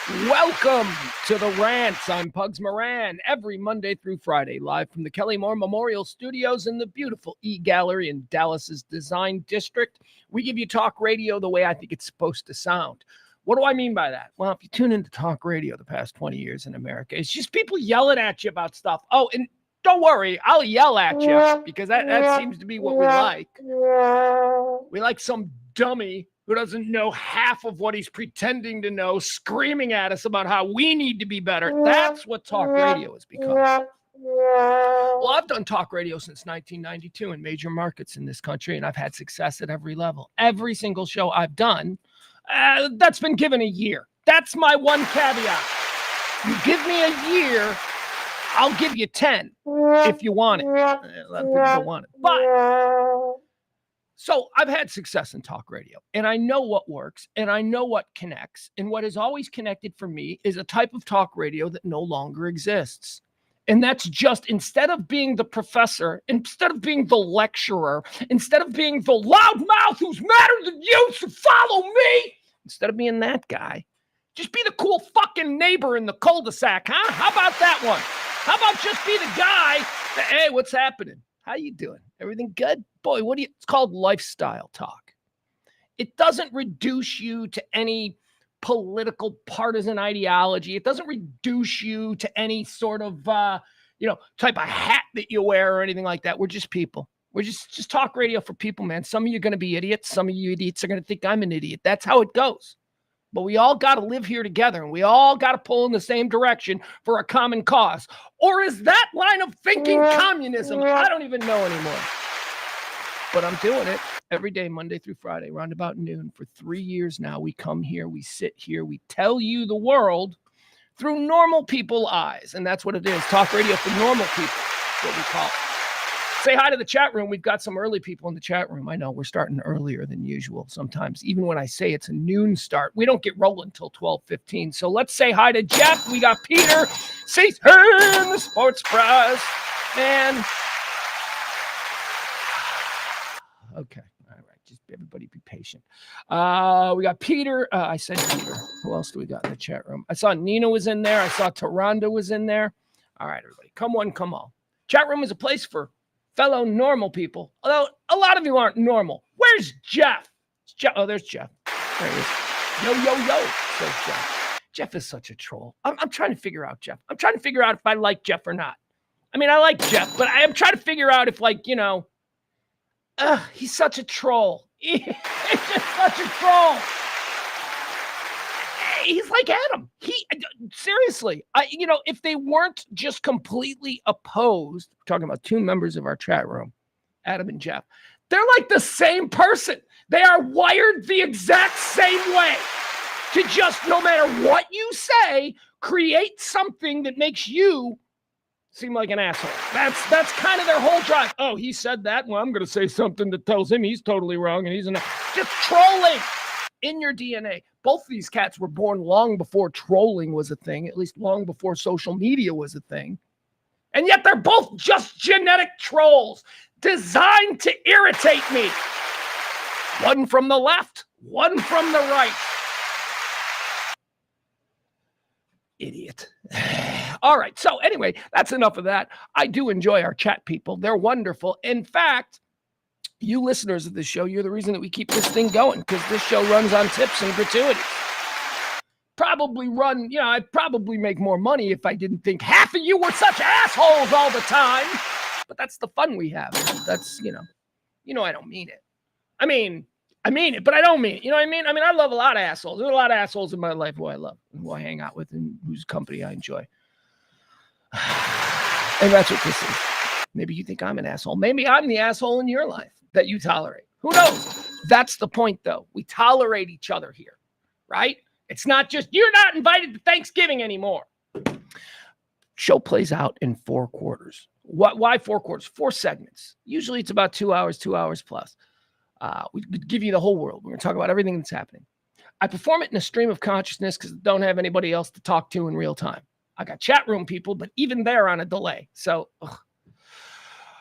Welcome to the Rant. I'm Pugs Moran, every Monday through Friday, live from the Kelly Moore Memorial Studios in the beautiful E-Gallery in Dallas's Design District. We give you talk radio the way I think it's supposed to sound. What do I mean by that? Well, if you tune into talk radio the past 20 years in America, it's just people yelling at you about stuff. Oh, and don't worry, I'll yell at you because that seems to be what we like. We like some dummy who doesn't know half of what he's pretending to know, screaming at us about how we need to be better. That's what talk radio has become. Well, I've done talk radio since 1992 in major markets in this country, and I've had success at every level. Every single show I've done, that's been given a year. That's my one caveat. You give me a year, I'll give you 10 if you want it. A lot of people don't want it. But so I've had success in talk radio, and I know what works, and I know what connects. And what has always connected for me is a type of talk radio that no longer exists. And that's just, instead of being the professor, instead of being the lecturer, instead of being the loudmouth who's madder than you, so follow me, instead of being that guy, just be the cool fucking neighbor in the cul-de-sac, huh? How about that one? How about just be the guy that, hey, what's happening? How you doing? Everything good? Boy, it's called lifestyle talk. It doesn't reduce you to any political partisan ideology. It doesn't reduce you to any sort of, type of hat that you wear or anything like that. We're just people. We're just talk radio for people, man. Some of you are going to be idiots. Some of you idiots are going to think I'm an idiot. That's how it goes. But we all got to live here together, and we all got to pull in the same direction for a common cause. Or is that line of thinking communism? I don't even know anymore. But I'm doing it every day, Monday through Friday, around about noon. For 3 years now, we come here, we sit here, we tell you the world through normal people eyes. And that's what it is. Talk radio for normal people, what we call it. Say hi to the chat room. We've got some early people in the chat room. I know we're starting earlier than usual sometimes. Even when I say it's a noon start, we don't get rolling until 12:15. So let's say hi to Jeff. We got Peter. Say hey in the sports press. And okay. All right. Just everybody be patient. We got Peter. I said Peter. Who else do we got in the chat room? I saw Nina was in there. I saw Taronda was in there. All right, everybody. Come one, come all. Chat room is a place for fellow normal people, although a lot of you aren't normal. Where's Jeff? Oh, there's Jeff. There he is. Yo, says Jeff. Jeff is such a troll. I'm trying to figure out Jeff. I'm trying to figure out if I like Jeff or not. I mean, I like Jeff, but I am trying to figure out if, he's such a troll. He's just such a troll. He's like Adam. Seriously, if they weren't just completely opposed, talking about two members of our chat room, Adam and Jeff, they're like the same person. They are wired the exact same way to just, no matter what you say, create something that makes you seem like an asshole. That's kind of their whole drive. Oh, he said that. Well, I'm going to say something that tells him he's totally wrong, and he's just trolling in your DNA. Both of these cats were born long before trolling was a thing, at least long before social media was a thing. And yet they're both just genetic trolls designed to irritate me. One from the left, one from the right. Idiot. All right. So anyway, that's enough of that. I do enjoy our chat people. They're wonderful. In fact, you listeners of this show, you're the reason that we keep this thing going, because this show runs on tips and gratuities. I'd probably make more money if I didn't think half of you were such assholes all the time. But that's the fun we have. That's, I don't mean it. I mean it, but I don't mean it. You know what I mean? I love a lot of assholes. There's a lot of assholes in my life who I love, and who I hang out with, and whose company I enjoy. And that's what this is. Maybe you think I'm an asshole. Maybe I'm the asshole in your life that you tolerate. Who knows? That's the point, though. We tolerate each other here, right? It's not just, you're not invited to Thanksgiving anymore. Show plays out in 4 quarters. Why 4 quarters? 4 segments. Usually it's about 2 hours plus. We give you the whole world. We're going to talk about everything that's happening. I perform it in a stream of consciousness because I don't have anybody else to talk to in real time. I got chat room people, but even they're on a delay. So,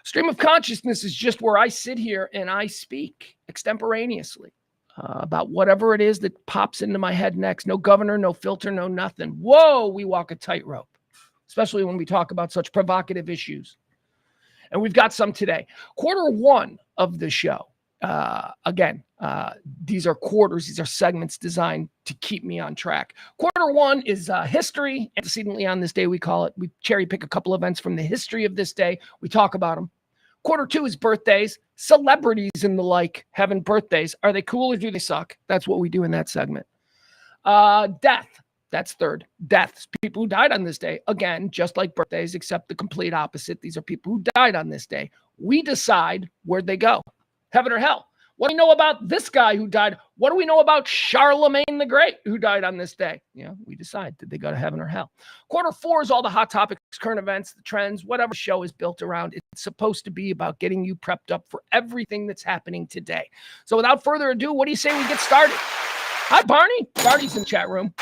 stream of consciousness is just where I sit here and I speak extemporaneously. about whatever it is that pops into my head next. No governor, no filter, no nothing. Whoa, we walk a tightrope, especially when we talk about such provocative issues. And we've got some today. Quarter one of the show. These are quarters. These are segments designed to keep me on track. Quarter one is history. Antecedently on this day, we call it. We cherry pick a couple events from the history of this day. We talk about them. Quarter two is birthdays, celebrities and the like having birthdays. Are they cool or do they suck? That's what we do in that segment. Death. That's third. Deaths. People who died on this day. Again, just like birthdays, except the complete opposite. These are people who died on this day. We decide where'd they go. Heaven or hell. What do we know about this guy who died? What do we know about Charlemagne the Great who died on this day? We decide, did they go to heaven or hell? Quarter four is all the hot topics, current events, the trends, whatever show is built around. It's supposed to be about getting you prepped up for everything that's happening today. So without further ado, what do you say we get started? Hi, Barney. Barney's in the chat room.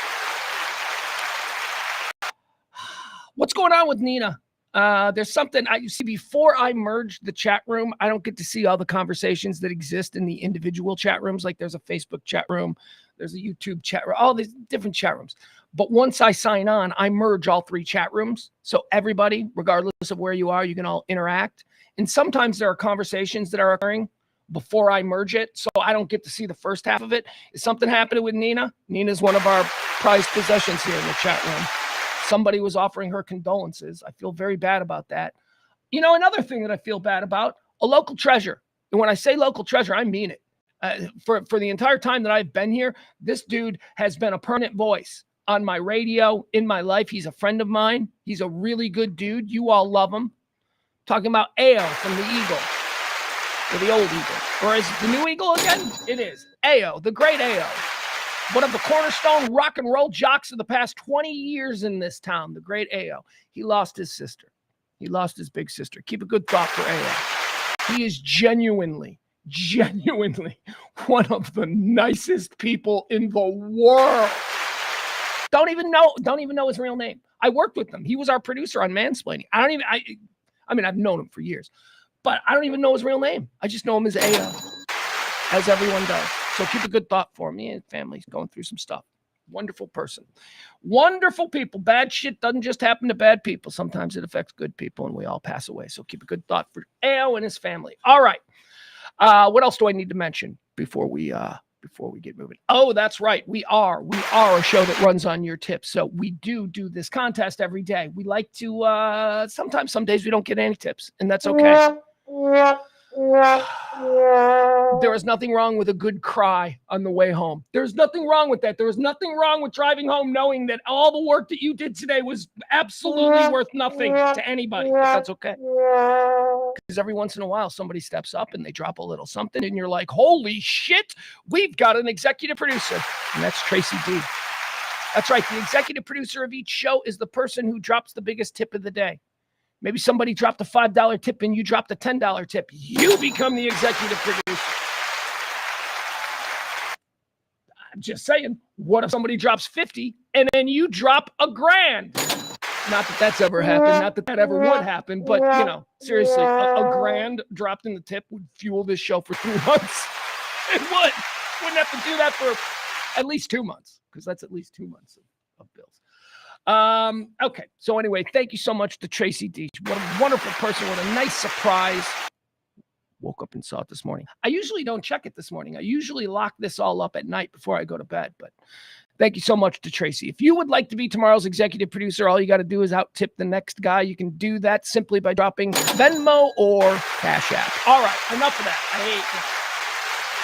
What's going on with Nina? There's something you see before I merged the chat room. I don't get to see all the conversations that exist in the individual chat rooms. Like there's a Facebook chat room, there's a YouTube chat room, all these different chat rooms. But once I sign on, I merge all three chat rooms. So everybody, regardless of where you are, you can all interact. And sometimes there are conversations that are occurring before I merge it. So I don't get to see the first half of it. Is something happening with Nina? Nina's one of our prized possessions here in the chat room. Somebody was offering her condolences. I feel very bad about that. Another thing that I feel bad about, a local treasure. And when I say local treasure, I mean it. For the entire time that I've been here, this dude has been a permanent voice on my radio, in my life. He's a friend of mine. He's a really good dude. You all love him. Talking about Ao from the Eagle, or the old Eagle. Or is it the new Eagle again? It is. Ao, the great Ao. One of the cornerstone rock and roll jocks of the past 20 years in this town, the great Ao. He lost his sister. He lost his big sister. Keep a good thought for Ao. He is genuinely one of the nicest people in the world. Don't even know his real name. I worked with him. He was our producer on Mansplaining. I mean, I've known him for years, but I don't even know his real name. I just know him as Ao, as everyone does. So keep a good thought for me. And family's going through some stuff. Wonderful person. Wonderful people. Bad shit doesn't just happen to bad people. Sometimes it affects good people, and we all pass away. So keep a good thought for Ao and his family. All right. What else do I need to mention before we get moving? Oh, that's right. We are a show that runs on your tips. So we do this contest every day. We like to, sometimes some days we don't get any tips, and that's okay. There is nothing wrong with a good cry on the way home. There's nothing wrong with that. There is nothing wrong with driving home knowing that all the work that you did today was absolutely worth nothing to anybody. But that's okay. Because every once in a while, somebody steps up and they drop a little something, and you're like, holy shit, we've got an executive producer. And that's Tracy D. That's right. The executive producer of each show is the person who drops the biggest tip of the day. Maybe somebody dropped a $5 tip and you dropped a $10 tip. You become the executive producer. I'm just saying, what if somebody drops 50 and then you drop $1,000? Not that that's ever happened. Not that ever would happen. But, seriously, $1,000 dropped in the tip would fuel this show for 3 months. It would. Wouldn't have to do that for at least 2 months, because that's at least 2 months of bills. Okay. So anyway, thank you so much to Tracy D. What a wonderful person. What a nice surprise. Woke up and saw it this morning. I usually don't check it this morning. I usually lock this all up at night before I go to bed, but thank you so much to Tracy. If you would like to be tomorrow's executive producer, all you got to do is out tip the next guy. You can do that simply by dropping Venmo or Cash App. All right. Enough of that.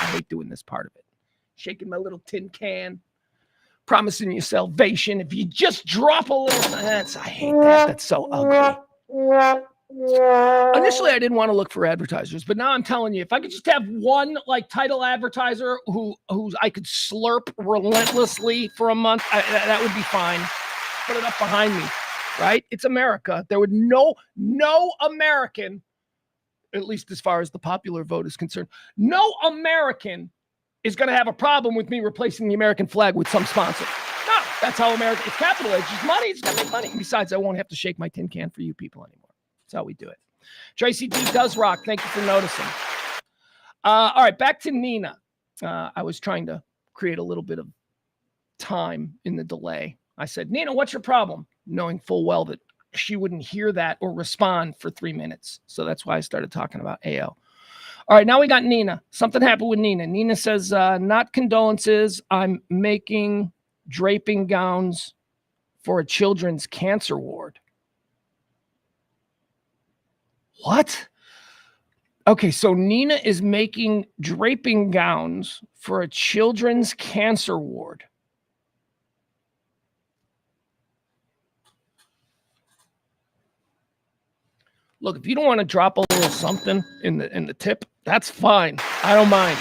I hate doing this part of it. Shaking my little tin can. Promising you salvation if you just drop a little. I hate that. That's so ugly. Initially, I didn't want to look for advertisers, but now I'm telling you, if I could just have one title advertiser who I could slurp relentlessly for a month, that would be fine. Put it up behind me, right? It's America. There would no American, at least as far as the popular vote is concerned, no American is going to have a problem with me replacing the American flag with some sponsor. No, that's how America, it's capitalism. It's money. It's going to make money. Besides, I won't have to shake my tin can for you people anymore. That's how we do it. Tracy D does rock. Thank you for noticing. All right, back to Nina. I was trying to create a little bit of time in the delay. I said, Nina, what's your problem? Knowing full well that she wouldn't hear that or respond for 3 minutes. So that's why I started talking about AO. All right, now we got Nina. Something happened with Nina. Nina says, not condolences. I'm making draping gowns for a children's cancer ward. What? Okay, so Nina is making draping gowns for a children's cancer ward. Look, if you don't want to drop a little something in the tip, that's fine. I don't mind.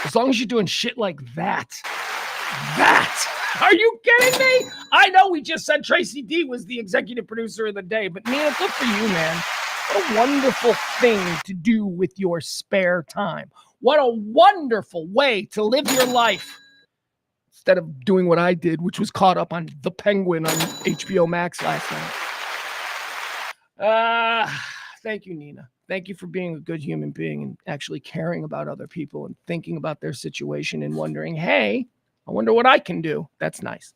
As long as you're doing shit like that. Are you kidding me? I know we just said Tracy D was the executive producer of the day, but Nina, good for you, man. What a wonderful thing to do with your spare time. What a wonderful way to live your life. Instead of doing what I did, which was caught up on The Penguin on HBO Max last night. Thank you, Nina. Thank you for being a good human being and actually caring about other people and thinking about their situation and wondering, hey, I wonder what I can do. That's nice.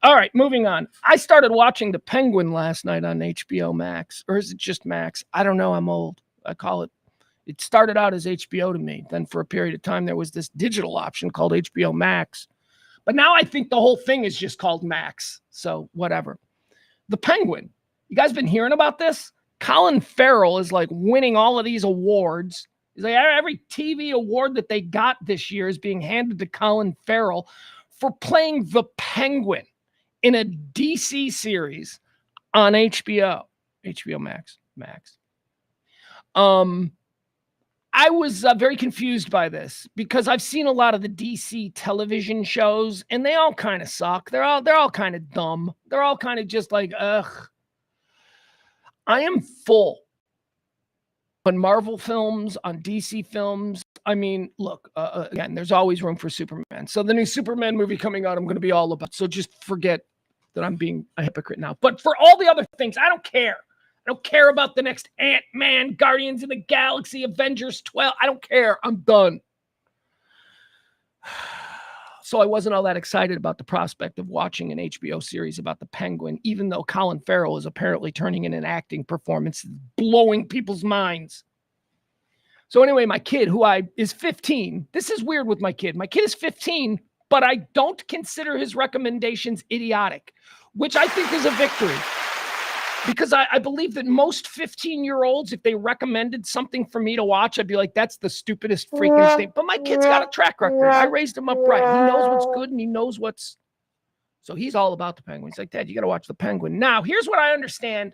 All right, moving on. I started watching The Penguin last night on HBO Max. Or is it just Max? I don't know. I'm old. I call it. It started out as HBO to me. Then for a period of time, there was this digital option called HBO Max. But now I think the whole thing is just called Max. So whatever. The Penguin. You guys been hearing about this? Colin Farrell is like winning all of these awards. He's like, every TV award that they got this year is being handed to Colin Farrell for playing the Penguin in a DC series on HBO Max. I was very confused by this because I've seen a lot of the DC television shows and they all kind of suck. They're all kind of dumb. They're all kind of just like, ugh. I am full on Marvel films, on DC films. I mean, look, again, there's always room for Superman. So the new Superman movie coming out, I'm going to be all about. So just forget that I'm being a hypocrite now. But for all the other things, I don't care. I don't care about the next Ant-Man, Guardians of the Galaxy, Avengers 12. I don't care. I'm done. So I wasn't all that excited about the prospect of watching an HBO series about the Penguin, even though Colin Farrell is apparently turning in an acting performance, blowing people's minds. So anyway, my kid, is 15. This is weird with my kid. My kid is 15, but I don't consider his recommendations idiotic, which I think is a victory. Because I believe that most 15-year-olds, if they recommended something for me to watch, I'd be like, that's the stupidest freaking thing. But my kid's got a track record. I raised him up right. He knows what's good and he knows what's... So he's all about the Penguin. He's like, Dad, you got to watch the Penguin. Now, here's what I understand.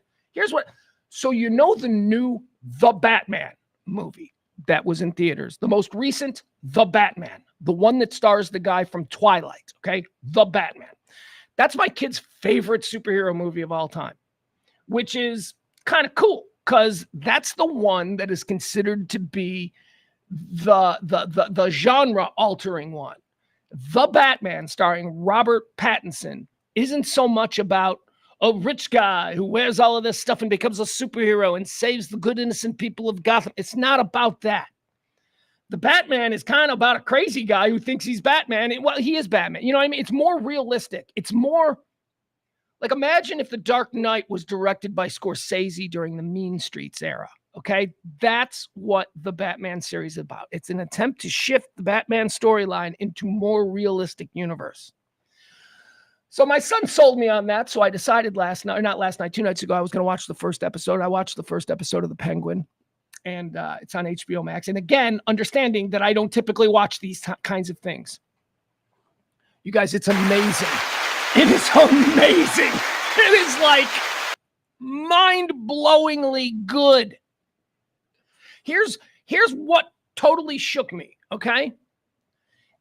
So you know the new The Batman movie that was in theaters. The most recent, The Batman. The one that stars the guy from Twilight, okay? The Batman. That's my kid's favorite superhero movie of all time. Which is kind of cool because that's the one that is considered to be the genre-altering one. The Batman, starring Robert Pattinson, isn't so much about a rich guy who wears all of this stuff and becomes a superhero and saves the good, innocent people of Gotham. It's not about that. The Batman is kind of about a crazy guy who thinks he's Batman. Well, he is Batman. You know what I mean? It's more realistic. It's more... Like, imagine if The Dark Knight was directed by Scorsese during the Mean Streets era, okay? That's what the Batman series is about. It's an attempt to shift the Batman storyline into more realistic universe. So my son sold me on that, so I decided 2 nights ago, I was going to watch the first episode. I watched the first episode of The Penguin, and it's on HBO Max. And again, understanding that I don't typically watch these kinds of things. You guys, it's amazing. It is amazing. It is like mind-blowingly good. Here's what totally shook me, okay?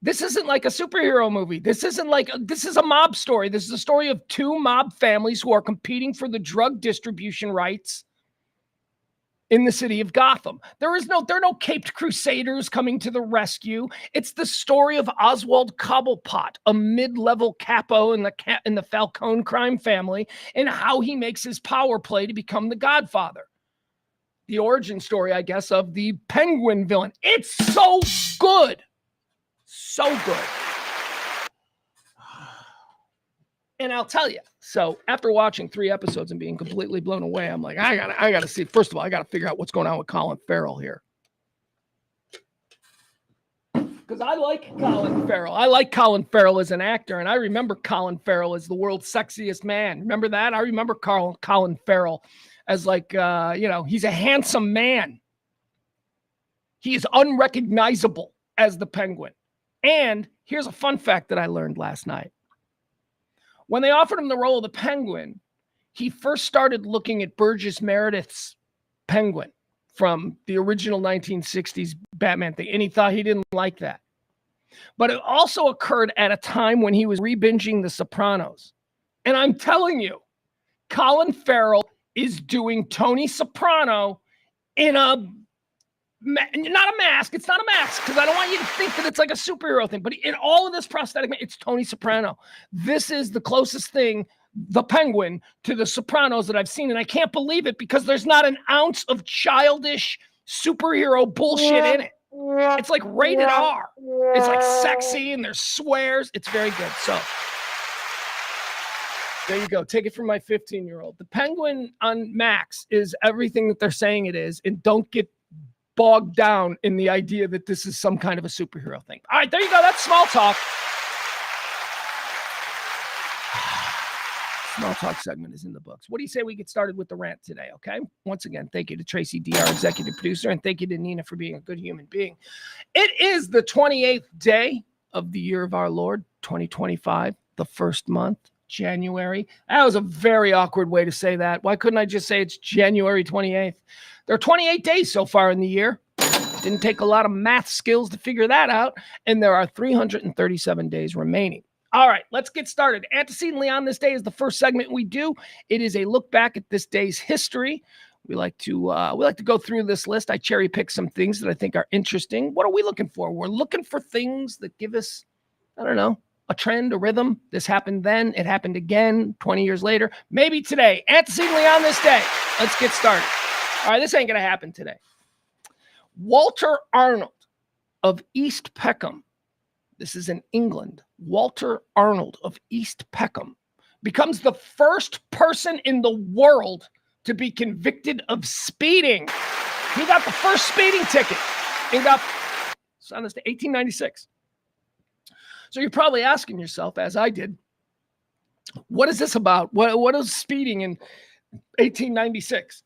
This isn't like a superhero movie. This is a mob story. This is a story of two mob families who are competing for the drug distribution rights in the city of Gotham. There are no caped crusaders coming to the rescue. It's the story of Oswald Cobblepot, a mid-level capo in the Falcone crime family, and how he makes his power play to become the Godfather. the origin story, I guess, of the Penguin villain. It's so good. So good. And I'll tell you, so after watching 3 episodes and being completely blown away, I'm like, I gotta see. First of all, I gotta figure out what's going on with Colin Farrell here. Because I like Colin Farrell. I like Colin Farrell as an actor, and I remember Colin Farrell as the world's sexiest man. Remember that? I remember Colin Farrell as like, he's a handsome man. He is unrecognizable as the Penguin. And here's a fun fact that I learned last night. When they offered him the role of the Penguin, he first started looking at Burgess Meredith's Penguin from the original 1960s Batman thing, and he thought he didn't like that. But it also occurred at a time when he was re-binging The Sopranos. And I'm telling you, Colin Farrell is doing Tony Soprano in not a mask. It's not a mask, because I don't want you to think that it's like a superhero thing. But in all of this prosthetic, it's Tony Soprano. This is the closest thing, the Penguin, to the Sopranos that I've seen. And I can't believe it, because there's not an ounce of childish superhero bullshit in it. It's like rated R. It's like sexy and there's swears. It's very good. So there you go. Take it from my 15-year-old. The Penguin on Max is everything that they're saying it is. And don't get bogged down in the idea that this is some kind of a superhero thing. All right, there you go. That's small talk. Small talk segment is in the books. What do you say we get started with the rant today, okay? Once again, thank you to Tracy D, our executive producer, and thank you to Nina for being a good human being. It is the 28th day of the year of our Lord, 2025, the first month, January. That was a very awkward way to say that. Why couldn't I just say it's January 28th? There are 28 days so far in the year. Didn't take a lot of math skills to figure that out. And there are 337 days remaining. All right, let's get started. Antecedently on this day is the first segment we do. It is a look back at this day's history. We like to go through this list. I cherry pick some things that I think are interesting. What are we looking for? We're looking for things that give us, I don't know, a trend, a rhythm. This happened then. It happened again 20 years later. Maybe today. Antecedently on this day. Let's get started. All right, this ain't going to happen today. Walter Arnold of East Peckham. This is in England. Walter Arnold of East Peckham becomes the first person in the world to be convicted of speeding. He got the first speeding ticket. On this day, 1896. So you're probably asking yourself, as I did, what is this about? What is speeding in 1896?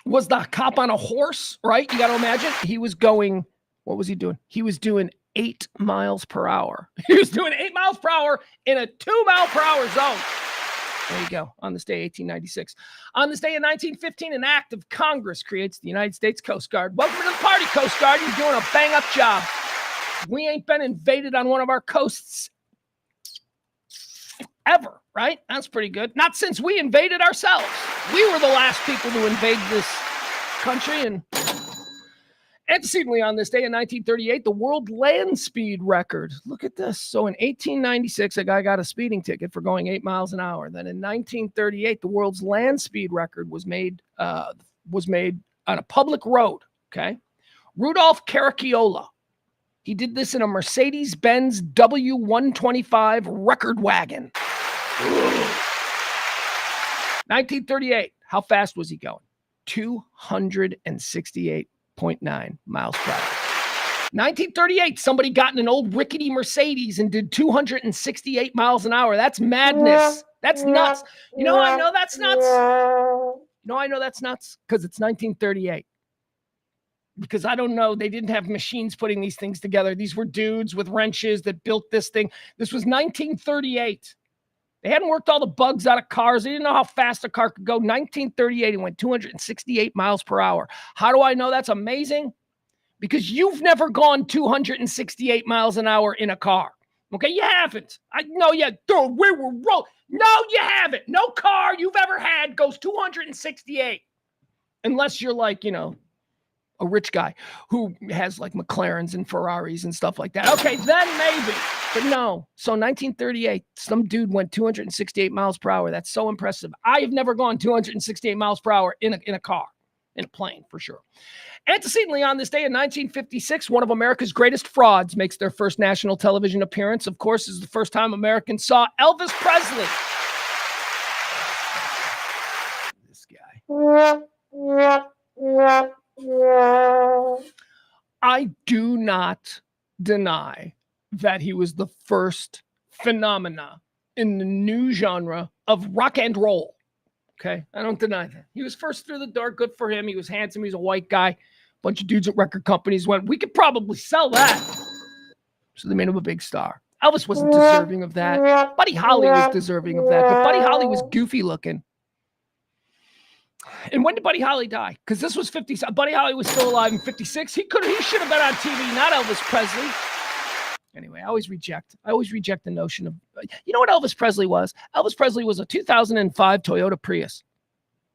Was the cop on a horse, right? You got to imagine he was going, what was he doing? He was doing 8 miles per hour. He was doing 8 miles per hour in a 2 mile per hour zone. There you go. On this day, 1896. On this day in 1915, an act of Congress creates the United States Coast Guard. Welcome to the party, Coast Guard. You're doing a bang-up job. We ain't been invaded on one of our coasts ever, right? That's pretty good. Not since we invaded ourselves. We were the last people to invade this country. And antecedently on this day in 1938, the world land speed record. Look at this. So in 1896, a guy got a speeding ticket for going 8 miles an hour. Then in 1938, the world's land speed record was made on a public road. Okay. Rudolph Caracciola. He did this in a Mercedes-Benz W125 record wagon. 1938. How fast was he going? 268.9 miles per hour. 1938. Somebody got in an old rickety Mercedes and did 268 miles an hour. That's madness. That's nuts. You know, I know that's nuts. Because it's 1938. Because I don't know, they didn't have machines putting these things together. These were dudes with wrenches that built this thing. This was 1938. They hadn't worked all the bugs out of cars. They didn't know how fast a car could go. 1938, it went 268 miles per hour. How do I know that's amazing? Because you've never gone 268 miles an hour in a car. Okay, you haven't. I know you, dude, we were rolling. No, you haven't. No car you've ever had goes 268. Unless you're like, a rich guy who has like McLarens and Ferraris and stuff like that. Okay, then maybe. But no. So 1938, some dude went 268 miles per hour. That's so impressive. I have never gone 268 miles per hour in a car, in a plane for sure. Antecedently on this day in 1956, one of America's greatest frauds makes their first national television appearance. Of course, this is the first time Americans saw Elvis Presley. This guy. I do not deny that he was the first phenomena in the new genre of rock and roll. Okay, I don't deny that. He was first through the door. Good for him. He was handsome. He was a white guy. A bunch of dudes at record companies went, we could probably sell that. So they made him a big star. Elvis wasn't deserving of that. Buddy Holly was deserving of that. But Buddy Holly was goofy looking. And when did Buddy Holly die? Because this was 50. Buddy Holly was still alive in 56. He should have been on TV, not Elvis Presley. Anyway, I always reject the notion of, you know what Elvis Presley was? Elvis Presley was a 2005 Toyota Prius.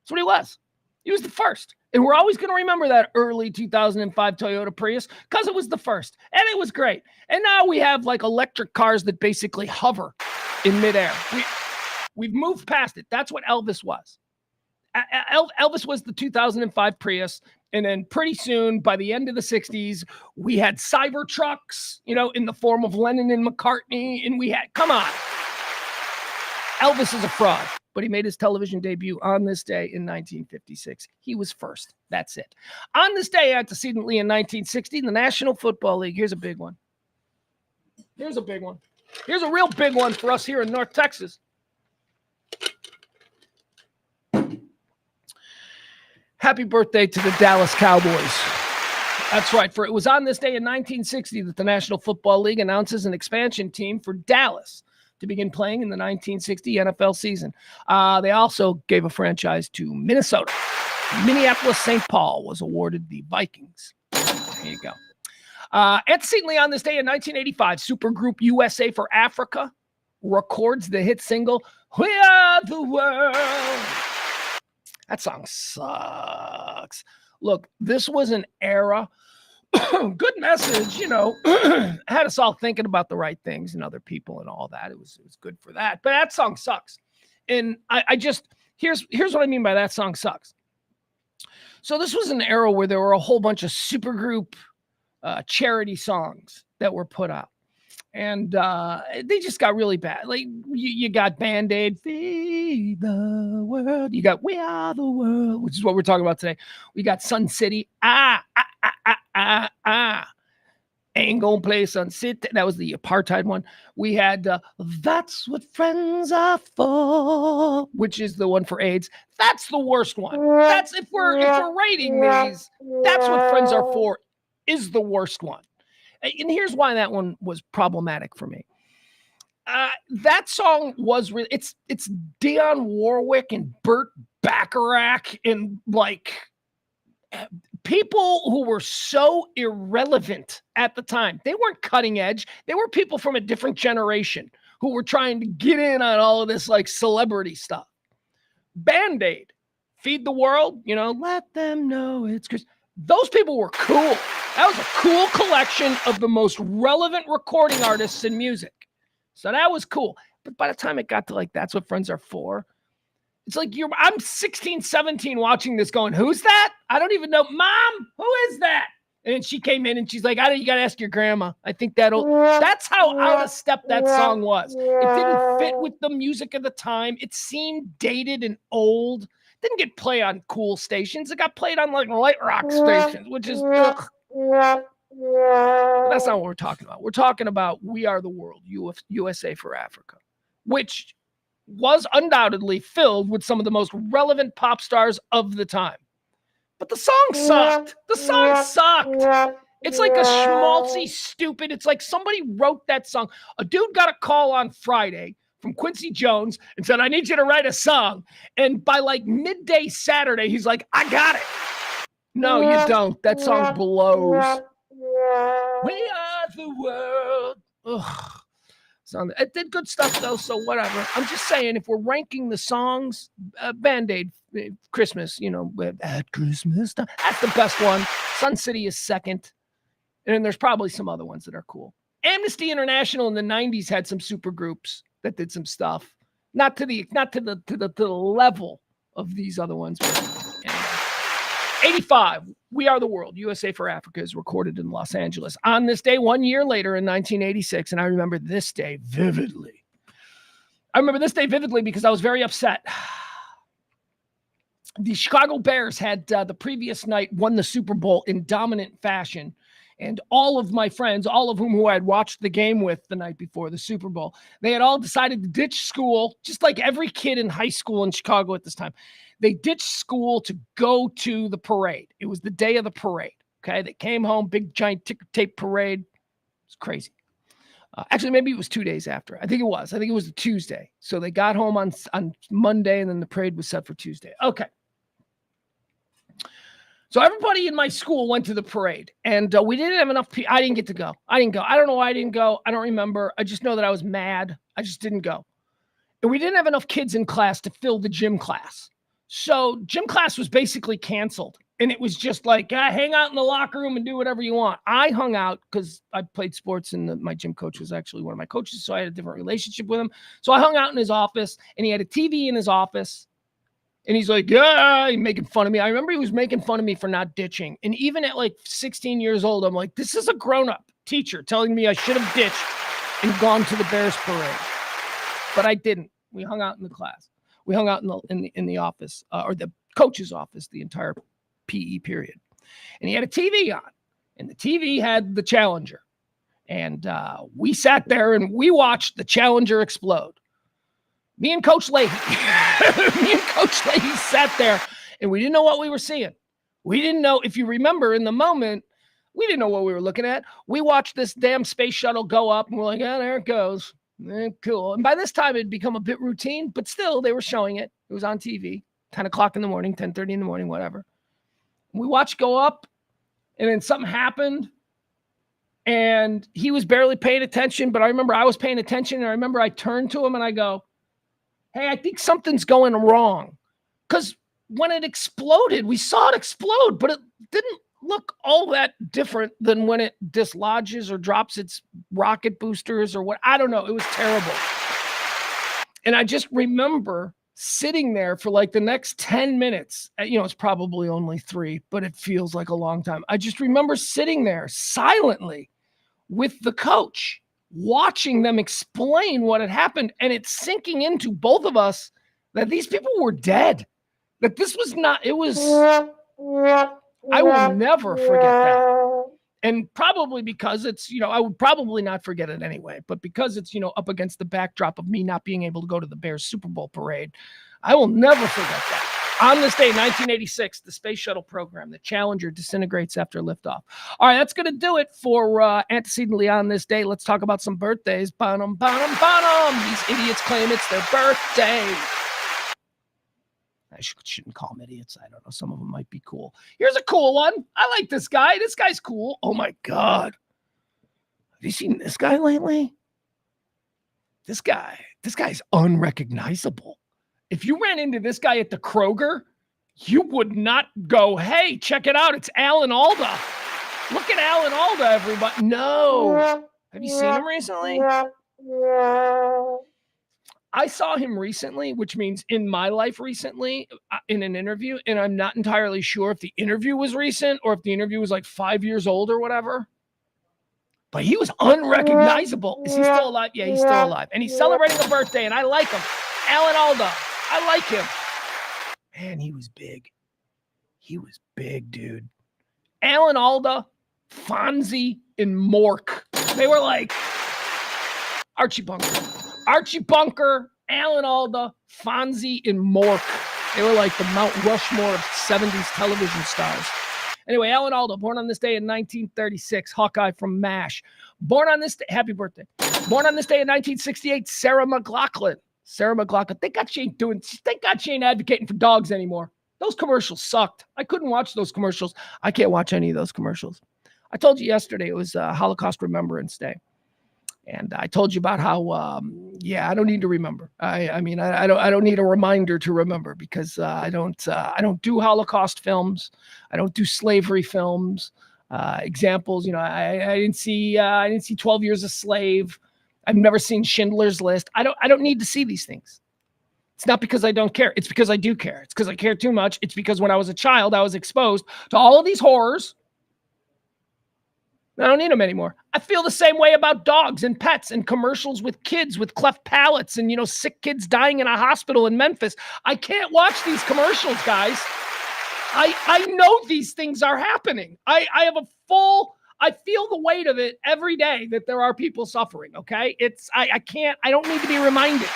That's what he was. He was the first. And we're always going to remember that early 2005 Toyota Prius because it was the first. And it was great. And now we have like electric cars that basically hover in midair. We've moved past it. That's what Elvis was. Elvis was the 2005 Prius. And then pretty soon, by the end of the 60s, we had cyber trucks, in the form of Lennon and McCartney. And we had, come on. Elvis is a fraud, but he made his television debut on this day in 1956. He was first. That's it. On this day, antecedently in 1960, the National Football League. Here's a big one. Here's a big one. Here's a real big one for us here in North Texas. Happy birthday to the Dallas Cowboys. That's right. For it was on this day in 1960 that the National Football League announces an expansion team for Dallas to begin playing in the 1960 NFL season. They also gave a franchise to Minnesota. Minneapolis-St. Paul was awarded the Vikings. There you go. Antecedently on this day in 1985, supergroup USA for Africa records the hit single, We Are the World. That song sucks. Look, this was an era. Good message, had us all thinking about the right things and other people and all that. It was good for that. But that song sucks. And I just, here's what I mean by that song sucks. So this was an era where there were a whole bunch of supergroup charity songs that were put out. And they just got really bad. Like you got Band-Aid, Feed the World. You got We Are the World, which is what we're talking about today. We got Sun City. Ain't gonna play Sun City. That was the apartheid one. We had That's What Friends Are For, which is the one for AIDS. That's the worst one. That's if we're rating these, That's What Friends Are For is the worst one. And here's why that one was problematic for me. That song was really, it's Dionne Warwick and Burt Bacharach and like people who were so irrelevant at the time. They weren't cutting edge. They were people from a different generation who were trying to get in on all of this like celebrity stuff. Band-Aid, Feed the World, let them know it's Chris. Those people were cool. That was a cool collection of the most relevant recording artists in music. So that was cool. But by the time it got to like, That's What Friends Are For, it's like I'm 16, 17 watching this going, who's that? I don't even know. Mom, who is that? And she came in and she's like, you got to ask your grandma. I think that's how out of step that song was. It didn't fit with the music of the time. It seemed dated and old. Didn't get played on cool stations. It got played on like light rock stations, which is, ugh. But that's not what we're talking about. We're talking about We Are the World, USA for Africa, which was undoubtedly filled with some of the most relevant pop stars of the time. But the song sucked. The song sucked. It's like a schmaltzy, stupid. It's like somebody wrote that song. A dude got a call on Friday from Quincy Jones and said, I need you to write a song. And by like midday Saturday, he's like, I got it. No, you don't. That song blows. We are the world. Ugh. It did good stuff, though, so whatever. I'm just saying, if we're ranking the songs, Band-Aid, Christmas, at Christmas time, that's the best one. Sun City is second. And then there's probably some other ones that are cool. Amnesty International in the 90s had some super groups that did some stuff. Not to the level of these other ones. But anyway. 85, We Are the World, USA for Africa is recorded in Los Angeles. On this day, 1 year later in 1986, and I remember this day vividly. Because I was very upset. The Chicago Bears had the previous night won the Super Bowl in dominant fashion. And all of my friends, all of whom I had watched the game with the night before the Super Bowl, they had all decided to ditch school, just like every kid in high school in Chicago at this time. They ditched school to go to the parade. It was the day of the parade. Okay. They came home, big giant ticker tape parade. It was crazy. Actually, maybe it was 2 days after. I think it was a Tuesday. So they got home on Monday, and then the parade was set for Tuesday. Okay. So everybody in my school went to the parade, and we didn't have enough people. I didn't get to go. I don't know why I didn't go. I don't remember. I just know that I was mad. I just didn't go. And we didn't have enough kids in class to fill the gym class. So gym class was basically canceled. And it was just like, hang out in the locker room and do whatever you want. I hung out because I played sports, and my gym coach was actually one of my coaches, so I had a different relationship with him. So I hung out in his office, and he had a TV in his office. And he's like, he's making fun of me. I remember he was making fun of me for not ditching. And even at like 16 years old, I'm like, this is a grown-up teacher telling me I should have ditched and gone to the Bears parade. But I didn't. We hung out in the class. We hung out in the office, or the coach's office, the entire PE period. And he had a TV on, and the TV had the Challenger. And we sat there and we watched the Challenger explode. Me and Coach Leahy sat there, and we didn't know what we were seeing. We didn't know, if you remember in the moment, we didn't know what we were looking at. We watched this damn space shuttle go up, and we're like, there it goes. Cool. And by this time, it had become a bit routine, but still, they were showing it. It was on TV, 10 o'clock in the morning, 10:30 in the morning, whatever. We watched go up, and then something happened, and he was barely paying attention, but I remember I was paying attention, and I remember I turned to him, and I go, hey, I think something's going wrong. Because when it exploded, we saw it explode, but it didn't look all that different than when it dislodges or drops its rocket boosters or what. I don't know. It was terrible. And I just remember sitting there for like the next 10 minutes. It's probably only 3, but it feels like a long time. I just remember sitting there silently with the coach, watching them explain what had happened, and it's sinking into both of us that these people were dead, that this was not, it was, I will never forget that. And probably because it's, I would probably not forget it anyway, but because it's, up against the backdrop of me not being able to go to the Bears Super Bowl parade, I will never forget that. On this day, 1986, the space shuttle program, the Challenger, disintegrates after liftoff. All right, that's going to do it for antecedently on this day. Let's talk about some birthdays. Bonum, bonum, bonum. These idiots claim it's their birthday. I shouldn't call them idiots. I don't know. Some of them might be cool. Here's a cool one. I like this guy. This guy's cool. Oh, my God. Have you seen this guy lately? This guy's unrecognizable. If you ran into this guy at the Kroger, you would not go, hey, check it out. It's Alan Alda. Look at Alan Alda, everybody. No. Have you seen him recently? I saw him recently, which means in my life recently, in an interview, and I'm not entirely sure if the interview was recent or if the interview was like 5 years old or whatever. But he was unrecognizable. Is he still alive? Yeah, he's still alive. And he's celebrating a birthday, and I like him. Alan Alda. I like him. Man, he was big. He was big, dude. Alan Alda, Fonzie, and Mork. They were like Archie Bunker, Alan Alda, Fonzie, and Mork. They were like the Mount Rushmore of 70s television stars. Anyway, Alan Alda, born on this day in 1936, Hawkeye from MASH. Born on this day, happy birthday. Born on this day in 1968, Sarah McLachlan. Thank God she ain't advocating for dogs anymore. Those commercials sucked. I couldn't watch those commercials. I can't watch any of those commercials. I told you yesterday it was Holocaust Remembrance Day. And I told you about how, I don't need to remember. I don't need a reminder to remember because I don't do Holocaust films. I don't do slavery films. Examples, I didn't see 12 Years a Slave. I've never seen Schindler's List. I don't need to see these things. It's not because I don't care. It's because I do care. It's because I care too much. It's because when I was a child, I was exposed to all of these horrors. I don't need them anymore. I feel the same way about dogs and pets and commercials with kids with cleft palates and, sick kids dying in a hospital in Memphis. I can't watch these commercials, guys. I know these things are happening. I feel the weight of it every day that there are people suffering, okay? I don't need to be reminded.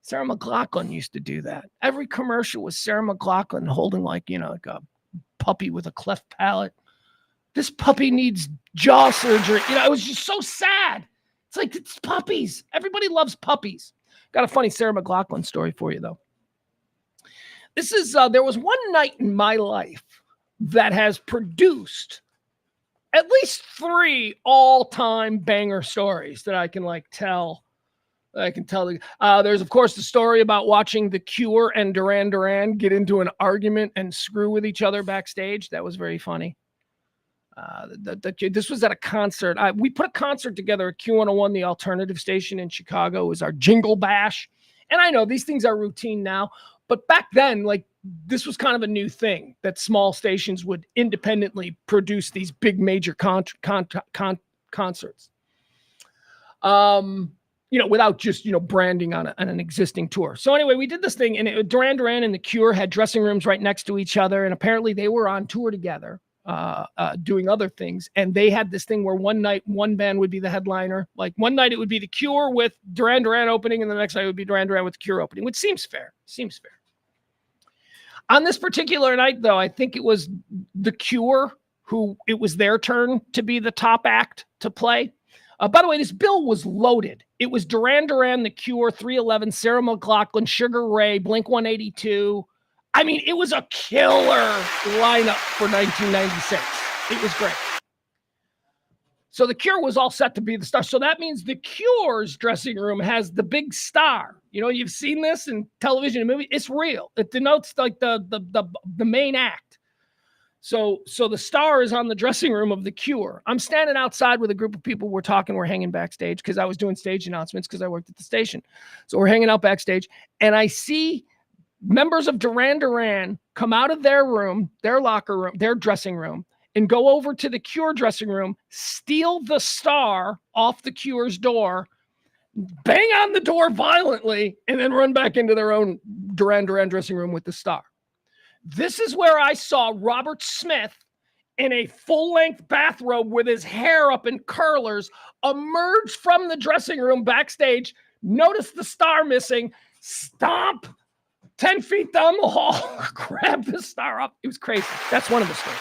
Sarah McLachlan used to do that. Every commercial was Sarah McLachlan holding like a puppy with a cleft palate. This puppy needs jaw surgery. It was just so sad. It's like, it's puppies. Everybody loves puppies. Got a funny Sarah McLachlan story for you, though. This is, there was one night in my life that has produced at least 3 all-time banger stories that I can tell. There's, of course, the story about watching The Cure and Duran Duran get into an argument and screw with each other backstage. That was very funny. This was at a concert. We put a concert together at Q101, the alternative station in Chicago. It was our Jingle Bash. And I know these things are routine now, but back then, this was kind of a new thing that small stations would independently produce these big major concerts. Without just, branding on an existing tour. So anyway, we did this thing, and Duran Duran and The Cure had dressing rooms right next to each other. And apparently they were on tour together, doing other things. And they had this thing where one night, one band would be the headliner. Like one night it would be The Cure with Duran Duran opening, and the next night it would be Duran Duran with The Cure opening, which seems fair. On this particular night, though, I think it was The Cure who it was their turn to be the top act to play. By the way, this bill was loaded. It was Duran Duran, The Cure, 311, Sarah McLachlan, Sugar Ray, Blink-182. I mean, it was a killer lineup for 1996. It was great. So The Cure was all set to be the star. So that means The Cure's dressing room has the big star. You've seen this in television and movies. It's real. It denotes the main act. So the star is on the dressing room of The Cure. I'm standing outside with a group of people. We're talking. We're hanging backstage because I was doing stage announcements because I worked at the station. So we're hanging out backstage, and I see members of Duran Duran come out of their room, their locker room, their dressing room, and go over to The Cure dressing room, steal the star off The Cure's door, bang on the door violently, and then run back into their own Duran Duran dressing room with the star. This is where I saw Robert Smith in a full-length bathrobe with his hair up in curlers emerge from the dressing room backstage, notice the star missing, stomp 10 feet down the hall, grab the star up. It was crazy. That's one of the stories.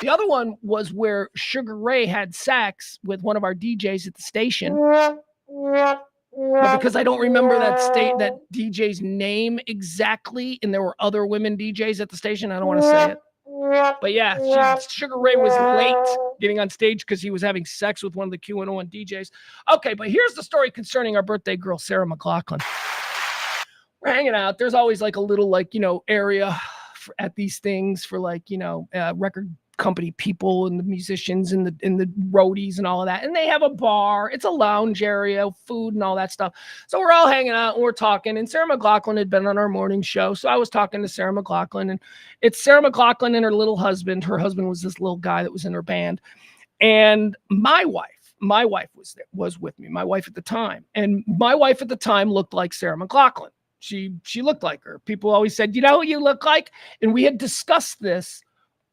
The other one was where Sugar Ray had sex with one of our DJs at the station. But because I don't remember that DJ's name exactly, and there were other women DJs at the station, I don't want to say it. But yeah, Sugar Ray was late getting on stage because he was having sex with one of the Q101 DJs. Okay, but here's the story concerning our birthday girl, Sarah McLachlan. We're hanging out. There's always a little area at these things for record company people and the musicians and the roadies and all of that. And they have a bar. It's a lounge area, food and all that stuff. So we're all hanging out and we're talking. And Sarah McLachlan had been on our morning show. So I was talking to Sarah McLachlan, and it's Sarah McLachlan and her little husband. Her husband was this little guy that was in her band. And my wife was with me, my wife at the time. And my wife at the time looked like Sarah McLachlan. She looked like her. People always said, you know who you look like? And we had discussed this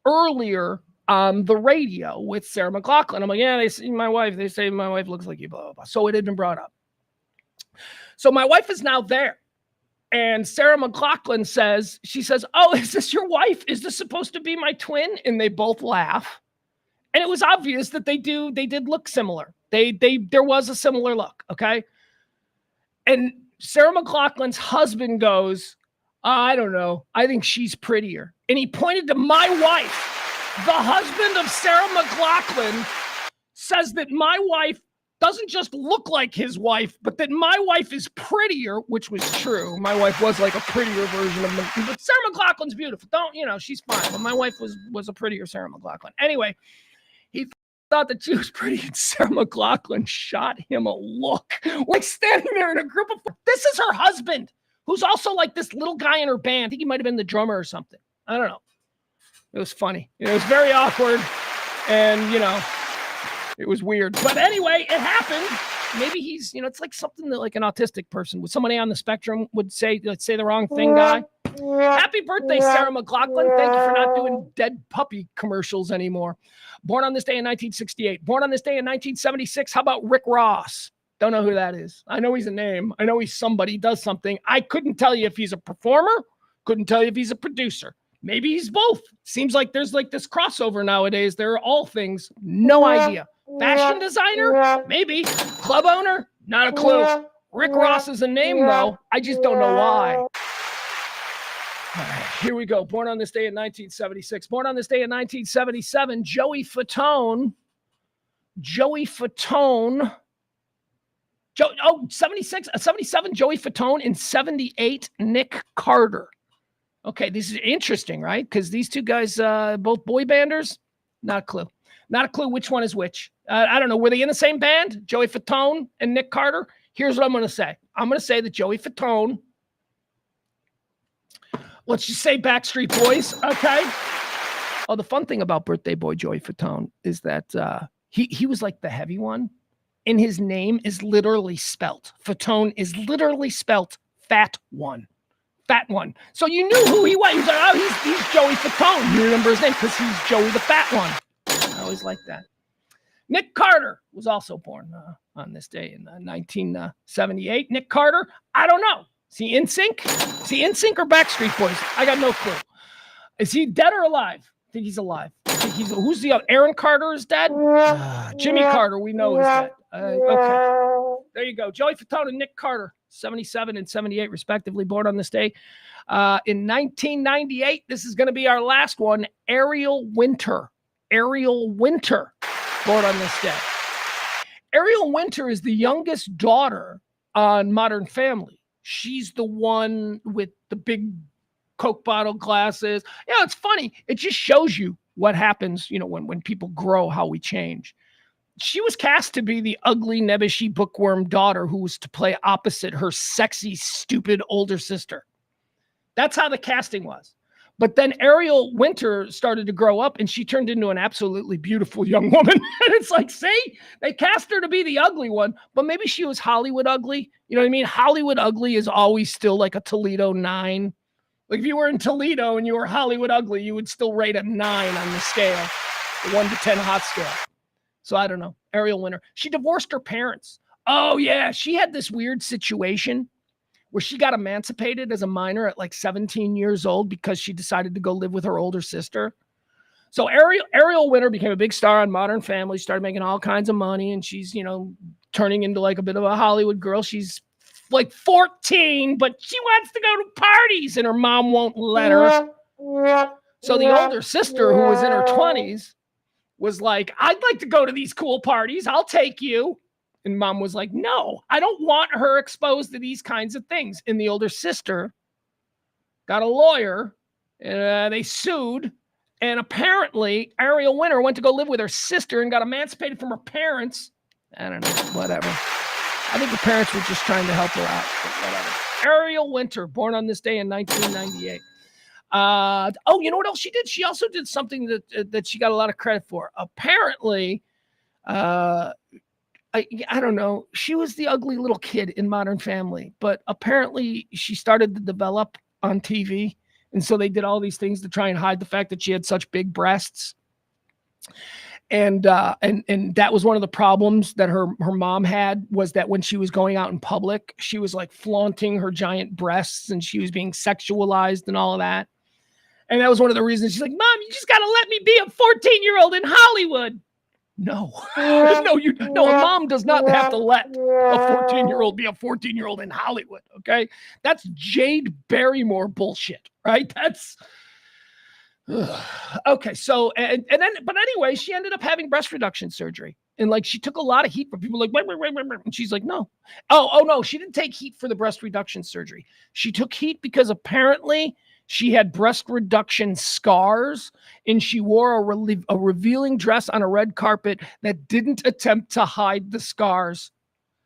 earlier on the radio with Sarah McLachlan. I'm like, yeah, they say my wife looks like you, blah, blah, blah. So it had been brought up. So my wife is now there. And Sarah McLachlan says, oh, is this your wife? Is this supposed to be my twin? And they both laugh. And it was obvious that they did look similar. There was a similar look. Okay. And Sarah McLachlan's husband goes, I don't know. I think she's prettier. And he pointed to my wife. The husband of Sarah McLachlan says that my wife doesn't just look like his wife, but that my wife is prettier, which was true. My wife was like a prettier version of me. But Sarah McLachlan's beautiful. She's fine. But my wife was a prettier Sarah McLachlan. Anyway, he thought that she was pretty, and Sarah McLachlan shot him a look. Like standing there in a group of, this is her husband, who's also like this little guy in her band. I think he might have been the drummer or something. I don't know. It was funny. It was very awkward. And, it was weird. But anyway, it happened. Maybe he's, it's like something that like an autistic person with somebody on the spectrum would say, let's say the wrong thing, guy. Happy birthday, Sarah McLachlan. Thank you for not doing dead puppy commercials anymore. Born on this day in 1968. Born on this day in 1976. How about Rick Ross? Don't know who that is. I know he's a name. I know he's somebody, does something. I couldn't tell you if he's a performer. Couldn't tell you if he's a producer. Maybe he's both. Seems like there's like this crossover nowadays. There are all things. No idea. Fashion designer? Maybe. Club owner? Not a clue. Rick Ross is a name, though. I just don't know why. All right, here we go. Born on this day in 1976. Born on this day in 1977, Joey Fatone. 77, Joey Fatone. In 78, Nick Carter. Okay, this is interesting, right? Because these two guys, both boy banders, not a clue. Not a clue which one is which. I don't know. Were they in the same band? Joey Fatone and Nick Carter? Here's what I'm going to say. I'm going to say that Joey Fatone, let's just say Backstreet Boys, okay? Oh, the fun thing about birthday boy Joey Fatone is that he was like the heavy one, and his name is literally spelt. Fatone is literally spelt fat one. Fat one. So you knew who he was. He was like, oh, he's Joey Fatone. You remember his name because he's Joey the fat one. I always like that. Nick Carter was also born on this day in 1978. Nick Carter, I don't know. Is he NSYNC? Is he NSYNC or Backstreet Boys? I got no clue. Is he dead or alive? I think he's alive. Who's the other? Aaron Carter is dead? Jimmy Carter, we know is dead. Okay. There you go. Joey Fatone and Nick Carter, 77 and 78 respectively, born on this day. In 1998, this is going to be our last one, Ariel Winter. Ariel Winter, born on this day. Ariel Winter is the youngest daughter on Modern Family. She's the one with the big Coke bottle glasses. It's funny. It just shows you what happens, when people grow, how we change. She was cast to be the ugly, nebbishy bookworm daughter who was to play opposite her sexy, stupid older sister. That's how the casting was. But then Ariel Winter started to grow up, and she turned into an absolutely beautiful young woman. And it's like, see, they cast her to be the ugly one, but maybe she was Hollywood ugly. You know what I mean? Hollywood ugly is always still like a Toledo 9. Like if you were in Toledo and you were Hollywood ugly, you would still rate a 9 on the scale, the 1 to 10 hot scale. So I don't know. Ariel Winter. She divorced her parents. Oh, yeah. She had this weird situation where she got emancipated as a minor at like 17 years old because she decided to go live with her older sister. So Ariel Winter became a big star on Modern Family, started making all kinds of money, and she's, turning into like a bit of a Hollywood girl. She's like 14, but she wants to go to parties, and her mom won't let her. So the older sister, who was in her 20s, was like, I'd like to go to these cool parties. I'll take you. And mom was like, no, I don't want her exposed to these kinds of things. And the older sister got a lawyer, and they sued. And apparently Ariel Winter went to go live with her sister and got emancipated from her parents. I don't know, whatever. I think the parents were just trying to help her out, but whatever. Ariel Winter, born on this day in 1998. You know what else she did? She also did something that she got a lot of credit for. Apparently, I don't know. She was the ugly little kid in Modern Family, but apparently she started to develop on TV. And so they did all these things to try and hide the fact that she had such big breasts. And that was one of the problems that her mom had, was that when she was going out in public, she was like flaunting her giant breasts and she was being sexualized and all of that. And that was one of the reasons she's like, Mom, you just got to let me be a 14-year-old in Hollywood. No, a mom does not have to let a 14-year-old be a 14-year-old in Hollywood. Okay. That's Jade Barrymore bullshit, right? That's okay. So, but anyway, she ended up having breast reduction surgery. And like, she took a lot of heat for people like, wait. And she's like, no. Oh, no, she didn't take heat for the breast reduction surgery. She took heat because apparently she had breast reduction scars, and she wore a revealing dress on a red carpet that didn't attempt to hide the scars.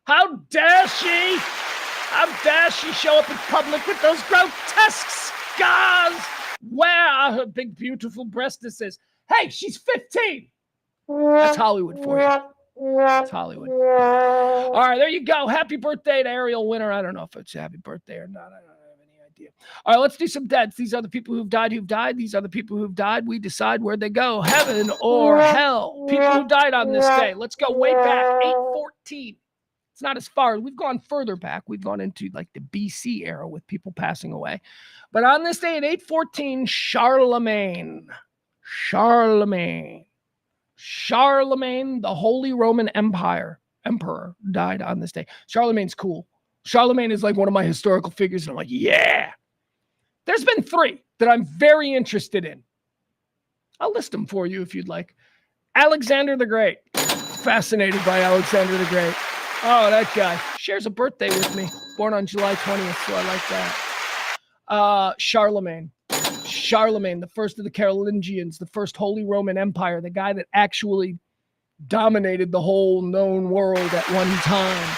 How dare she? How dare she show up in public with those grotesque scars? Where are her big, beautiful breastises? Hey, she's 15. That's Hollywood for you. That's Hollywood. All right, there you go. Happy birthday to Ariel Winter. I don't know if it's a happy birthday or not. I don't have any idea. All right, let's do some deads. These are the people who've died. These are the people who've died. We decide where they go, heaven or hell. People who died on this day. Let's go way back, 814. It's not as far. We've gone further back. We've gone into like the BC era with people passing away. But on this day at 814, Charlemagne, the Holy Roman Emperor, died on this day. Charlemagne's cool. Charlemagne is like one of my historical figures. And I'm like, yeah. There's been 3 that I'm very interested in. I'll list them for you if you'd like. Alexander the Great. Fascinated by Alexander the Great. Oh, that guy shares a birthday with me. Born on July 20th, so I like that. Charlemagne, the first of the Carolingians, the first Holy Roman Empire, the guy that actually dominated the whole known world at one time.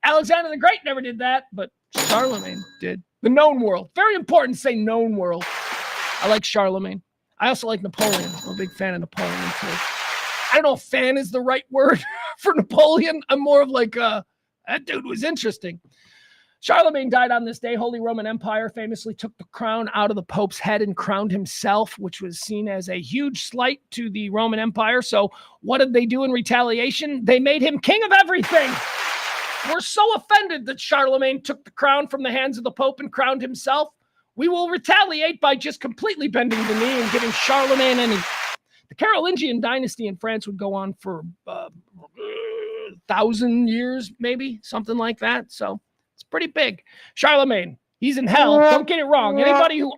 Alexander the Great never did that, but Charlemagne did. The known world. Very important to say known world. I like Charlemagne. I also like Napoleon. I'm a big fan of Napoleon, too. I don't know if fan is the right word for Napoleon. I'm more of like, that dude was interesting. Charlemagne died on this day. Holy Roman Empire famously took the crown out of the Pope's head and crowned himself, which was seen as a huge slight to the Roman Empire. So what did they do in retaliation? They made him king of everything. We're so offended that Charlemagne took the crown from the hands of the Pope and crowned himself. We will retaliate by just completely bending the knee and giving Charlemagne any... The Carolingian dynasty in France would go on for 1,000 years, maybe, something like that. So it's pretty big. Charlemagne, he's in hell. Don't get it wrong. Anybody who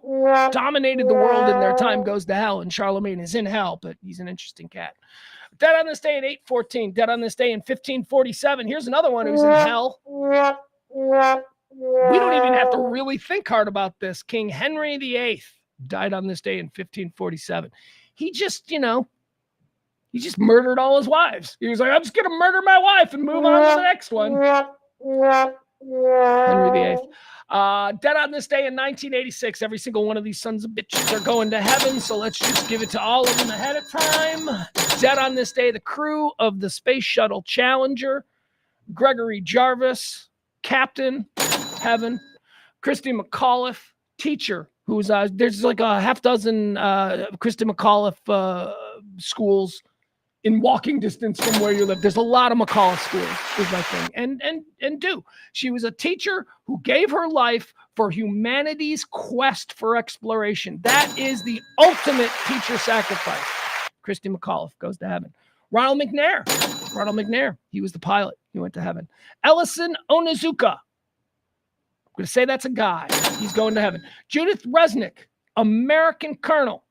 dominated the world in their time goes to hell, and Charlemagne is in hell, but he's an interesting cat. Dead on this day in 814. Dead on this day in 1547. Here's another one who's in hell. We don't even have to really think hard about this. King Henry VIII died on this day in 1547. He just, he just murdered all his wives. He was like, I'm just going to murder my wife and move on to the next one. Henry VIII. Dead on this day in 1986. Every single one of these sons of bitches are going to heaven, so let's just give it to all of them ahead of time. Dead on this day, the crew of the Space Shuttle Challenger. Gregory Jarvis, Captain, heaven. Christy McAuliffe, teacher, who's there's like a half dozen Christy McAuliffe schools in walking distance from where you live. There's a lot of McAuliffe schools, is my thing. And she was a teacher who gave her life for humanity's quest for exploration. That is the ultimate teacher sacrifice. Christy McAuliffe goes to heaven. Ronald McNair, he was the pilot. He went to heaven. Ellison Onizuka. I'm going to say that's a guy. He's going to heaven. Judith Resnick, American colonel,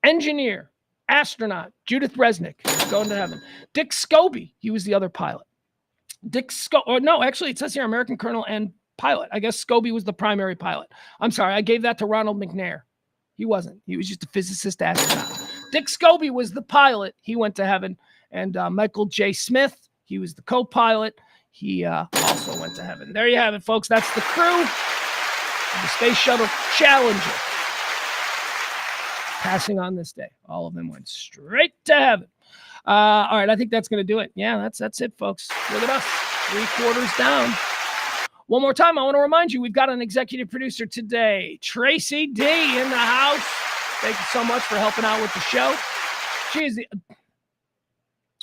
engineer, astronaut. Judith Resnick, going to heaven. Dick Scobie, he was the other pilot. Actually, it says here American colonel and pilot. I guess Scobie was the primary pilot. I'm sorry, I gave that to Ronald McNair. He wasn't. He was just a physicist astronaut. Dick Scobie was the pilot. He went to heaven. And Michael J. Smith, he was the co-pilot. He also went to heaven. There you have it, folks. That's the crew of the Space Shuttle Challenger. Passing on this day. All of them went straight to heaven. All right, I think that's going to do it. Yeah, that's it, folks. Look at us. 3/4 down. One more time, I want to remind you, we've got an executive producer today, Tracy D in the house. Thank you so much for helping out with the show.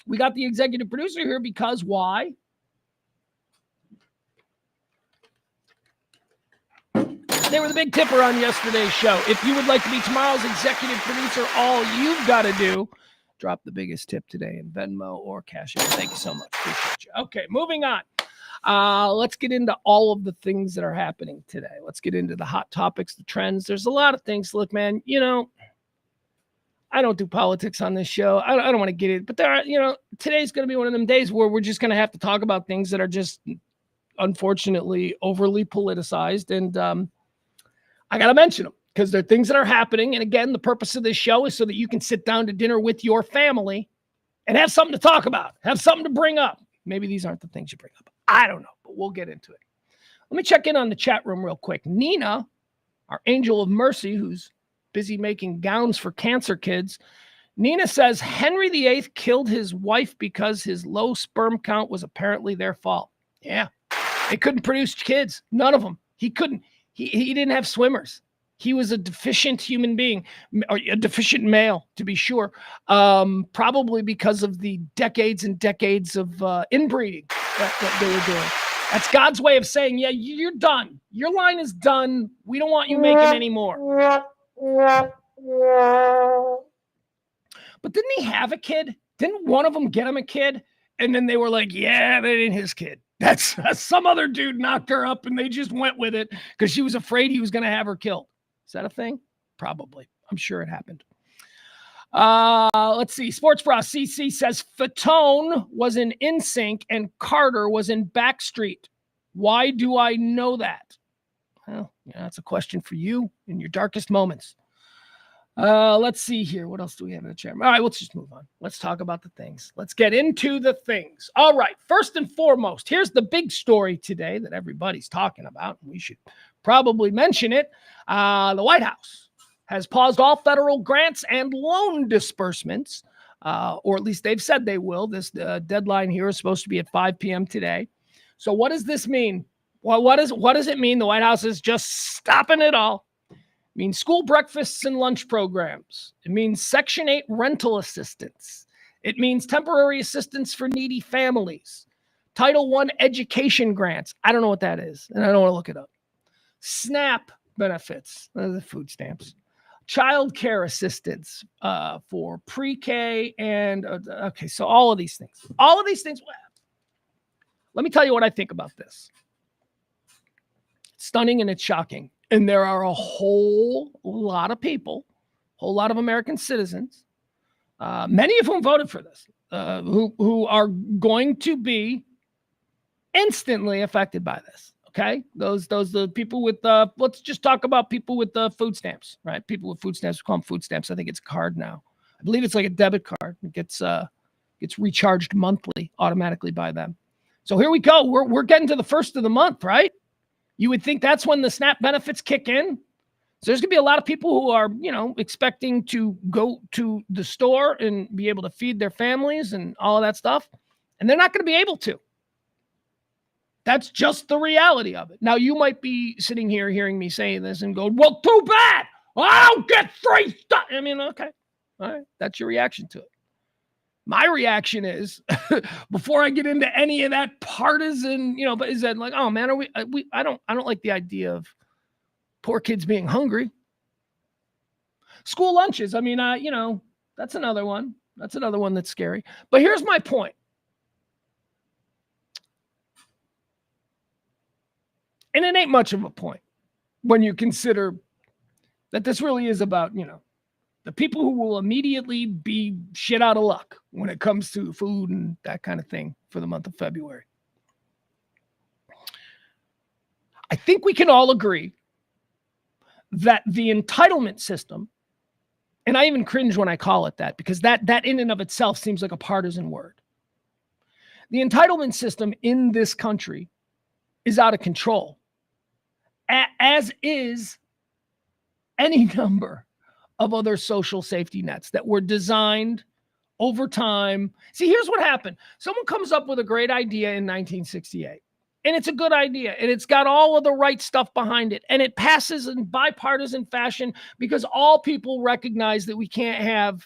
We got the executive producer here because why? They were the big tipper on yesterday's show. If you would like to be tomorrow's executive producer, all you've got to do, drop the biggest tip today in Venmo or Cash App. Thank you so much. Appreciate you. Okay, moving on. Let's get into all of the things that are happening today. Let's get into the hot topics, the trends. There's a lot of things. Look, man, I don't do politics on this show. I don't want to get it, but there are, today's going to be one of them days where we're just going to have to talk about things that are just unfortunately overly politicized. And I got to mention them because they're things that are happening. And again, the purpose of this show is so that you can sit down to dinner with your family and have something to talk about, have something to bring up. Maybe these aren't the things you bring up. I don't know, but we'll get into it. Let me check in on the chat room real quick. Nina, our angel of mercy, who's busy making gowns for cancer kids. Nina says Henry VIII killed his wife because his low sperm count was apparently their fault. Yeah, they couldn't produce kids. None of them. He couldn't. He didn't have swimmers. He was a deficient human being, or a deficient male, to be sure, probably because of the decades and decades of inbreeding that they were doing. That's God's way of saying, yeah, you're done. Your line is done. We don't want you making any more. But didn't he have a kid? Didn't one of them get him a kid? And then they were like, yeah, that ain't his kid. That's some other dude knocked her up and they just went with it because she was afraid he was going to have her killed. Is that a thing? Probably. I'm sure it happened. Let's see. Sports Bra CC says Fatone was in NSYNC and Carter was in Backstreet. Why do I know that? Well, yeah, that's a question for you in your darkest moments. Let's see here. What else do we have in the chat? All right, let's just move on. Let's talk about the things. Let's get into the things. All right. First and foremost, here's the big story today that everybody's talking about. We should probably mention it. The White House has paused all federal grants and loan disbursements, or at least they've said they will. This deadline here is supposed to be at 5 p.m. today. So what does this mean? Well, what does it mean? The White House is just stopping it all. It means school breakfasts and lunch programs. It means Section 8 rental assistance. It means temporary assistance for needy families. Title I education grants. I don't know what that is, and I don't want to look it up. SNAP benefits, the food stamps. Child care assistance for pre-K and, okay, so all of these things. All of these things. Let me tell you what I think about this. It's stunning and it's shocking. And there are a whole lot of people, a whole lot of American citizens, many of whom voted for this, who are going to be instantly affected by this. Okay, those the people with let's just talk about people with food stamps, right? People with food stamps, we call them food stamps. I think it's a card now. I believe it's like a debit card. It gets recharged monthly automatically by them. So here we go. We're getting to the first of the month, right? You would think that's when the SNAP benefits kick in. So there's gonna be a lot of people who are, expecting to go to the store and be able to feed their families and all of that stuff, and they're not going to be able to. That's just the reality of it. Now, you might be sitting here hearing me saying this and going, well, too bad. I don't get free stuff. I mean, okay. All right. That's your reaction to it. My reaction is, before I get into any of that partisan, but is that like, oh man, I don't like the idea of poor kids being hungry. School lunches. I mean, that's another one. That's another one that's scary. But here's my point. And it ain't much of a point when you consider that this really is about, the people who will immediately be shit out of luck when it comes to food and that kind of thing for the month of February. I think we can all agree that the entitlement system, and I even cringe when I call it that, because that in and of itself seems like a partisan word. The entitlement system in this country is out of control, as is any number of other social safety nets that were designed over time. See, here's what happened. Someone comes up with a great idea in 1968, and it's a good idea, and it's got all of the right stuff behind it, and it passes in bipartisan fashion because all people recognize that we can't have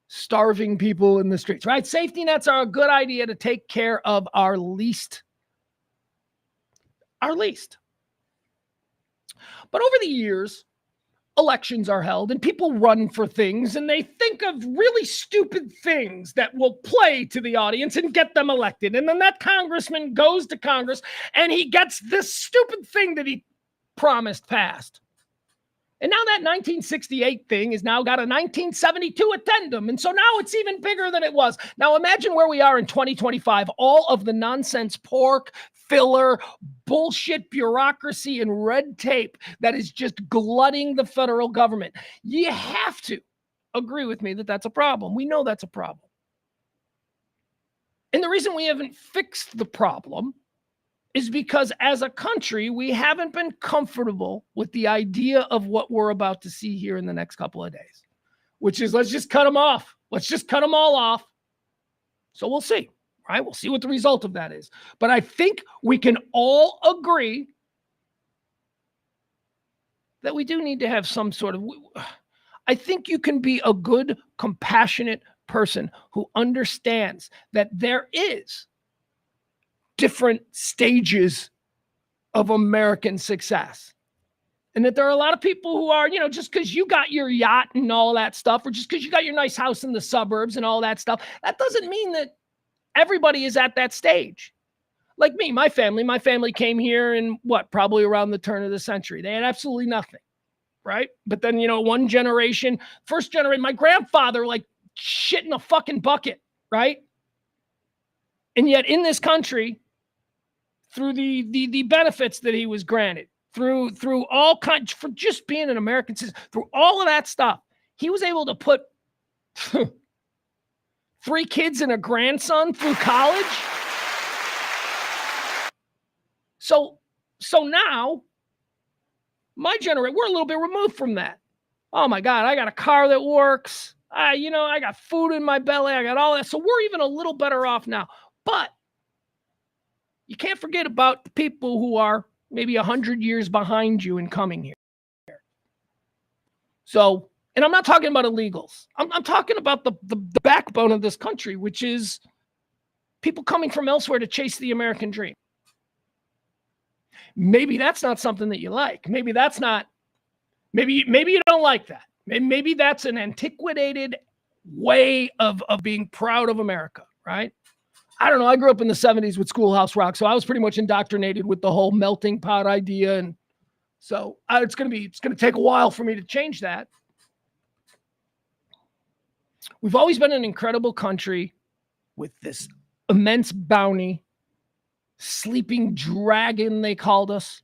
starving people in the streets, right? Safety nets are a good idea to take care of our least. But over the years, elections are held and people run for things and they think of really stupid things that will play to the audience and get them elected. And then that congressman goes to Congress and he gets this stupid thing that he promised passed. And now that 1968 thing has now got a 1972 addendum. And so now it's even bigger than it was. Now imagine where we are in 2025. All of the nonsense pork, filler, bullshit bureaucracy, and red tape that is just glutting the federal government. You have to agree with me that that's a problem. We know that's a problem. And the reason we haven't fixed the problem is because as a country, we haven't been comfortable with the idea of what we're about to see here in the next couple of days, which is let's just cut them off. Let's just cut them all off. So we'll see, right? We'll see what the result of that is. But I think we can all agree that we do need to have some sort of, I think you can be a good, compassionate person who understands that there is different stages of American success. And that there are a lot of people who are, just because you got your yacht and all that stuff, or just because you got your nice house in the suburbs and all that stuff, that doesn't mean that everybody is at that stage. Like me, my family came here in probably around the turn of the century. They had absolutely nothing, right? But then, one generation, first generation, my grandfather, like shit in a fucking bucket, right? And yet in this country, through the benefits that he was granted, through all kinds, for just being an American citizen, through all of that stuff, he was able to put 3 kids and a grandson through college. So now, my generation, we're a little bit removed from that. Oh my God, I got a car that works. I got food in my belly. I got all that. So we're even a little better off now. But you can't forget about the people who are maybe 100 years behind you in coming here. So, and I'm not talking about illegals. I'm talking about the backbone of this country, which is people coming from elsewhere to chase the American dream. Maybe that's not something that you like. Maybe you don't like that. Maybe that's an antiquated way of being proud of America, right? I don't know. I grew up in the 70s with Schoolhouse Rock, so I was pretty much indoctrinated with the whole melting pot idea. And so it's going to take a while for me to change that. We've always been an incredible country with this immense bounty, sleeping dragon, they called us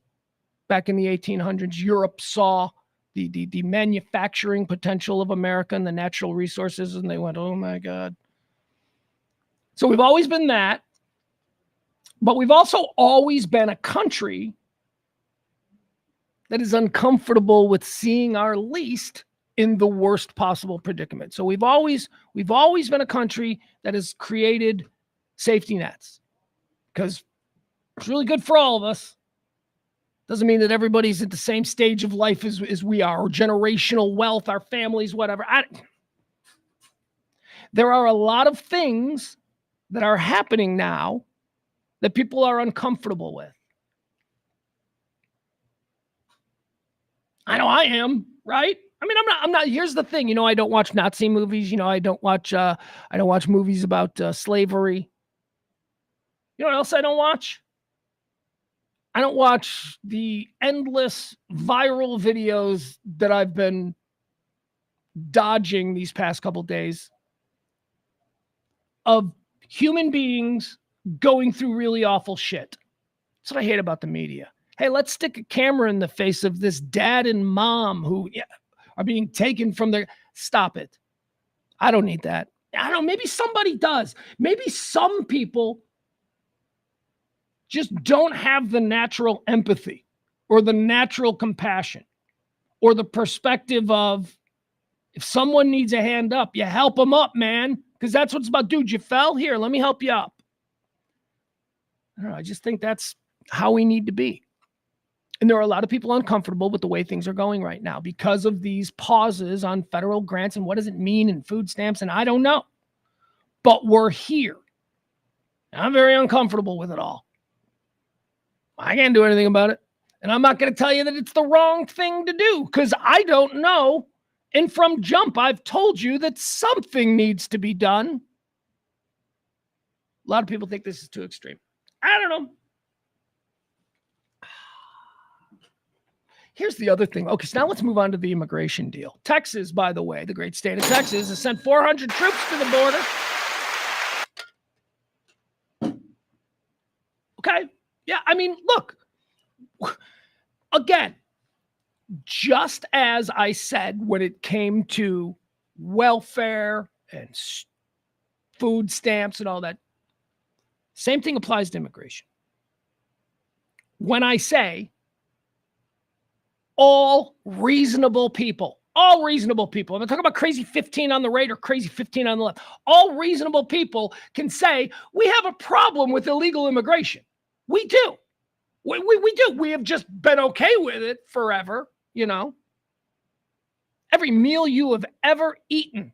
back in the 1800s. Europe saw the manufacturing potential of America and the natural resources, and they went, oh my God. So we've always been that, but we've also always been a country that is uncomfortable with seeing our least in the worst possible predicament. So we've always been a country that has created safety nets because it's really good for all of us. Doesn't mean that everybody's at the same stage of life as we are, or generational wealth, our families, whatever. There are a lot of things that are happening now that people are uncomfortable with. I know I am, right? I mean, I'm not, here's the thing, I don't watch Nazi movies. I don't watch movies about slavery. You know what else I don't watch? I don't watch the endless viral videos that I've been dodging these past couple days of human beings going through really awful shit. That's what I hate about the media. Hey, let's stick a camera in the face of this dad and mom who are being taken from their... Stop it. I don't need that. I don't know. Maybe somebody does. Maybe some people just don't have the natural empathy or the natural compassion or the perspective of if someone needs a hand up, you help them up, man. Because that's what it's about. Dude, you fell? Here, let me help you up. I don't know. I just think that's how we need to be. And there are a lot of people uncomfortable with the way things are going right now because of these pauses on federal grants and what does it mean in food stamps, and I don't know. But we're here. I'm very uncomfortable with it all. I can't do anything about it. And I'm not going to tell you that it's the wrong thing to do because I don't know. And from jump, I've told you that something needs to be done. A lot of people think this is too extreme. I don't know. Here's the other thing. Okay, so now let's move on to the immigration deal. Texas, by the way, the great state of Texas, has sent 400 troops to the border. Okay. Yeah, I mean, look, again, just as I said when it came to welfare and food stamps and all that, same thing applies to immigration. When I say all reasonable people, I'm not talking about crazy 15 on the right or crazy 15 on the left. All reasonable people can say, we have a problem with illegal immigration. We do. We do. We have just been okay with it forever, you know. Every meal you have ever eaten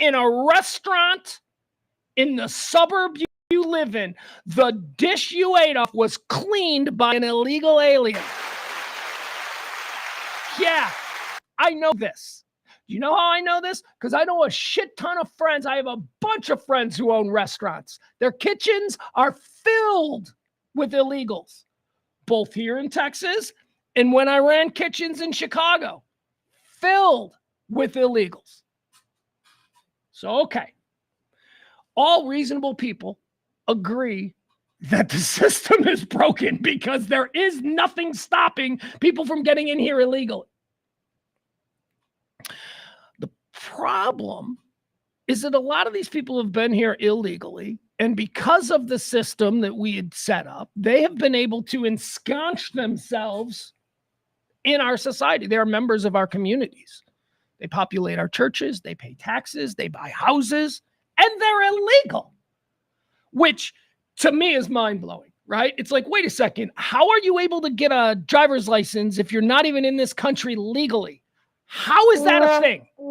in a restaurant in the suburb you live in, the dish you ate off was cleaned by an illegal alien. Yeah, I know this. You know how I know this? Because I know a shit ton of friends. I have a bunch of friends who own restaurants. Their kitchens are filled with illegals, both here in Texas and when I ran kitchens in Chicago, filled with illegals. So, okay. All reasonable people agree that the system is broken because there is nothing stopping people from getting in here illegally. The problem is that a lot of these people have been here illegally, and because of the system that we had set up, they have been able to ensconce themselves in our society. They are members of our communities. They populate our churches, they pay taxes, they buy houses, and they're illegal, which to me is mind-blowing, right? It's like, wait a second, how are you able to get a driver's license if you're not even in this country legally? How is that a thing? Do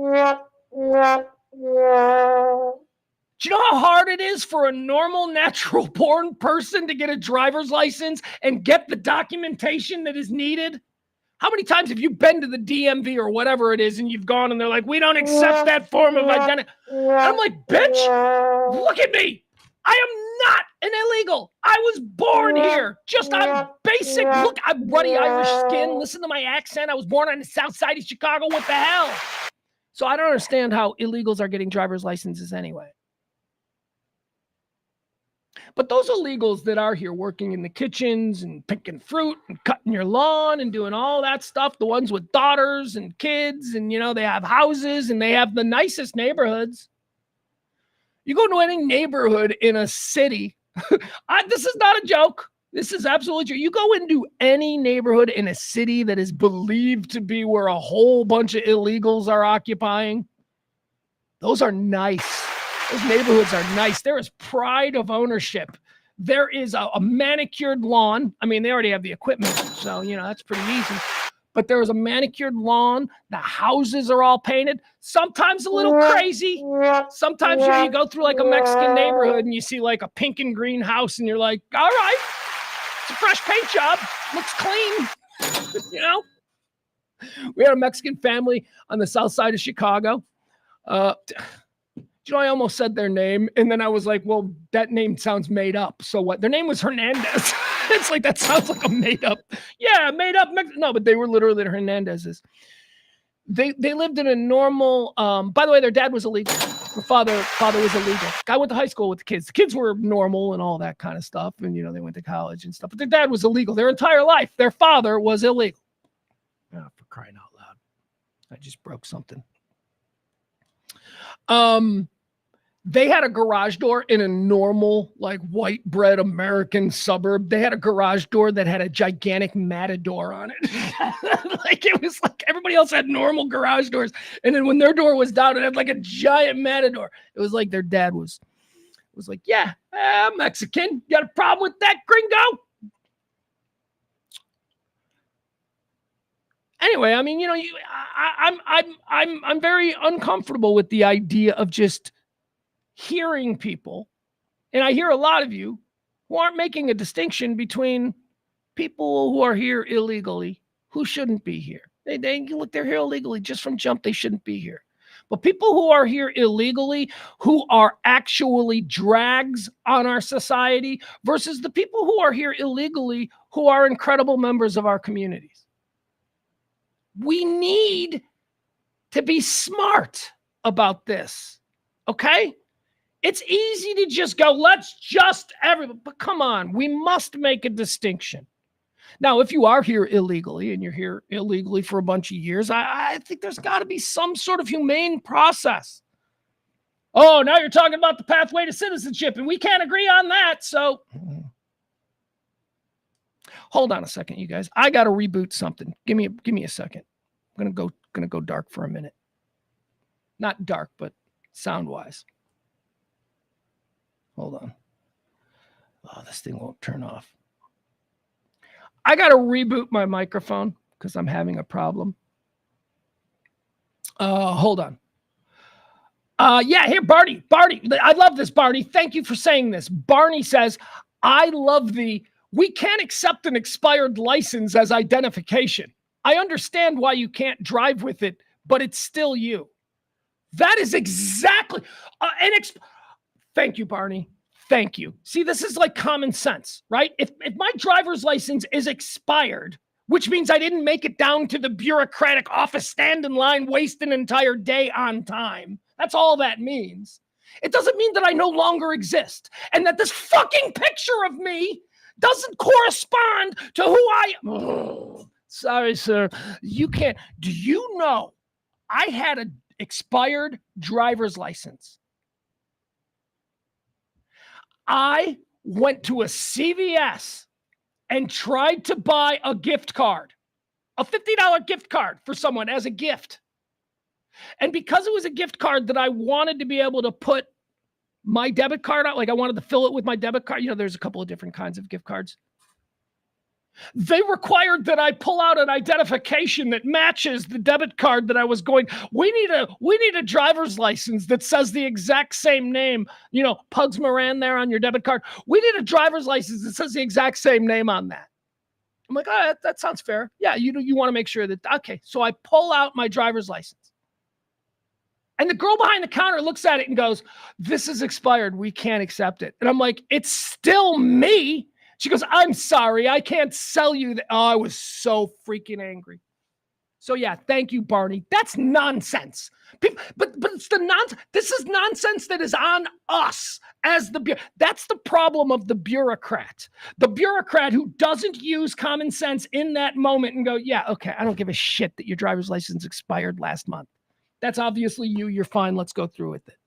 you know how hard it is for a normal, natural-born person to get a driver's license and get the documentation that is needed? How many times have you been to the DMV or whatever it is and you've gone and they're like, we don't accept that form of identity? I'm like, bitch, look at me. I am not an illegal. I was born here. Just on basic, look, I'm ruddy Irish skin. Listen to my accent. I was born on the south side of Chicago. What the hell? So I don't understand how illegals are getting driver's licenses anyway. But those illegals that are here working in the kitchens and picking fruit and cutting your lawn and doing all that stuff, the ones with daughters and kids and, you know, they have houses and they have the nicest neighborhoods. You go to any neighborhood in a city, this is not a joke. This is absolutely true. You go into any neighborhood in a city that is believed to be where a whole bunch of illegals are occupying. Those are nice. Those neighborhoods are nice. There is pride of ownership. There is a manicured lawn. I mean, they already have the equipment, so, you know, that's pretty easy. But there is a manicured lawn. The houses are all painted. Sometimes a little crazy. Sometimes you go through like a Mexican neighborhood and you see like a pink and green house and you're like, all right, it's a fresh paint job. Looks clean. You know? We had a Mexican family on the south side of Chicago. You know, I almost said their name, and then I was like, well, that name sounds made up. So what? Their name was Hernandez. It's like, that sounds like a made up. Yeah, made up. No, but they were literally the Hernandezes. They lived in a normal, by the way, their dad was illegal. Their father was illegal. Guy went to high school with the kids. The kids were normal and all that kind of stuff. And, you know, they went to college and stuff. But their dad was illegal their entire life. Their father was illegal. Oh, for crying out loud. I just broke something. They had a garage door in a normal, like, white bread American suburb. They had a garage door that had a gigantic matador on it. Like, it was like everybody else had normal garage doors. And then when their door was down, it had like a giant matador. It was like their dad was like, yeah, I'm Mexican. You got a problem with that, gringo? Anyway, I mean, you know, I'm very uncomfortable with the idea of just hearing people, and I hear a lot of you who aren't making a distinction between people who are here illegally who shouldn't be here. They look, they're here illegally just from jump. They shouldn't be here. But people who are here illegally, who are actually drags on our society, versus the people who are here illegally who are incredible members of our communities. We need to be smart about this, okay? It's easy to just go, let's just everybody, but come on, we must make a distinction. Now, if you are here illegally and you're here illegally for a bunch of years, I think there's got to be some sort of humane process. Oh, now you're talking about the pathway to citizenship, and we can't agree on that, so hold on a second, you guys. I got to reboot something. Give me a second. I'm gonna go dark for a minute. Not dark, but sound-wise. Hold on. Oh, this thing won't turn off. I got to reboot my microphone because I'm having a problem. Hold on. Yeah, here, Barney. I love this, Barney. Thank you for saying this. Barney says, I love we can't accept an expired license as identification. I understand why you can't drive with it, but it's still you. That is exactly, thank you, Barney. Thank you. See, this is like common sense, right? If my driver's license is expired, which means I didn't make it down to the bureaucratic office, stand in line, waste an entire day on time. That's all that means. It doesn't mean that I no longer exist and that this fucking picture of me doesn't correspond to who I am. Oh, sorry, sir. You can't. Do you know I had an expired driver's license? I went to a CVS and tried to buy a gift card, a $50 gift card for someone as a gift. And because it was a gift card that I wanted to be able to put my debit card out, like I wanted to fill it with my debit card. You know, there's a couple of different kinds of gift cards. They required that I pull out an identification that matches the debit card that I was going. We need a driver's license that says the exact same name. You know, Pugs Moran there on your debit card. We need a driver's license that says the exact same name on that. I'm like, oh, that sounds fair. Yeah, you want to make sure that, okay. So I pull out my driver's license. And the girl behind the counter looks at it and goes, this is expired. We can't accept it. And I'm like, it's still me. She goes, I'm sorry. I can't sell you that. Oh, I was so freaking angry. So yeah, thank you, Barney. That's nonsense. But it's the nonsense. This is nonsense that is on us as that's the problem of the bureaucrat. The bureaucrat who doesn't use common sense in that moment and go, yeah, okay, I don't give a shit that your driver's license expired last month. That's obviously you. You're fine. Let's go through with it.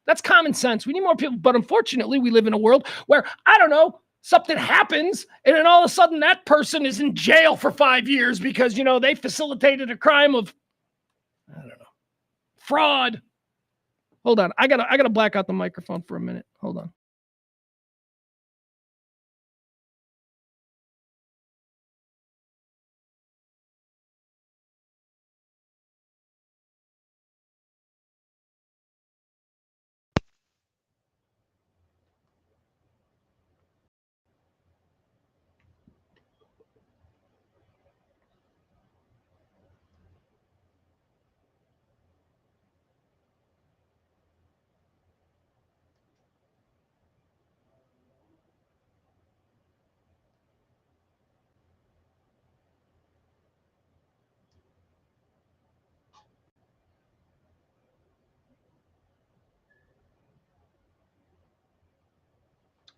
That's common sense. We need more people. But unfortunately, we live in a world where, I don't know, something happens, and then all of a sudden that person is in jail for 5 years because, you know, they facilitated a crime of, I don't know, fraud. Hold on. I gotta black out the microphone for a minute. Hold on.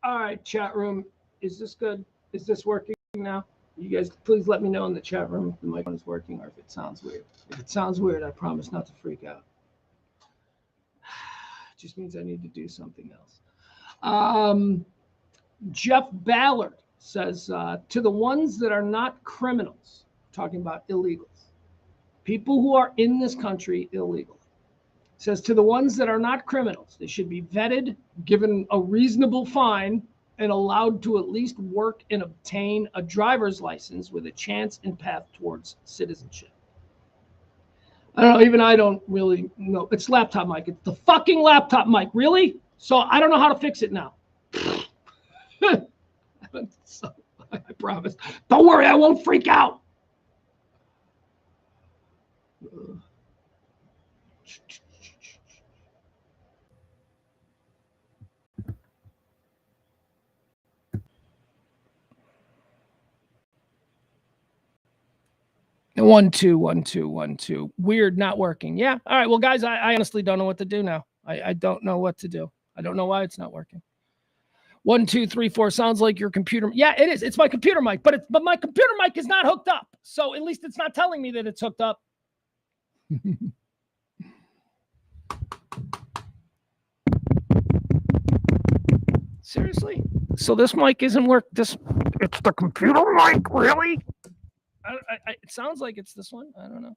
All right, chat room. Is this good? Is this working now? You guys, please let me know in the chat room if the microphone is working or if it sounds weird. If it sounds weird, I promise not to freak out. It just means I need to do something else. Jeff Ballard says, to the ones that are not criminals, talking about illegals, people who are in this country illegally, says to the ones that are not criminals, they should be vetted, given a reasonable fine, and allowed to at least work and obtain a driver's license with a chance and path towards citizenship. I don't know, even I don't really know. It's laptop mic. It's the fucking laptop mic. Really? So I don't know how to fix it now. So, I promise. Don't worry, I won't freak out. 1 2 1 2 1 2. Weird, not working. Yeah. All right. Well, guys, I honestly don't know what to do now. I don't know what to do. I don't know why it's not working. 1 2 3 4. Sounds like your computer. Yeah, it is. It's my computer mic, but my computer mic is not hooked up. So at least it's not telling me that it's hooked up. Seriously? So this mic isn't working. It's the computer mic, really? It sounds like it's this one. I don't know.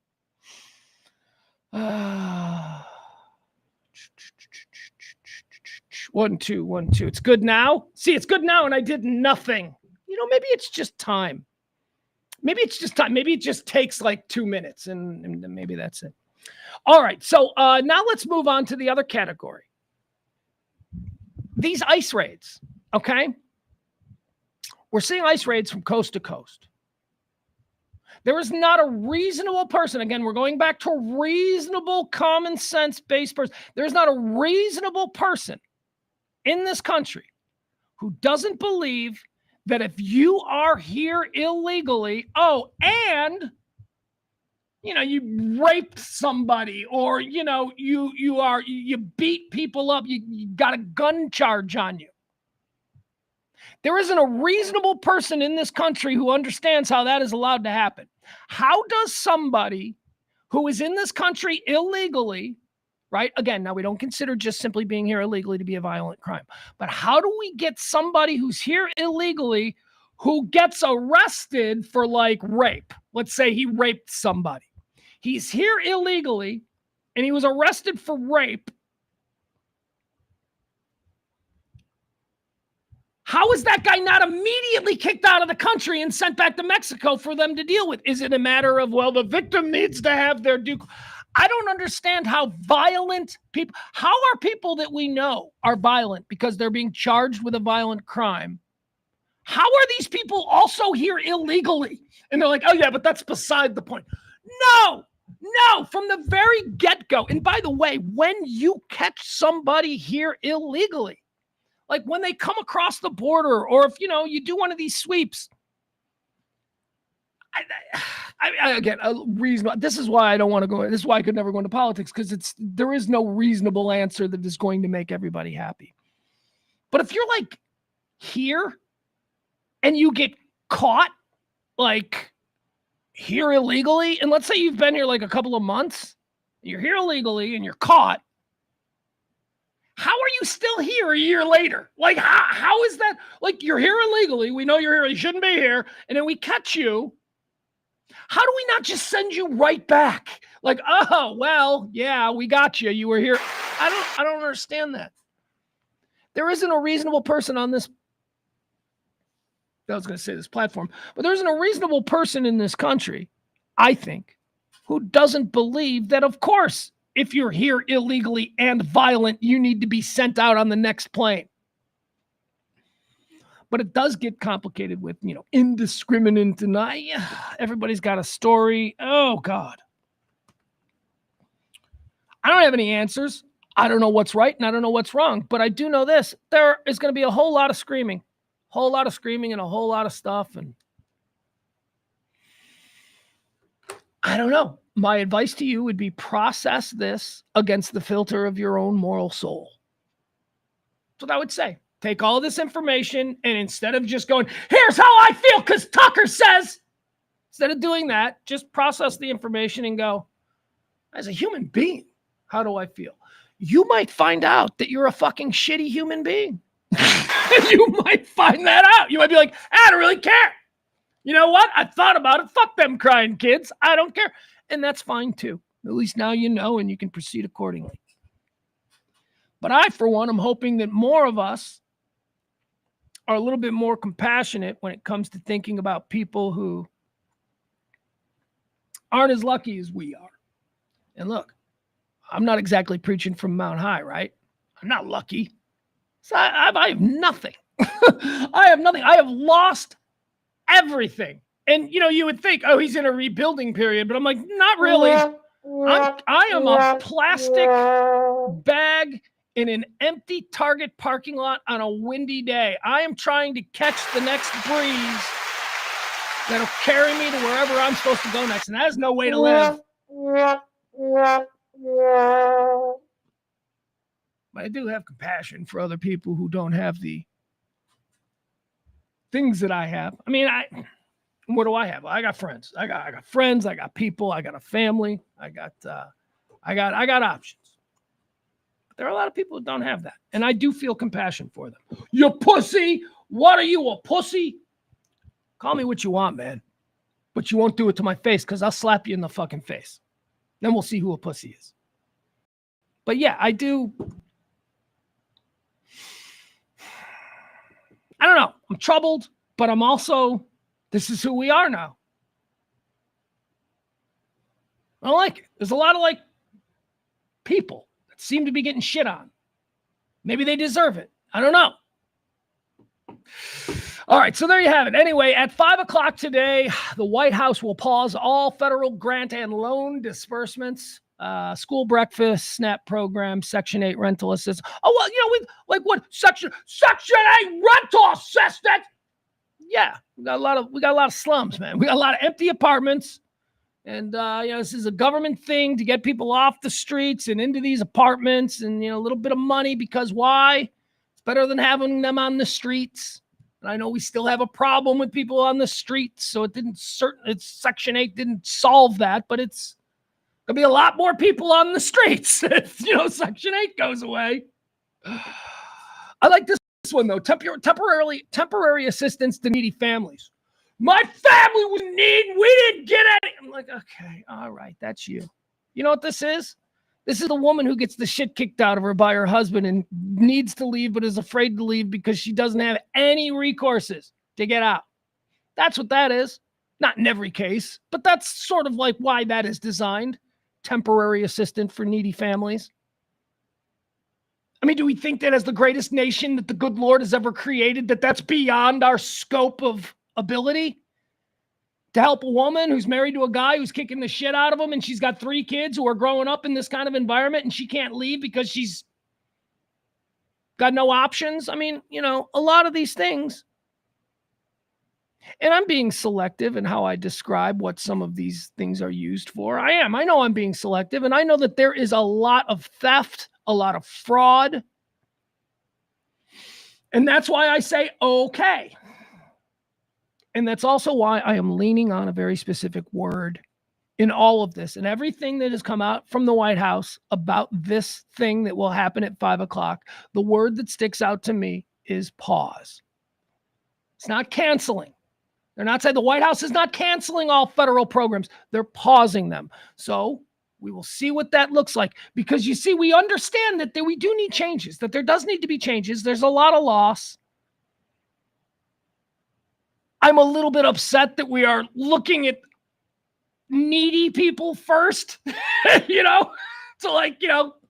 1 2 1 2. It's good now. See, it's good now, and I did nothing. Maybe it's just time. Maybe it's just time. Maybe it just takes like 2 minutes, and maybe that's it. All right. So now let's move on to the other category. These ice raids. Okay. We're seeing ice raids from coast to coast. There is not a reasonable person. Again, we're going back to a reasonable, common sense based person. There's not a reasonable person in this country who doesn't believe that if you are here illegally, and you raped somebody, or you beat people up, you got a gun charge on you. There isn't a reasonable person in this country who understands how that is allowed to happen. How does somebody who is in this country illegally, right? Again, now we don't consider just simply being here illegally to be a violent crime, but how do we get somebody who's here illegally who gets arrested for like rape? Let's say he raped somebody. He's here illegally and he was arrested for rape. How is that guy not immediately kicked out of the country and sent back to Mexico for them to deal with? Is it a matter of, well, the victim needs to have their due? I don't understand how violent people, how are people that we know are violent because they're being charged with a violent crime? How are these people also here illegally? And they're like, oh yeah, but that's beside the point. No, from the very get-go. And by the way, when you catch somebody here illegally, like when they come across the border, or if, you do one of these sweeps, again, reasonable. This is why I don't want to go. This is why I could never go into politics, because there is no reasonable answer that is going to make everybody happy. But if you're like here and you get caught like here illegally, and let's say you've been here like a couple of months, you're here illegally and you're caught. How are you still here a year later? Like, how is that? Like, you're here illegally. We know you're here. You shouldn't be here. And then we catch you. How do we not just send you right back? Like, oh, well, yeah, we got you. You were here. I don't understand that. There isn't a reasonable person on this. I was going to say this platform, but there isn't a reasonable person in this country, I think, who doesn't believe that, of course, if you're here illegally and violent, you need to be sent out on the next plane. But it does get complicated with, indiscriminate and everybody's got a story. Oh, God. I don't have any answers. I don't know what's right and I don't know what's wrong. But I do know this. There is going to be a whole lot of screaming. And a whole lot of stuff. And I don't know. My advice to you would be process this against the filter of your own moral soul. That's what I would say. Take all this information, and instead of just going, here's how I feel because Tucker says, instead of doing that, just process the information and go, as a human being, how do I feel? You might find out that you're a fucking shitty human being. You might find that out. You might be like, I don't really care. You know what? I thought about it. Fuck them crying kids. I don't care. And that's fine too. At least now you know, and you can proceed accordingly. But I, for one, am hoping that more of us are a little bit more compassionate when it comes to thinking about people who aren't as lucky as we are. And look, I'm not exactly preaching from Mount High, right? I'm not lucky. So I have nothing. I have nothing. I have lost everything. And, you would think, oh, he's in a rebuilding period. But I'm like, not really. I am a plastic bag in an empty Target parking lot on a windy day. I am trying to catch the next breeze that'll carry me to wherever I'm supposed to go next. And that is no way to live. But I do have compassion for other people who don't have the things that I have. I mean, what do I have? I got friends. I got friends. I got people. I got a family. I got options. But there are a lot of people who don't have that, and I do feel compassion for them. You pussy! What are you, a pussy? Call me what you want, man, but you won't do it to my face because I'll slap you in the fucking face. Then we'll see who a pussy is. But yeah, I do. I don't know. I'm troubled, but I'm also, this is who we are now. I don't like it. There's a lot of people that seem to be getting shit on. Maybe they deserve it. I don't know. All right, so there you have it. Anyway, at 5 o'clock today, the White House will pause all federal grant and loan disbursements. School breakfast, SNAP program, Section 8 rental assistance. Oh, well, what Section 8 rental assistance? Yeah, we got a lot of slums, man. We got a lot of empty apartments, and this is a government thing to get people off the streets and into these apartments, and a little bit of money because why? It's better than having them on the streets. And I know we still have a problem with people on the streets, so it's Section 8 didn't solve that, but it's there'll be a lot more people on the streets if, Section 8 goes away. I like this one, though. Temporary assistance to needy families. My family was in need. We didn't get any. I'm like, okay, all right, that's you. You know what this is? This is a woman who gets the shit kicked out of her by her husband and needs to leave but is afraid to leave because she doesn't have any recourses to get out. That's what that is. Not in every case, but that's sort of like why that is designed. Temporary assistance for needy families. I mean, do we think that as the greatest nation that the good Lord has ever created, that's beyond our scope of ability? To help a woman who's married to a guy who's kicking the shit out of him and she's got 3 kids who are growing up in this kind of environment and she can't leave because she's got no options. I mean, a lot of these things. And I'm being selective in how I describe what some of these things are used for. I know I'm being selective, and I know that there is a lot of theft, a lot of fraud. And that's why I say, okay. And that's also why I am leaning on a very specific word in all of this. And everything that has come out from the White House about this thing that will happen at 5 o'clock, the word that sticks out to me is pause. It's not canceling. They're not saying the White House is not canceling all federal programs. They're pausing them. So we will see what that looks like. Because you see, we understand that we do need changes, that there does need to be changes. There's a lot of loss. I'm a little bit upset that we are looking at needy people first, to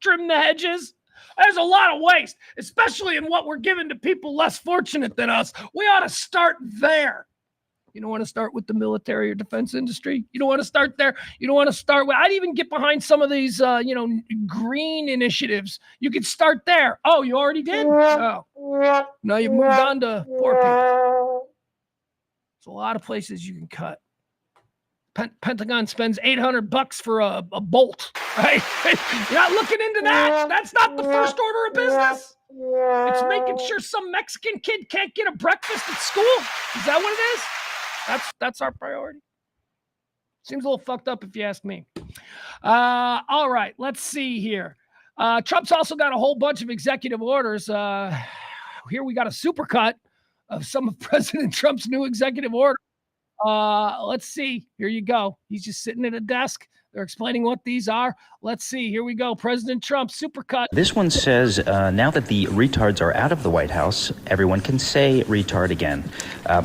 trim the hedges. There's a lot of waste, especially in what we're giving to people less fortunate than us. We ought to start there. You don't want to start with the military or defense industry. You don't want to start there. You don't want to start with, I'd even get behind some of these, green initiatives. You could start there. Oh, you already did? Oh, now you've moved on to poor people. There's a lot of places you can cut. Pentagon spends $800 for a bolt, right? You're not looking into that. That's not the first order of business. It's making sure some Mexican kid can't get a breakfast at school. Is that what it is? That's our priority. Seems a little fucked up if you ask me. All right, let's see here. Trump's also got a whole bunch of executive orders. Here we got a supercut of some of President Trump's new executive order. Let's see. Here you go. He's just sitting at a desk. They're explaining what these are. Let's see. Here we go. President Trump, supercut. This one says, now that the retards are out of the White House, everyone can say retard again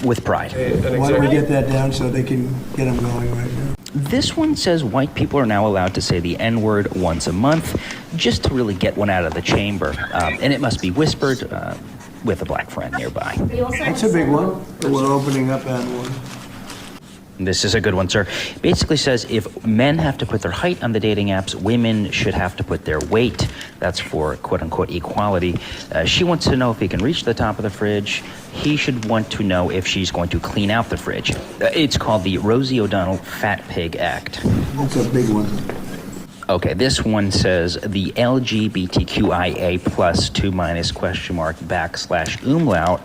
with pride. Why don't we get that down so they can get them going right now? This one says white people are now allowed to say the N-word once a month, just to really get one out of the chamber. And it must be whispered with a black friend nearby. That's a big one. We're opening up that one. This is a good one, sir. Basically says if men have to put their height on the dating apps, women should have to put their weight. That's for quote-unquote equality. She wants to know if he can reach the top of the fridge. He should want to know if she's going to clean out the fridge. It's called the Rosie O'Donnell Fat Pig Act. That's a big one. Okay, this one says the LGBTQIA plus 2- question mark / umlaut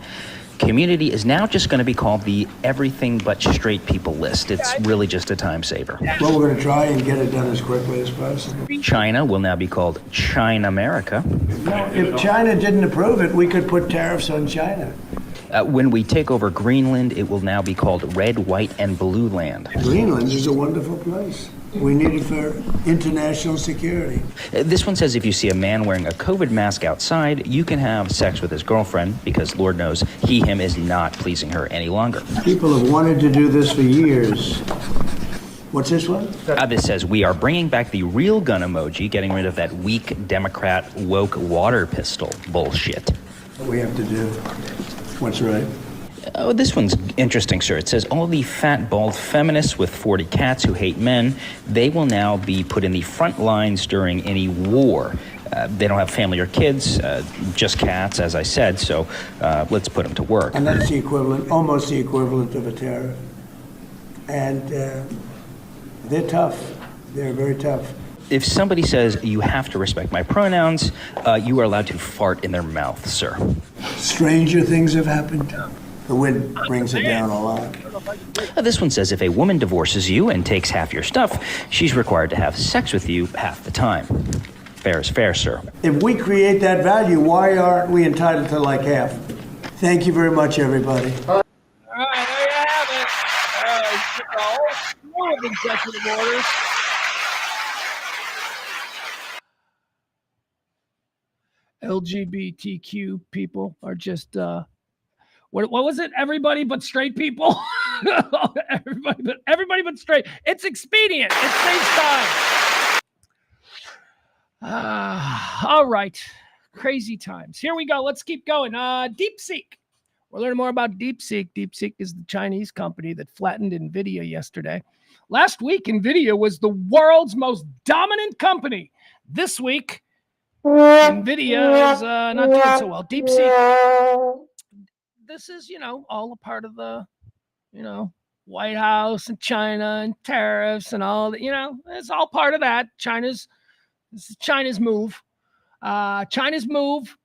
community is now just going to be called the everything but straight people list. It's really just a time saver. Well, we're going to try and get it done as quickly as possible. China will now be called China America. No, if China didn't approve it, we could put tariffs on China. When we take over Greenland, it will now be called Red, White, and Blue Land. Greenland is a wonderful place. We need it for international security. This one says if you see a man wearing a COVID mask outside, you can have sex with his girlfriend because Lord knows him is not pleasing her any longer. People have wanted to do this for years. What's this one? This says we are bringing back the real gun emoji, getting rid of that weak Democrat woke water pistol bullshit. What we have to do. What's right? Oh, this one's interesting, sir. It says all the fat, bald feminists with 40 cats who hate men, they will now be put in the front lines during any war. They don't have family or kids, just cats, as I said, so let's put them to work. And that's the equivalent, almost the equivalent of a tariff. And they're tough. They're very tough. If somebody says you have to respect my pronouns, you are allowed to fart in their mouth, sir. Stranger things have happened. The wind brings it down a lot. This one says if a woman divorces you and takes half your stuff, she's required to have sex with you half the time. Fair is fair, sir. If we create that value, why aren't we entitled to like half? Thank you very much, everybody. All right, there you have it. A whole slew of executive orders. LGBTQ people are just what was it? Everybody but straight people. everybody but straight. It's expedient. It saves time. All right, crazy times. Here we go. Let's keep going. DeepSeek. We're learning more about DeepSeek. DeepSeek is the Chinese company that flattened NVIDIA yesterday. Last week, NVIDIA was the world's most dominant company. This week, NVIDIA is not doing so well. DeepSeek. This is, all a part of the, White House and China and tariffs and all that. It's all part of that. This is China's move. China's move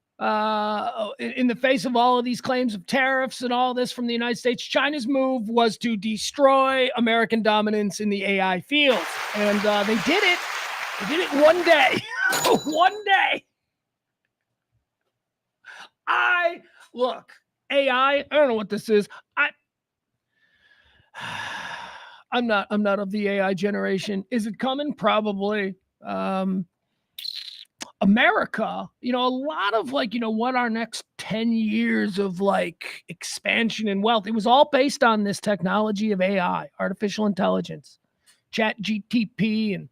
in the face of all of these claims of tariffs and all this from the United States. China's move was to destroy American dominance in the AI field. And they did it. They did it one day. One day. Look, AI, I don't know what this is. I'm not of the AI generation. Is it coming? Probably. America, a lot of what our next 10 years of expansion and wealth, it was all based on this technology of AI, artificial intelligence, Chat GTP and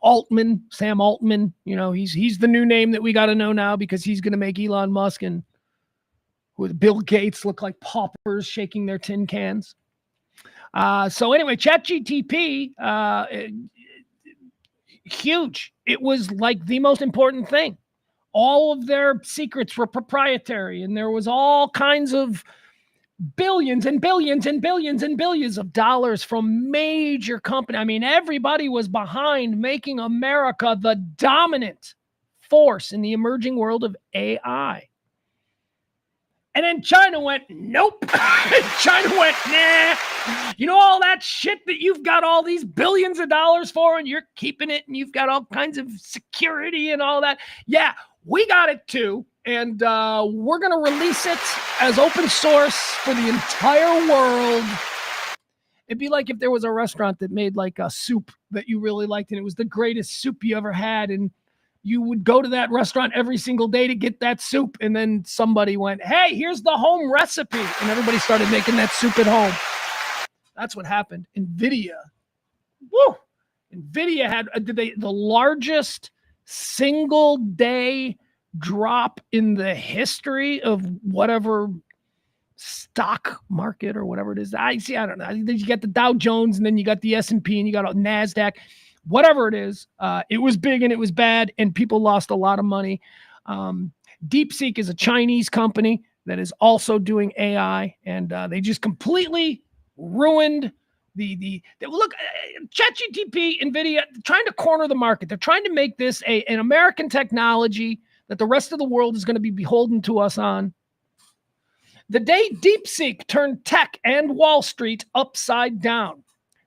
Altman, Sam Altman, he's the new name that we got to know now because he's going to make Elon Musk and with Bill Gates look like paupers shaking their tin cans. So anyway, Chat GTP, huge. It was like the most important thing. All of their secrets were proprietary, and there was all kinds of billions and billions and billions and billions of dollars from major companies. I mean, everybody was behind making America the dominant force in the emerging world of AI. And then China went, nope. China went, nah. All that shit that you've got all these billions of dollars for and you're keeping it and you've got all kinds of security and all that. Yeah, we got it too. And we're going to release it as open source for the entire world. It'd be like if there was a restaurant that made a soup that you really liked and it was the greatest soup you ever had. And you would go to that restaurant every single day to get that soup. And then somebody went, hey, here's the home recipe. And everybody started making that soup at home. That's what happened. NVIDIA had the largest single day drop in the history of whatever stock market or whatever it is. I don't know. You got the Dow Jones, and then you got the S&P, and you got NASDAQ. Whatever it is, it was big and it was bad, and people lost a lot of money. DeepSeek is a Chinese company that is also doing AI, and they just completely ruined the look. ChatGPT, NVIDIA, trying to corner the market. They're trying to make this an American technology that the rest of the world is going to be beholden to us on. The day DeepSeek turned tech and Wall Street upside down,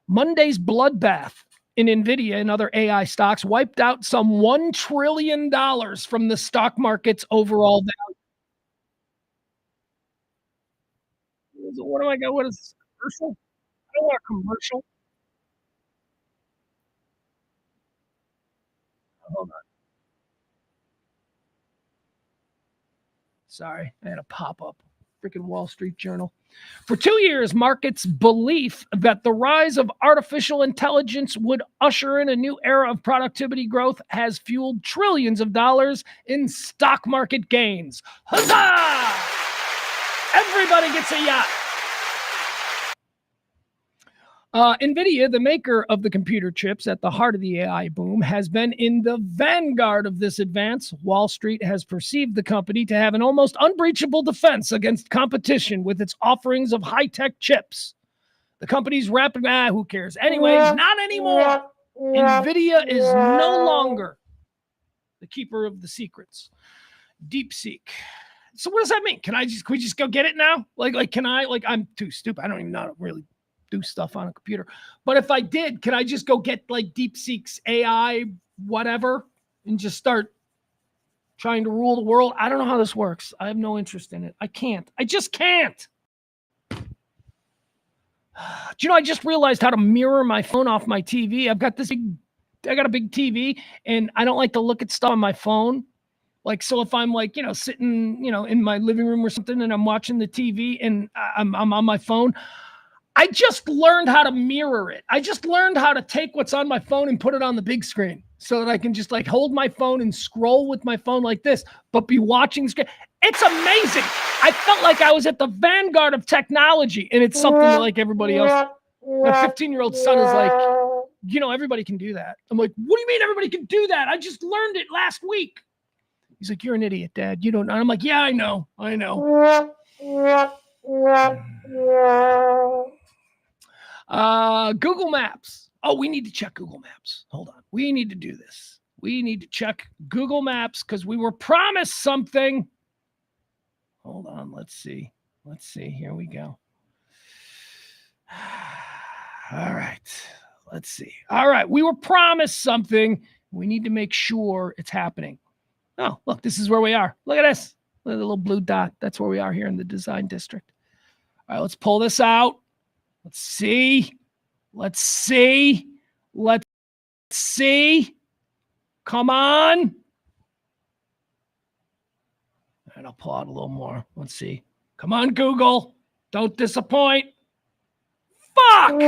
Monday's bloodbath in NVIDIA and other AI stocks wiped out some $1 trillion from the stock market's overall value. What do I got? What is this, commercial? I don't want a commercial. Hold on. Sorry, I had a pop-up. Freaking Wall Street Journal. For 2 years, markets' belief that the rise of artificial intelligence would usher in a new era of productivity growth has fueled trillions of dollars in stock market gains. Huzzah! Everybody gets a yacht. NVIDIA, the maker of the computer chips at the heart of the AI boom, has been in the vanguard of this advance. Wall Street has perceived the company to have an almost unbreachable defense against competition with its offerings of high-tech chips. The company's rapid, who cares? Anyways, not anymore. NVIDIA is no longer the keeper of the secrets. DeepSeek. So what does that mean? Can we just go get it now? Can I, I'm too stupid. I don't even know how to really do stuff on a computer. But if I did, can I just go get DeepSeek's AI, whatever, and just start trying to rule the world? I don't know how this works. I have no interest in it. I can't. I just can't. Do you know, I just realized how to mirror my phone off my TV. I got a big TV, and I don't like to look at stuff on my phone. So if I'm sitting, in my living room or something, and I'm watching the TV and I'm on my phone, I just learned how to mirror it. I just learned how to take what's on my phone and put it on the big screen so that I can just hold my phone and scroll with my phone like this, but be watching the screen. It's amazing. I felt like I was at the vanguard of technology, and it's something like everybody else. My 15-year-old son is like, everybody can do that. I'm like, what do you mean everybody can do that? I just learned it last week. He's like, you're an idiot, Dad. You don't know. I'm like, yeah, I know. Google Maps. Oh, we need to check Google Maps. Hold on. We need to do this. We need to check Google Maps because we were promised something. Hold on. Let's see. Here we go. All right. Let's see. All right. We were promised something. We need to make sure it's happening. Oh, look, this is where we are. Look at this. Look at the little blue dot. That's where we are here in the design district. All right, let's pull this out. Let's see. Come on. All right, I'll pull out a little more. Let's see. Come on, Google. Don't disappoint. Fuck!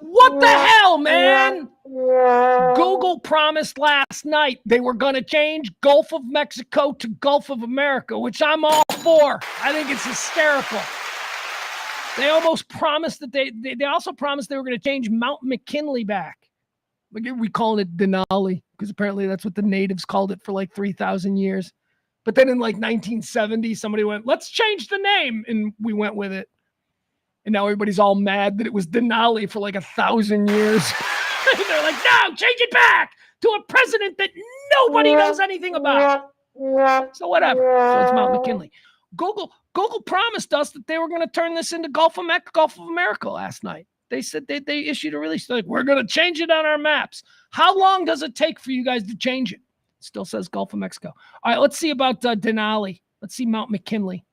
What the hell, man? Google promised last night they were going to change Gulf of Mexico to Gulf of America, which I'm all for. I think it's hysterical. They almost promised that they also promised they were going to change Mount McKinley back. We call it Denali because apparently that's what the natives called it for 3,000 years. But then in 1970, somebody went, let's change the name. And we went with it. And now everybody's all mad that it was Denali for 1,000 years. They're like, no, change it back to a president that nobody knows anything about. So whatever. So it's Mount McKinley. Google promised us that they were going to turn this into Gulf of America last night. They said they issued a release. They're like, we're going to change it on our maps. How long does it take for you guys to change it? It still says Gulf of Mexico. All right, let's see about Denali. Let's see Mount McKinley.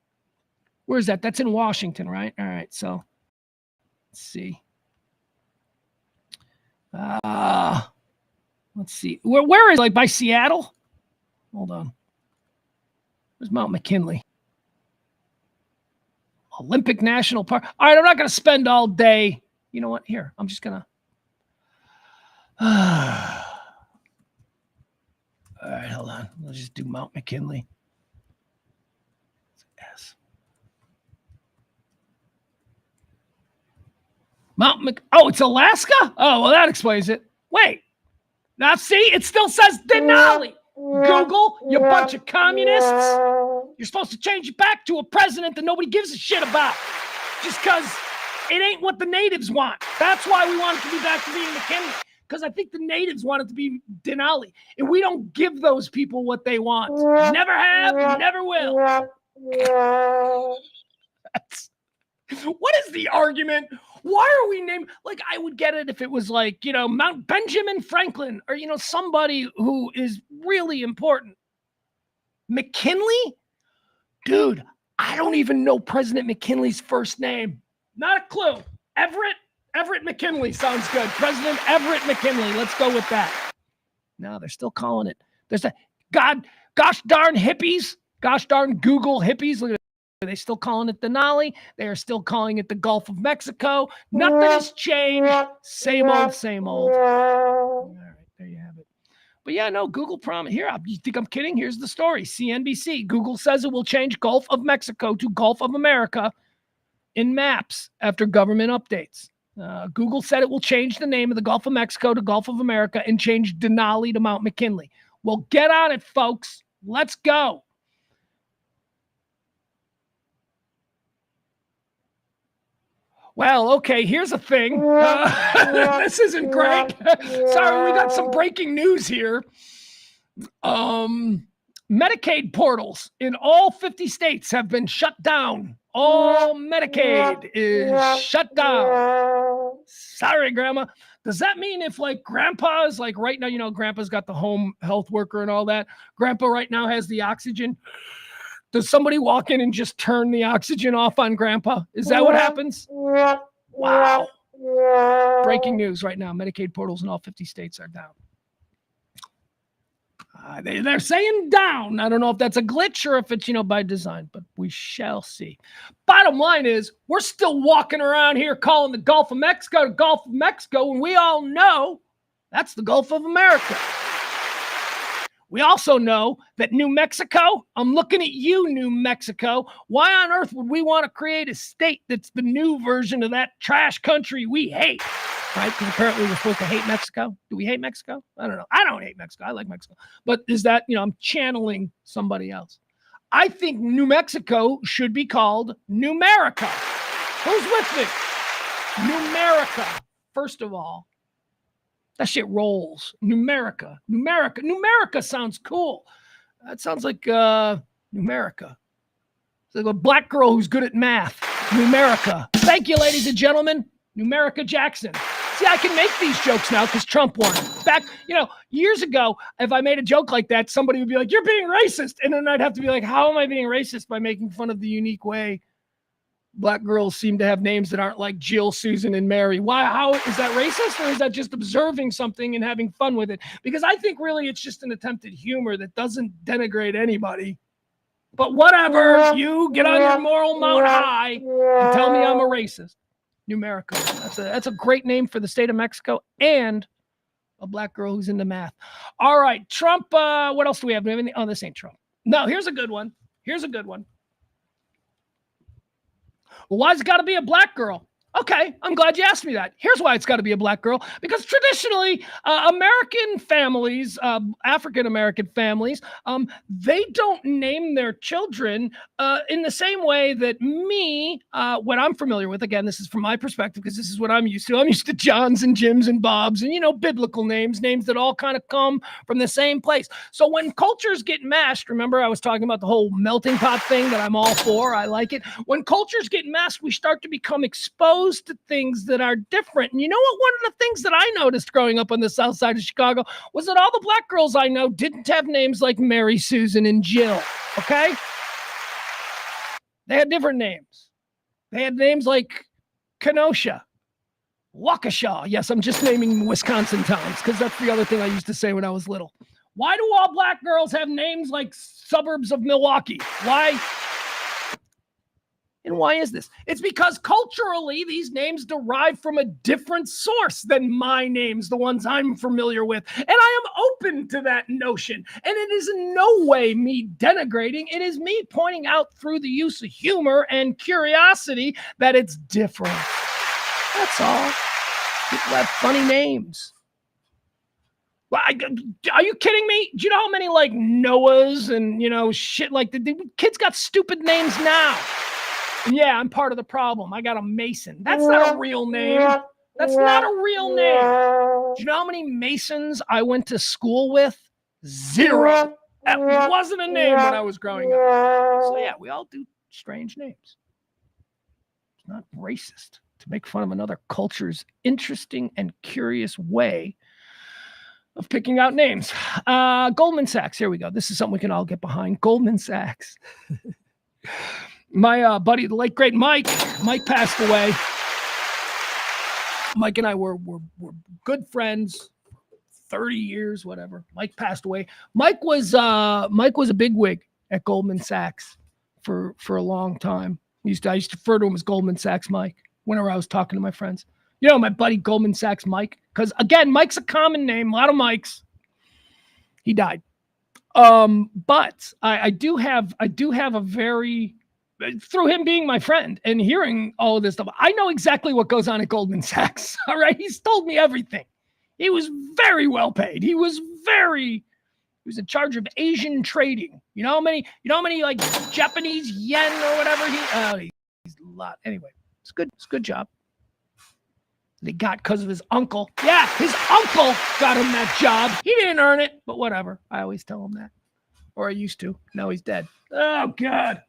Where is that? That's in Washington, right? All right, so let's see. Let's see. Where is it? By Seattle? Hold on. Where's Mount McKinley? Olympic National Park. All right, I'm not going to spend all day. You know what? Here, I'm just going to. All right, hold on. Let's just do Mount McKinley. Yes. Oh, it's Alaska? Oh, well, that explains it. Wait. Now, see, it still says Denali. Google, you bunch of communists. You're supposed to change it back to a president that nobody gives a shit about. Just because it ain't what the natives want. That's why we want it to be back to being McKinley. Because I think the natives want it to be Denali. And we don't give those people what they want. Never have, never will. What is the argument? Why are we named? Like, I would get it if it was like, Mount Benjamin Franklin or, somebody who is really important. McKinley? Dude, I don't even know President McKinley's first name. Not a clue. Everett McKinley sounds good. President Everett McKinley. Let's go with that. No, they're still calling it. There's a gosh darn hippies. Gosh darn Google hippies. Look at it. Are they still calling it Denali? They are still calling it the Gulf of Mexico. Nothing has changed. Same old, same old. All right, there you have it. But yeah, no, Google promise. Here, you think I'm kidding? Here's the story. CNBC. Google says it will change Gulf of Mexico to Gulf of America in maps after government updates. Google said it will change the name of the Gulf of Mexico to Gulf of America and change Denali to Mount McKinley. Well, get on it, folks. Let's go. Well, okay, here's a thing. This isn't great. Sorry, we got some breaking news here. Medicaid portals in all 50 states have been shut down. All Medicaid is shut down. Sorry, Grandma. Does that mean if Grandpa is right now, Grandpa's got the home health worker and all that. Grandpa right now has the oxygen. Does somebody walk in and just turn the oxygen off on Grandpa? Is that what happens? Wow. Breaking news right now. Medicaid portals in all 50 states are down. They're saying down. I don't know if that's a glitch or if it's, by design, but we shall see. Bottom line is we're still walking around here calling the Gulf of Mexico the Gulf of Mexico, and we all know that's the Gulf of America. We also know that New Mexico, I'm looking at you, New Mexico. Why on earth would we want to create a state that's the new version of that trash country we hate? Right? Because apparently we're supposed to hate Mexico. Do we hate Mexico? I don't know. I don't hate Mexico. I like Mexico. But is that, I'm channeling somebody else. I think New Mexico should be called Numerica. Who's with me? Numerica. First of all, that shit rolls. Numerica. Numerica sounds cool. That sounds like Numerica. It's like a black girl who's good at math. Numerica. Thank you, ladies and gentlemen. Numerica Jackson. See, I can make these jokes now because Trump won. Back, years ago, if I made a joke like that, somebody would be like, you're being racist. And then I'd have to be like, how am I being racist by making fun of the unique way black girls seem to have names that aren't like Jill, Susan, and Mary? Why? How is that racist, or is that just observing something and having fun with it? Because I think really it's just an attempt at humor that doesn't denigrate anybody. But whatever, you get on your moral mount high and tell me I'm a racist. Numerica. That's a great name for the state of Mexico and a black girl who's into math. All right, Trump. What else do we have? Oh, this ain't Trump. No, here's a good one. Well, why's it got to be a black girl? Okay, I'm glad you asked me that. Here's why it's got to be a black girl. Because traditionally, American families, African-American families, they don't name their children in the same way that me, what I'm familiar with. Again, this is from my perspective because this is what I'm used to. I'm used to Johns and Jims and Bobs and, biblical names that all kind of come from the same place. So when cultures get mashed, remember I was talking about the whole melting pot thing that I'm all for. I like it. When cultures get mashed, we start to become exposed to things that are different. And you know what? One of the things that I noticed growing up on the south side of Chicago was that all the black girls I know didn't have names like Mary, Susan, and Jill. Okay? They had different names. They had names like Kenosha, Waukesha. Yes, I'm just naming Wisconsin towns because that's the other thing I used to say when I was little. Why do all black girls have names like suburbs of Milwaukee? Why? And why is this? It's because culturally, these names derive from a different source than my names, the ones I'm familiar with. And I am open to that notion. And it is in no way me denigrating. It is me pointing out through the use of humor and curiosity that it's different. That's all. People have funny names. Well, are you kidding me? Do you know how many like Noahs and shit like the kids got stupid names now? And yeah, I'm part of the problem. I got a Mason. That's not a real name. That's not a real name. Do you know how many Masons I went to school with? 0. That wasn't a name when I was growing up. So yeah, we all do strange names. It's not racist to make fun of another culture's interesting and curious way of picking out names. Goldman Sachs. Here we go. This is something we can all get behind. Goldman Sachs. My buddy, the late great Mike passed away. Mike and I were good friends, 30 years, whatever. Mike passed away. Mike was a bigwig at Goldman Sachs for a long time. I used to refer to him as Goldman Sachs Mike whenever I was talking to my friends. My buddy Goldman Sachs Mike, because again, Mike's a common name, a lot of Mikes. He died. But I do have a very, through him being my friend and hearing all of this stuff, I know exactly what goes on at Goldman Sachs. All right. He's told me everything. He was very well paid. He was in charge of Asian trading. You know how many like Japanese yen or whatever he's a lot. Anyway, it's good. It's a good job. They got because of his uncle. Yeah, his uncle got him that job. He didn't earn it, but whatever. I always tell him that. Or I used to. Now he's dead. Oh, God.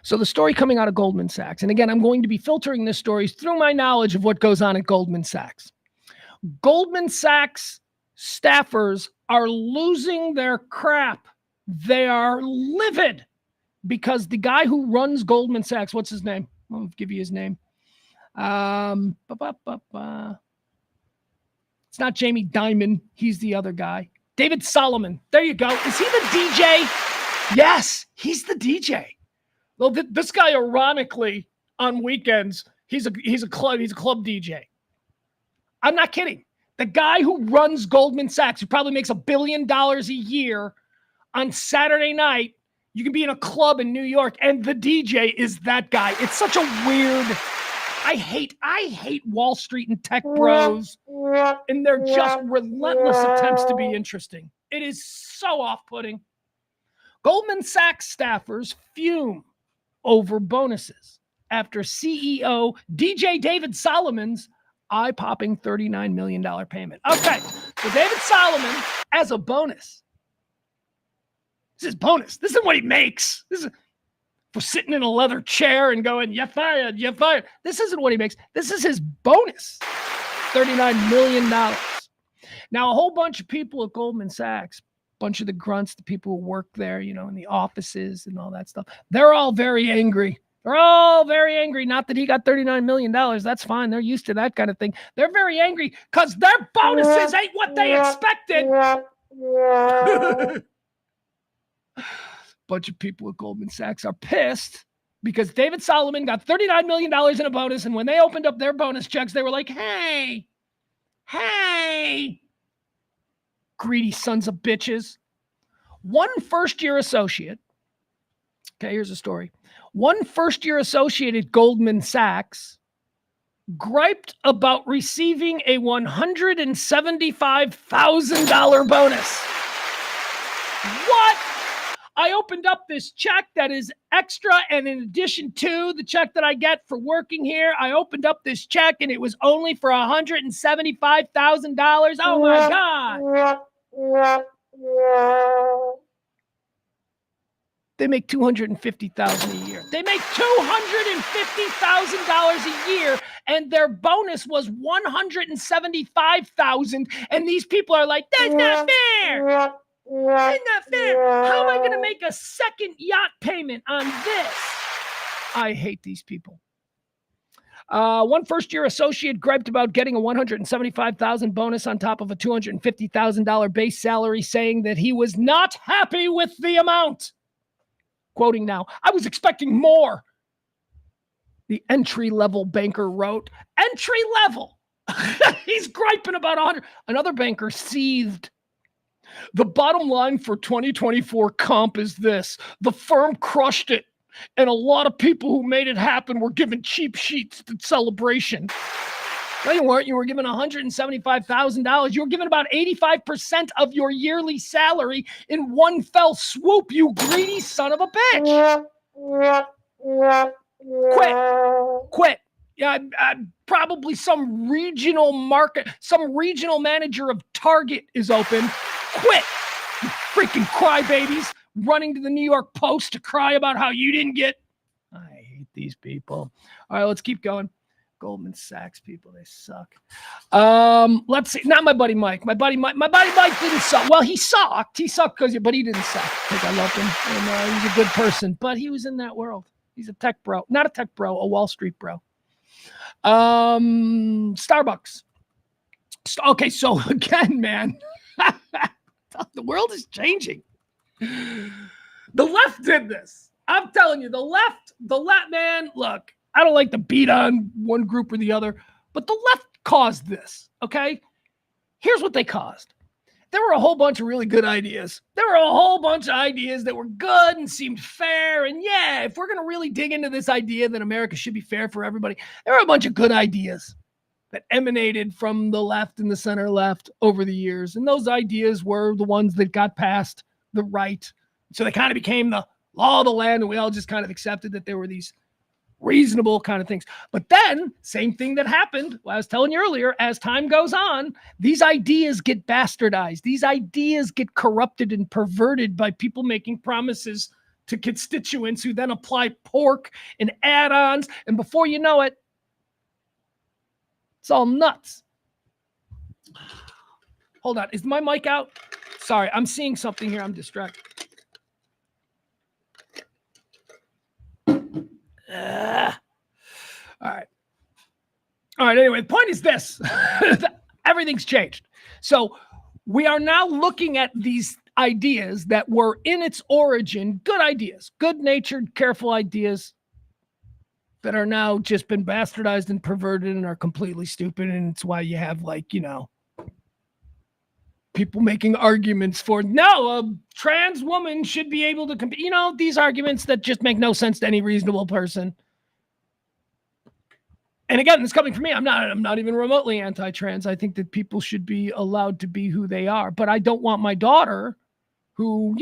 So the story coming out of Goldman Sachs, and again, I'm going to be filtering this story through my knowledge of what goes on at Goldman Sachs. Goldman Sachs staffers are losing their crap. They are livid because the guy who runs Goldman Sachs, what's his name? I'll give you his name. It's not Jamie Dimon. He's the other guy. David Solomon. There you go. Is he the DJ? Yes, he's the DJ. Well, this guy, ironically, on weekends, he's a club DJ. I'm not kidding. The guy who runs Goldman Sachs, who probably makes $1 billion a year, on Saturday night, you can be in a club in New York, and the DJ is that guy. It's such a weird. I hate Wall Street and tech bros, and they're just relentless attempts to be interesting. It is so off-putting. Goldman Sachs staffers fume over bonuses after CEO DJ David Solomon's eye-popping $39 million payment. Okay, so David Solomon, as a bonus, this is bonus. This isn't what he makes. This is for sitting in a leather chair and going, "You're fired, you're fired." This isn't what he makes. This is his bonus, $39 million. Now, a whole bunch of people at Goldman Sachs, bunch of the grunts, the people who work there, in the offices and all that stuff, they're all very angry. They're all very angry. Not that he got $39 million. That's fine. They're used to that kind of thing. They're very angry because their bonuses ain't what they expected. Bunch of people at Goldman Sachs are pissed because David Solomon got $39 million in a bonus. And when they opened up their bonus checks, they were like, hey, greedy sons of bitches. One first-year associate. Okay, here's a story. One first-year associate at Goldman Sachs griped about receiving a $175,000 bonus. What? I opened up this check that is extra, and in addition to the check that I get for working here, I opened up this check, and it was only for $175,000. Oh, my God. They make $250,000 a year. They make $250,000 a year, and their bonus was $175,000. And these people are like, that's not fair. That's not fair. How am I going to make a second yacht payment on this? I hate these people. One first-year associate griped about getting a $175,000 bonus on top of a $250,000 base salary, saying that he was not happy with the amount. Quoting now, "I was expecting more," the entry-level banker wrote. Entry-level. He's griping about 100. Another banker seethed. "The bottom line for 2024 comp is this. The firm crushed it. And a lot of people who made it happen were given cheap sheets at Celebration. No, you weren't. You were given $175,000. You were given about 85% of your yearly salary in one fell swoop, you greedy son of a bitch. Quit. Yeah, probably some regional manager of Target is open. Quit. You freaking crybabies running to the New York Post to cry about how you didn't get. I hate these people. All right, let's keep going. Goldman Sachs people, they suck. Let's see. Not my buddy Mike. My buddy Mike didn't suck. Well, he sucked. He sucked but he didn't suck because I loved him. And he's a good person, but he was in that world. He's a tech bro. Not a tech bro, a Wall Street bro. Starbucks. Okay, so again, man, the world is changing. The left did this. I'm telling you, the left, man, look, I don't like to beat on one group or the other, but the left caused this, okay? Here's what they caused. There were a whole bunch of really good ideas. There were a whole bunch of ideas that were good and seemed fair. And yeah, if we're going to really dig into this idea that America should be fair for everybody, there were a bunch of good ideas that emanated from the left and the center left over the years. And those ideas were the ones that got past the right. So they kind of became the law of the land, and we all just kind of accepted that there were these reasonable kind of things. But then, same thing that happened, I was telling you earlier, as time goes on, these ideas get bastardized. These ideas get corrupted and perverted by people making promises to constituents who then apply pork and add-ons. And before you know it, it's all nuts. Hold on. Is my mic out? Sorry, I'm seeing something here. I'm distracted. All right. Anyway, the point is this. Everything's changed. So we are now looking at these ideas that were in its origin, good ideas, good-natured, careful ideas that are now just been bastardized and perverted and are completely stupid. And it's why you have people making arguments for, no, a trans woman should be able to compete. These arguments that just make no sense to any reasonable person. And again, it's coming from me. I'm not even remotely anti-trans. I think that people should be allowed to be who they are. But I don't want my daughter, who,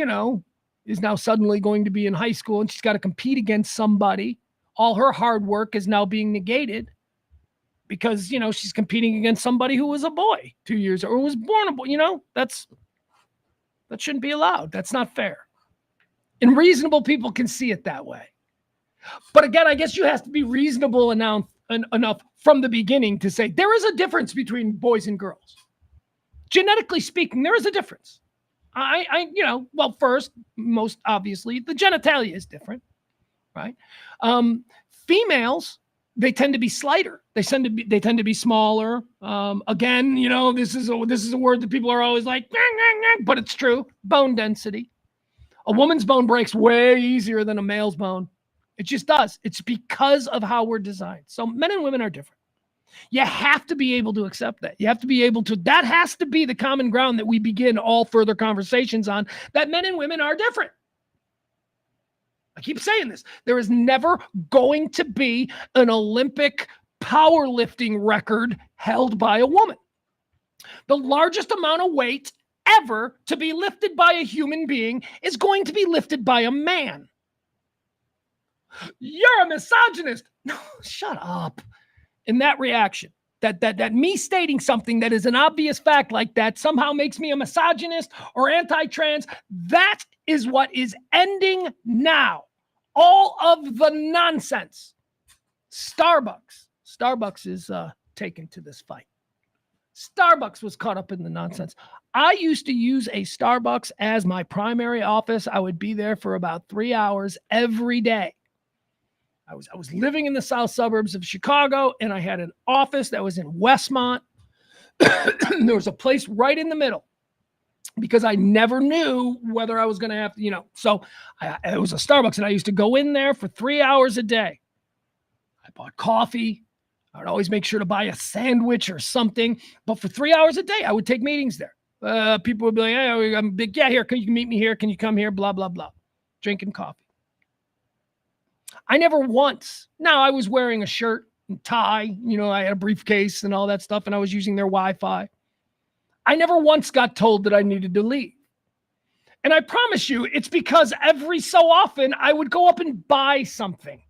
is now suddenly going to be in high school and she's got to compete against somebody. All her hard work is now being negated because, she's competing against somebody who was a boy 2 years or was born a boy. That shouldn't be allowed. That's not fair. And reasonable people can see it that way. But again, I guess you have to be reasonable enough from the beginning to say there is a difference between boys and girls. Genetically speaking, there is a difference. First, most obviously, the genitalia is different, right? Females, they tend to be slighter. They tend to be smaller. Again, this is a word that people are always like, but it's true. Bone density. A woman's bone breaks way easier than a male's bone. It just does. It's because of how we're designed. So men and women are different. You have to be able to accept that. You have to be able to, that has to be the common ground that we begin all further conversations on, that men and women are different. I keep saying this. There is never going to be an Olympic powerlifting record held by a woman. The largest amount of weight ever to be lifted by a human being is going to be lifted by a man. You're a misogynist. No, shut up. In that reaction, that me stating something that is an obvious fact like that somehow makes me a misogynist or anti-trans, that is what is ending now. All of the nonsense. Starbucks is taken to this fight. Starbucks was caught up in the nonsense. I used to use a Starbucks as my primary office. I would be there for about 3 hours every day. I was living in the south suburbs of Chicago, and I had an office that was in Westmont. There was a place right in the middle because I never knew whether I was going to have to, So it was a Starbucks, and I used to go in there for 3 hours a day. I bought coffee. I would always make sure to buy a sandwich or something. But for 3 hours a day, I would take meetings there. People would be like, hey, here, can you meet me here? Can you come here? Blah, blah, blah. Drinking coffee. I never once. Now, I was wearing a shirt and tie. I had a briefcase and all that stuff, and I was using their Wi-Fi. I never once got told that I needed to leave. And I promise you, it's because every so often I would go up and buy something.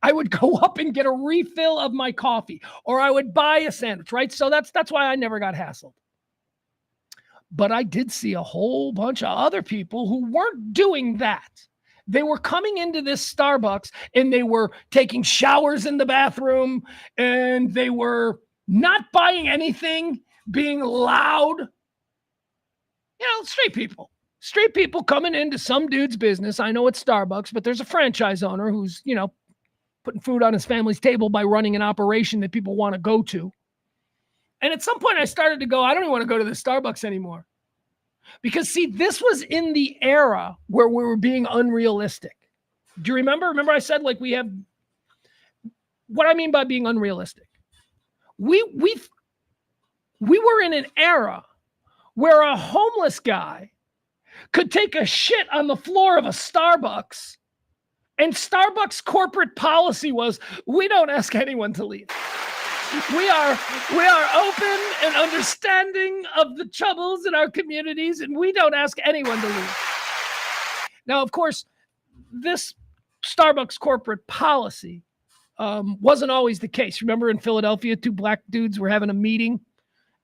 I would go up and get a refill of my coffee, or I would buy a sandwich, right? So that's why I never got hassled. But I did see a whole bunch of other people who weren't doing that. They were coming into this Starbucks and they were taking showers in the bathroom, and they were not buying anything, being loud. Straight people coming into some dude's business. I know it's Starbucks, but there's a franchise owner who's, putting food on his family's table by running an operation that people want to go to. And at some point I started to go, I don't even want to go to the Starbucks anymore. Because see, this was in the era where we were being unrealistic. Do you remember? Remember I said, like, we have, what I mean by being unrealistic. We were in an era where a homeless guy could take a shit on the floor of a Starbucks, and Starbucks corporate policy was, we don't ask anyone to leave. We are open and understanding of the troubles in our communities, and we don't ask anyone to leave. Now, of course, this Starbucks corporate policy wasn't always the case. Remember in Philadelphia, 2 black dudes were having a meeting,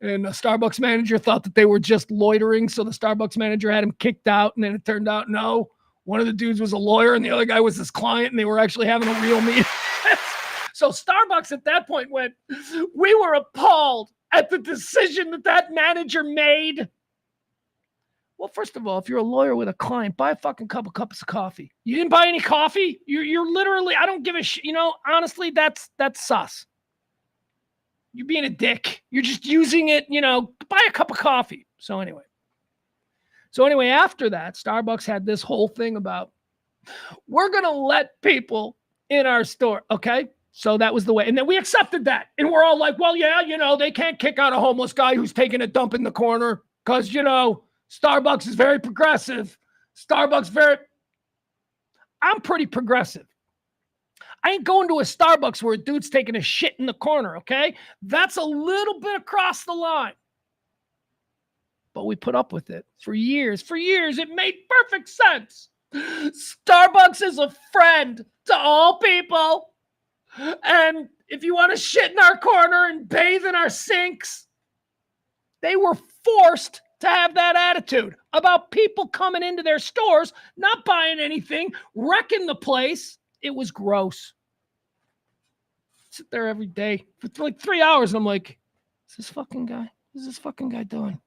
and a Starbucks manager thought that they were just loitering, so the Starbucks manager had him kicked out, and then it turned out, no, one of the dudes was a lawyer, and the other guy was his client, and they were actually having a real meeting. So Starbucks at that point went, we were appalled at the decision that manager made. Well, first of all, if you're a lawyer with a client, buy a fucking couple cups of coffee. You didn't buy any coffee? You're literally, I don't give a shit. Honestly, that's sus. You're being a dick. You're just using it, buy a cup of coffee. So anyway, after that, Starbucks had this whole thing about, we're going to let people in our store, okay? So that was the way. And then we accepted that. And we're all like, well, yeah, they can't kick out a homeless guy who's taking a dump in the corner because, Starbucks is very progressive. I'm pretty progressive. I ain't going to a Starbucks where a dude's taking a shit in the corner, okay? That's a little bit across the line. But we put up with it for years. For years, it made perfect sense. Starbucks is a friend to all people. And if you want to shit in our corner and bathe in our sinks, they were forced to have that attitude about people coming into their stores, not buying anything, wrecking the place. It was gross. Sit there every day for like 3 hours, and I'm like, is this fucking guy? What is this fucking guy doing?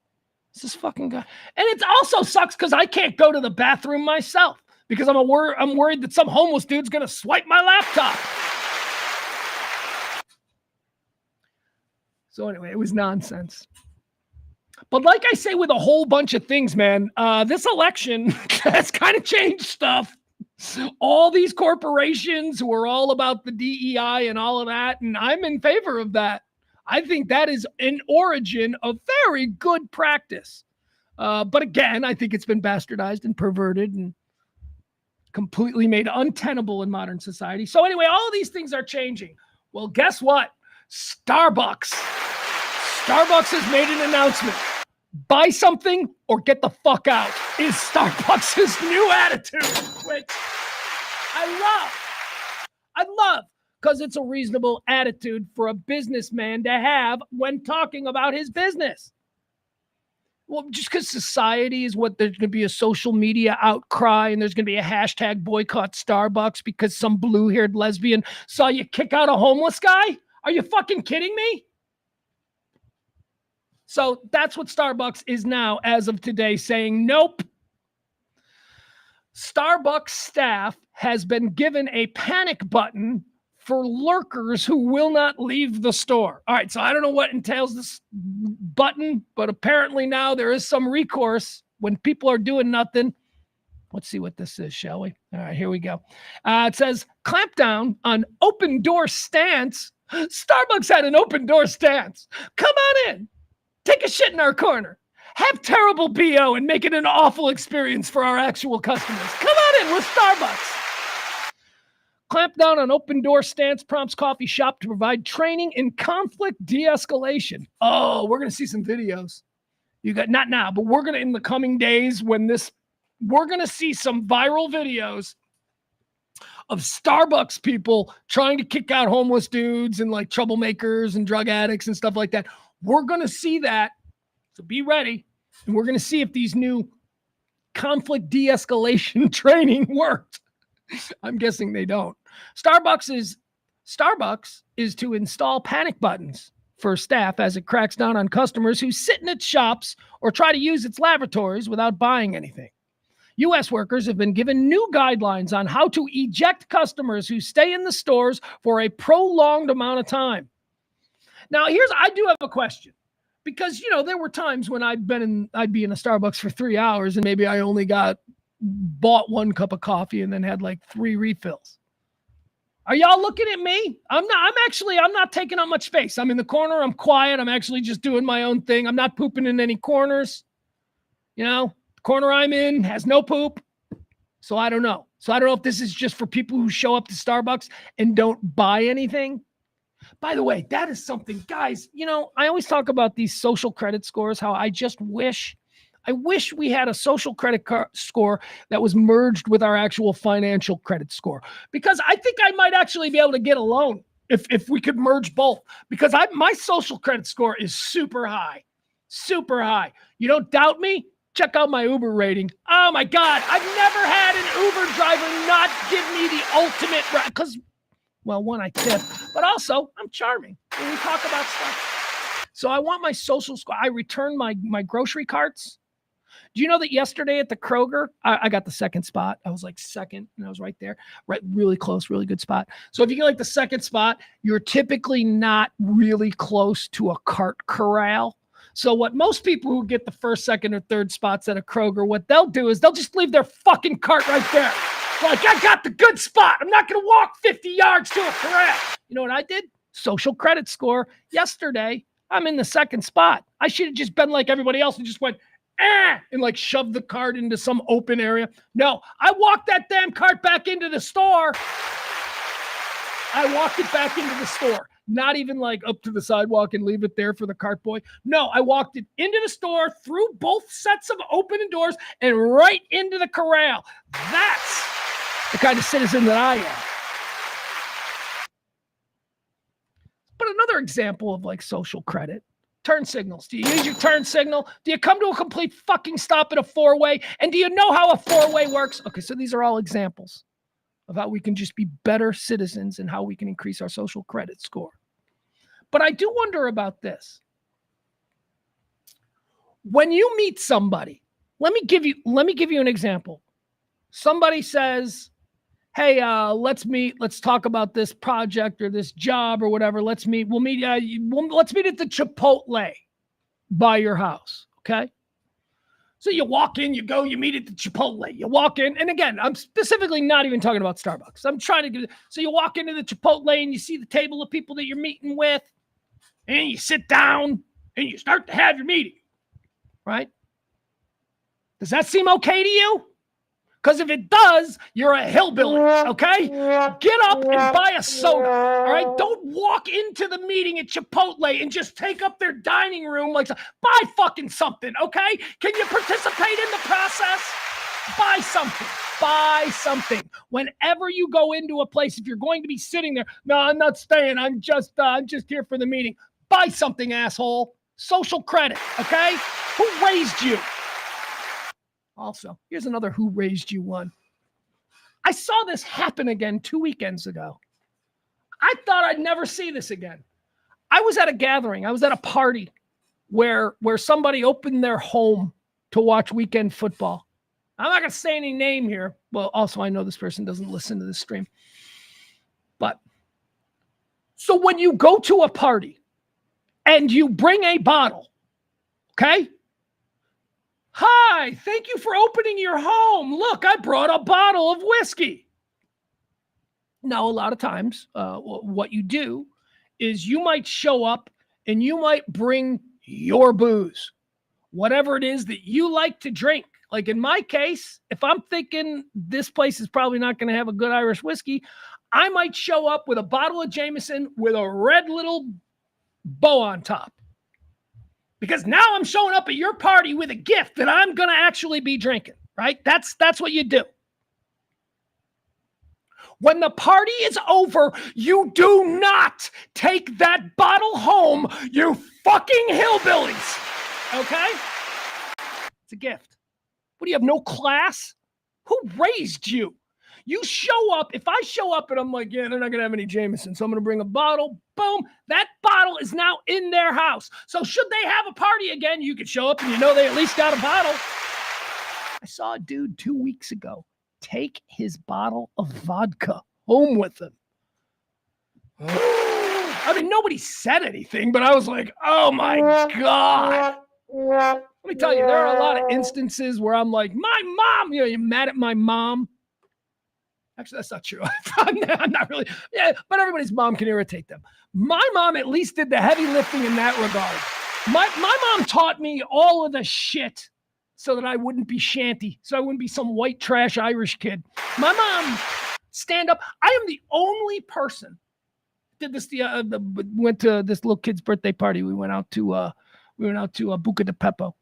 Is this fucking guy? And it also sucks because I can't go to the bathroom myself because I'm worried that some homeless dude's going to swipe my laptop. So anyway, it was nonsense. But like I say with a whole bunch of things, man, this election has kind of changed stuff. All these corporations who are all about the DEI and all of that, and I'm in favor of that. I think that is an origin of very good practice. But again, I think it's been bastardized and perverted and completely made untenable in modern society. So anyway, all of these things are changing. Well, guess what? Starbucks has made an announcement. Buy something or get the fuck out is Starbucks' new attitude, which I love because it's a reasonable attitude for a businessman to have when talking about his business. Well, just because society is what, there's going to be a social media outcry and there's going to be a hashtag boycott Starbucks because some blue-haired lesbian saw you kick out a homeless guy? Are you fucking kidding me? So that's what Starbucks is now, as of today, saying nope. Starbucks staff has been given a panic button for lurkers who will not leave the store. All right, so I don't know what entails this button, but apparently now there is some recourse when people are doing nothing. Let's see what this is, shall we? All right, here we go. It says, clamp down on open door stance. Starbucks had an open door stance. Come on in. Take a shit in our corner. Have terrible BO and make it an awful experience for our actual customers. Come on in with Starbucks. Clamp down on open door stance prompts coffee shop to provide training in conflict de-escalation. Oh, we're going to see some videos. You got, not now, but we're going to, in the coming days when this, we're going to see some viral videos of Starbucks people trying to kick out homeless dudes and like troublemakers and drug addicts and stuff like that. We're going to see that. So be ready. And we're going to see if these new conflict de-escalation training worked. I'm guessing they don't. Starbucks is to install panic buttons for staff as it cracks down on customers who sit in its shops or try to use its lavatories without buying anything. U.S. workers have been given new guidelines on how to eject customers who stay in the stores for a prolonged amount of time. Now, I do have a question. Because, you know, there were times when I'd be in a Starbucks for 3 hours and maybe I only bought 1 cup of coffee and then had like 3 refills. Are y'all looking at me? I'm not taking up much space. I'm in the corner. I'm quiet. I'm actually just doing my own thing. I'm not pooping in any corners. You know, the corner I'm in has no poop. So I don't know. So I don't know if this is just for people who show up to Starbucks and don't buy anything. By the way, that is something, guys, you know, I always talk about these social credit scores, how I wish we had a social credit score that was merged with our actual financial credit score, because I think I might actually be able to get a loan if we could merge both, because my social credit score is super high. You don't doubt me? Check out my Uber rating. Oh my God, I've never had an Uber driver not give me the ultimate, because well, one, I tip, but also I'm charming when we talk about stuff. So I want my social score. I return my grocery carts. Do you know that yesterday at the Kroger, I got the second spot. I was like second, and I was right there, right, really close, really good spot. So if you get like the second spot, you're typically not really close to a cart corral. So what most people who get the first, second, or third spots at a Kroger, what they'll do is they'll just leave their fucking cart right there. Like, I got the good spot. I'm not going to walk 50 yards to a corral. You know what I did? Social credit score. Yesterday, I'm in the second spot. I should have just been like everybody else and just went, and like shoved the cart into some open area. No, I walked that damn cart back into the store. I walked it back into the store. Not even like up to the sidewalk and leave it there for the cart boy. No, I walked it into the store, through both sets of open doors, and right into the corral. That's the kind of citizen that I am. But another example of like social credit, turn signals. Do you use your turn signal? Do you come to a complete fucking stop at a 4-way? And do you know how a 4-way works? Okay, so these are all examples of how we can just be better citizens and how we can increase our social credit score. But I do wonder about this. When you meet somebody, let me give you an example. Somebody says, hey, let's meet. Let's talk about this project or this job or whatever. Let's meet. Let's meet at the Chipotle by your house. Okay. So you walk in, you go, you meet at the Chipotle. You walk in, and again, I'm specifically not even talking about Starbucks. I'm trying to get. So you walk into the Chipotle and you see the table of people that you're meeting with, and you sit down and you start to have your meeting. Right? Does that seem okay to you? Because if it does, you're a hillbilly, okay? Get up and buy a soda, all right? Don't walk into the meeting at Chipotle and just take up their dining room like, buy fucking something, okay? Can you participate in the process? Buy something. Buy something. Whenever you go into a place, if you're going to be sitting there, no, I'm not staying. I'm just here for the meeting. Buy something, asshole. Social credit, okay? Who raised you? Also, here's another who raised you one. I saw this happen again 2 weekends ago. I thought I'd never see this again. I was at a gathering. I was at a party where somebody opened their home to watch weekend football. I'm not going to say any name here. Well, also, I know this person doesn't listen to this stream. But so when you go to a party and you bring a bottle, okay? Hi, thank you for opening your home. Look, I brought a bottle of whiskey. Now, a lot of times, what you do is you might show up and you might bring your booze, whatever it is that you like to drink. Like in my case, if I'm thinking this place is probably not going to have a good Irish whiskey, I might show up with a bottle of Jameson with a red little bow on top. Because now I'm showing up at your party with a gift that I'm going to actually be drinking, right? That's what you do. When the party is over, you do not take that bottle home, you fucking hillbillies. Okay? It's a gift. What do you have, no class? Who raised you? You show up. If I show up and I'm like, yeah, they're not going to have any Jameson, so I'm going to bring a bottle. Boom. That bottle is now in their house. So should they have a party again, you could show up and you know they at least got a bottle. I saw a dude 2 weeks ago take his bottle of vodka home with him. I mean, nobody said anything, but I was like, oh my God. Let me tell you, there are a lot of instances where I'm like, my mom, you're mad at my mom. Actually, that's not true. I'm not really. Yeah, but everybody's mom can irritate them. My mom at least did the heavy lifting in that regard. My mom taught me all of the shit so that I wouldn't be shanty, so I wouldn't be some white trash Irish kid. My mom, stand up. I am the only person. Did this? Went to this little kid's birthday party. We went out to Buca de Beppo.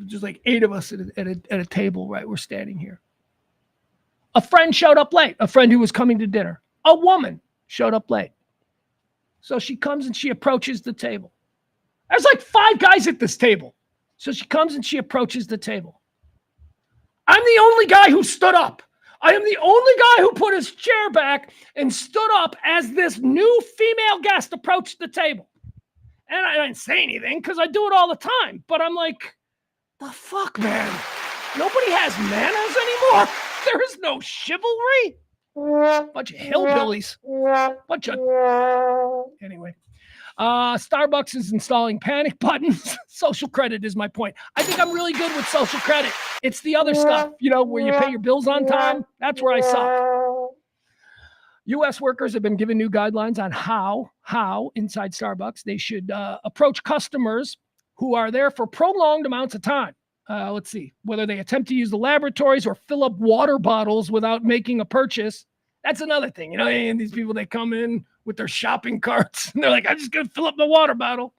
Just like 8 of us at a table, right? We're standing here. A friend showed up late. A friend who was coming to dinner. A woman showed up late. So she comes and she approaches the table. There's like 5 guys at this table. So she comes and she approaches the table. I'm the only guy who stood up. I am the only guy who put his chair back and stood up as this new female guest approached the table. And I didn't say anything because I do it all the time. But I'm like, the fuck, man? Nobody has manners anymore. There is no chivalry. Bunch of hillbillies. Anyway. Starbucks is installing panic buttons. Social credit is my point. I think I'm really good with social credit. It's the other stuff, where you pay your bills on time. That's where I suck. U.S. workers have been given new guidelines on how inside Starbucks they should approach customers who are there for prolonged amounts of time. Let's see, whether they attempt to use the laboratories or fill up water bottles without making a purchase. That's another thing, and these people, they come in with their shopping carts and they're like, I'm just going to fill up my water bottle.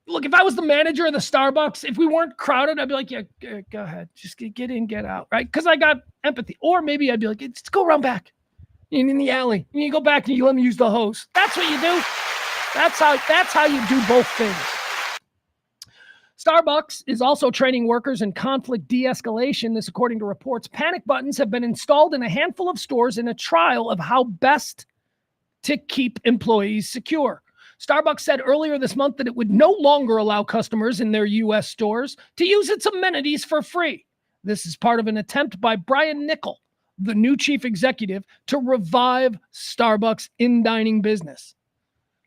Look, if I was the manager of the Starbucks, if we weren't crowded, I'd be like, yeah, go ahead. Just get in, get out, right? Because I got empathy. Or maybe I'd be like, let's go around back in the alley. And you go back and you let me use the hose. That's what you do. That's how you do both things. Starbucks is also training workers in conflict de-escalation. This, according to reports. Panic buttons have been installed in a handful of stores in a trial of how best to keep employees secure. Starbucks said earlier this month that it would no longer allow customers in their U.S. stores to use its amenities for free. This is part of an attempt by Brian Niccol, the new chief executive, to revive Starbucks in-dining business.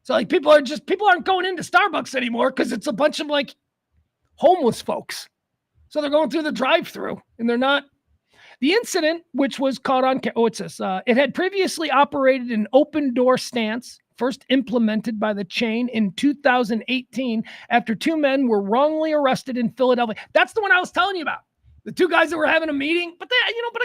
So like people aren't going into Starbucks anymore because it's a bunch of like homeless folks. So they're going through the drive-thru and they're not. The incident, which was caught on, it had previously operated an open door stance, first implemented by the chain in 2018 after 2 men were wrongly arrested in Philadelphia. That's the one I was telling you about. The 2 guys that were having a meeting, but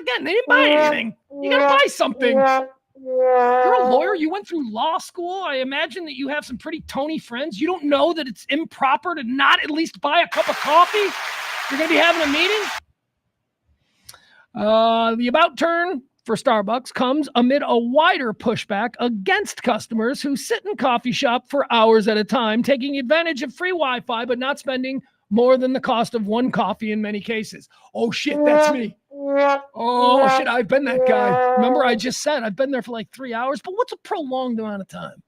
again, they didn't buy anything. You got to buy something. You're a lawyer. You went through law school. I imagine that you have some pretty Tony friends. You don't know that it's improper to not at least buy a cup of coffee? You're going to be having a meeting? The about turn for Starbucks comes amid a wider pushback against customers who sit in coffee shop for hours at a time, taking advantage of free Wi-Fi, but not spending more than the cost of 1 coffee in many cases. Oh, shit, that's me. Oh, shit, I've been that guy. Remember, I just said I've been there for like 3 hours, but what's a prolonged amount of time?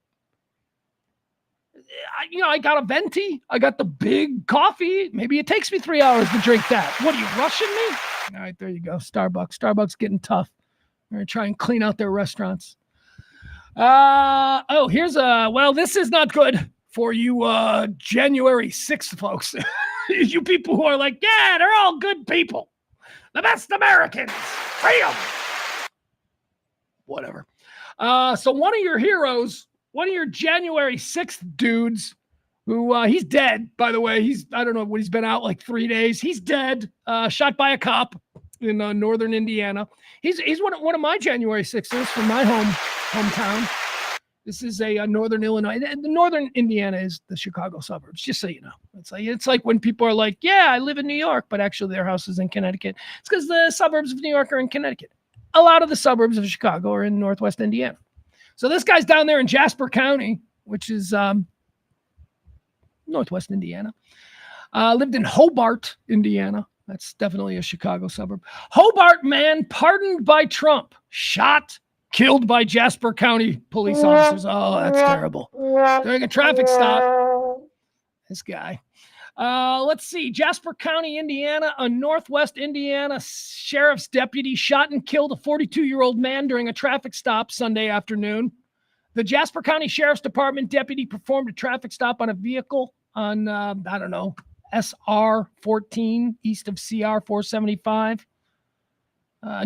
I got a venti. I got the big coffee. Maybe it takes me 3 hours to drink that. What, are you rushing me? All right, there you go. Starbucks getting tough. We're going to try and clean out their restaurants. This is not good for you January 6th folks. You people who are like, yeah, they're all good people. The best Americans. Freedom. Whatever. So one of your heroes, one of your January 6th dudes, who he's dead, by the way. I don't know what he's been out like 3 days. He's dead, shot by a cop in northern Indiana. He's one of my January 6ers from my hometown. This is a northern Illinois. Northern Indiana is the Chicago suburbs, just so you know. It's like when people are like, yeah, I live in New York, but actually their house is in Connecticut. It's because the suburbs of New York are in Connecticut. A lot of the suburbs of Chicago are in northwest Indiana. So this guy's down there in Jasper County, which is northwest Indiana. Lived in Hobart, Indiana. That's definitely a Chicago suburb. Hobart man pardoned by Trump. Shot, killed by Jasper County police officers. Oh, that's terrible. During a traffic stop. This guy. Let's see. Jasper County, Indiana, a northwest Indiana sheriff's deputy shot and killed a 42-year-old man during a traffic stop Sunday afternoon. The Jasper County Sheriff's Department deputy performed a traffic stop on a vehicle on, SR 14 east of CR 475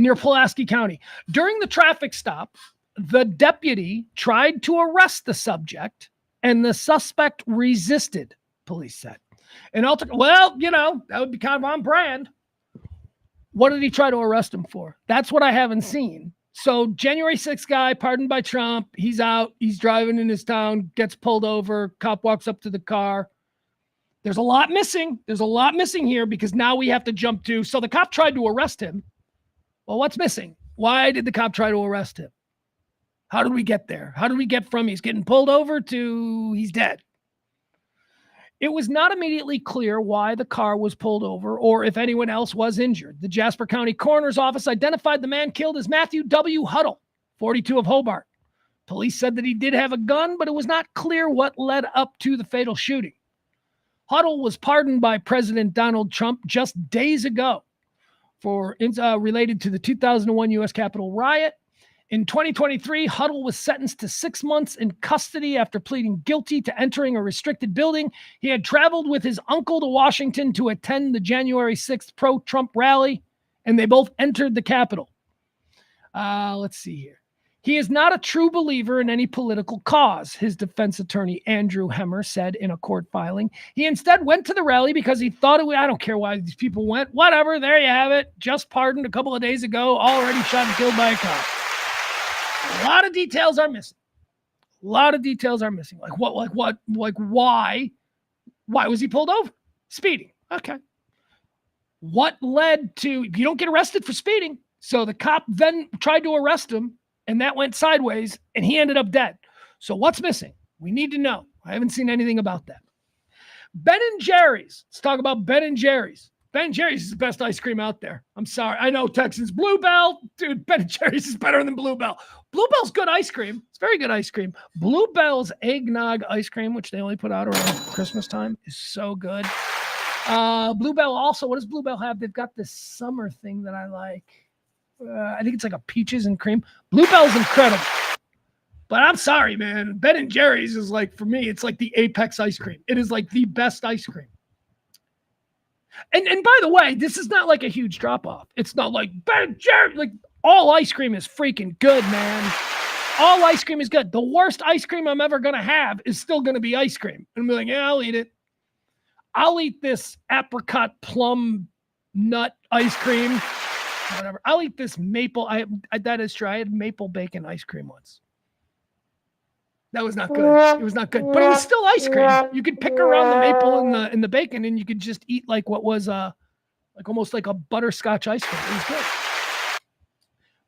near Pulaski County. During the traffic stop, the deputy tried to arrest the subject and the suspect resisted, police said. And that would be kind of on brand. What did he try to arrest him for? That's what I haven't seen. So January 6th guy, pardoned by Trump, he's out, he's driving in his town, gets pulled over, cop walks up to the car. There's a lot missing. There's a lot missing here because now we have to jump to, so the cop tried to arrest him. Well, what's missing? Why did the cop try to arrest him? How did we get there? How did we get from he's getting pulled over to he's dead? It was not immediately clear why the car was pulled over or if anyone else was injured. The Jasper County Coroner's Office identified the man killed as Matthew W. Huddle, 42 of Hobart. Police said that he did have a gun, but it was not clear what led up to the fatal shooting. Huddle was pardoned by President Donald Trump just days ago for related to the 2001 U.S. Capitol riot. In 2023, Huddle was sentenced to 6 months in custody after pleading guilty to entering a restricted building. He had traveled with his uncle to Washington to attend the January 6th pro-Trump rally, and they both entered the Capitol. Let's see here. He is not a true believer in any political cause, his defense attorney Andrew Hemmer said in a court filing. He instead went to the rally because he thought I don't care why these people went. Whatever, there you have it. Just pardoned a couple of days ago, already shot and killed by a cop. A lot of details are missing. Like what? Like why? Why was he pulled over? Speeding. Okay. What led to, you don't get arrested for speeding. So the cop then tried to arrest him and that went sideways and he ended up dead. So what's missing? We need to know. I haven't seen anything about that. Ben & Jerry's. Let's talk about Ben & Jerry's. Ben & Jerry's is the best ice cream out there. I'm sorry. I know Texans. Bluebell. Dude, Ben & Jerry's is better than Bluebell. Bluebell's good ice cream. It's very good ice cream. Bluebell's eggnog ice cream, which they only put out around Christmas time, is so good. Bluebell also, what does Bluebell have? They've got this summer thing that I like. I think it's like a peaches and cream. Bluebell's incredible. But I'm sorry, man. Ben & Jerry's is like, for me, it's like the apex ice cream. It is like the best ice cream. And by the way, this is not like a huge drop-off. It's not like Ben & Jerry's. Like, all ice cream is freaking good, man. All ice cream is good. The worst ice cream I'm ever going to have is still going to be ice cream. And I'm like, yeah, I'll eat it. I'll eat this apricot plum nut ice cream. Whatever. I'll eat this maple. That is true. I had maple bacon ice cream once. That was not good. It was not good, but it was still ice cream. You could pick around the maple and the bacon, and you could just eat like what was like almost like a butterscotch ice cream. It was good,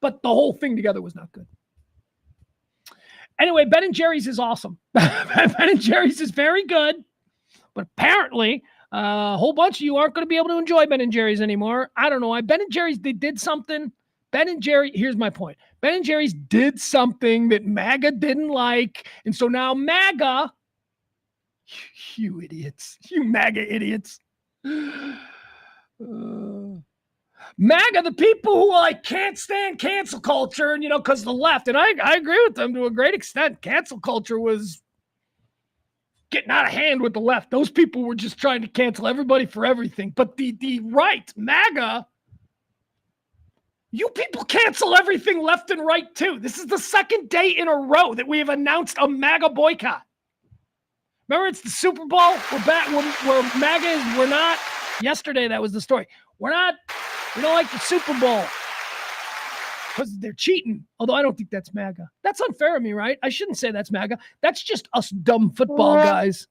but the whole thing together was not good. Anyway, Ben & Jerry's is awesome. Ben & Jerry's is very good, but apparently a whole bunch of you aren't going to be able to enjoy Ben & Jerry's anymore. I don't know why. Ben & Jerry's, they did something. Ben & Jerry, here's my point. Ben & Jerry's did something that MAGA didn't like. And so now MAGA, you idiots, you MAGA idiots. MAGA, the people who like can't stand cancel culture and, because the left, and I agree with them to a great extent. Cancel culture was getting out of hand with the left. Those people were just trying to cancel everybody for everything. But the right, MAGA, you people cancel everything left and right, too. This is the second day in a row that we have announced a MAGA boycott. Remember, it's the Super Bowl. We're back. We're MAGA is. We're not. Yesterday, that was the story. We're not We don't like the Super Bowl because they're cheating. Although I don't think that's MAGA. That's unfair of me, right? I shouldn't say that's MAGA. That's just us dumb football guys.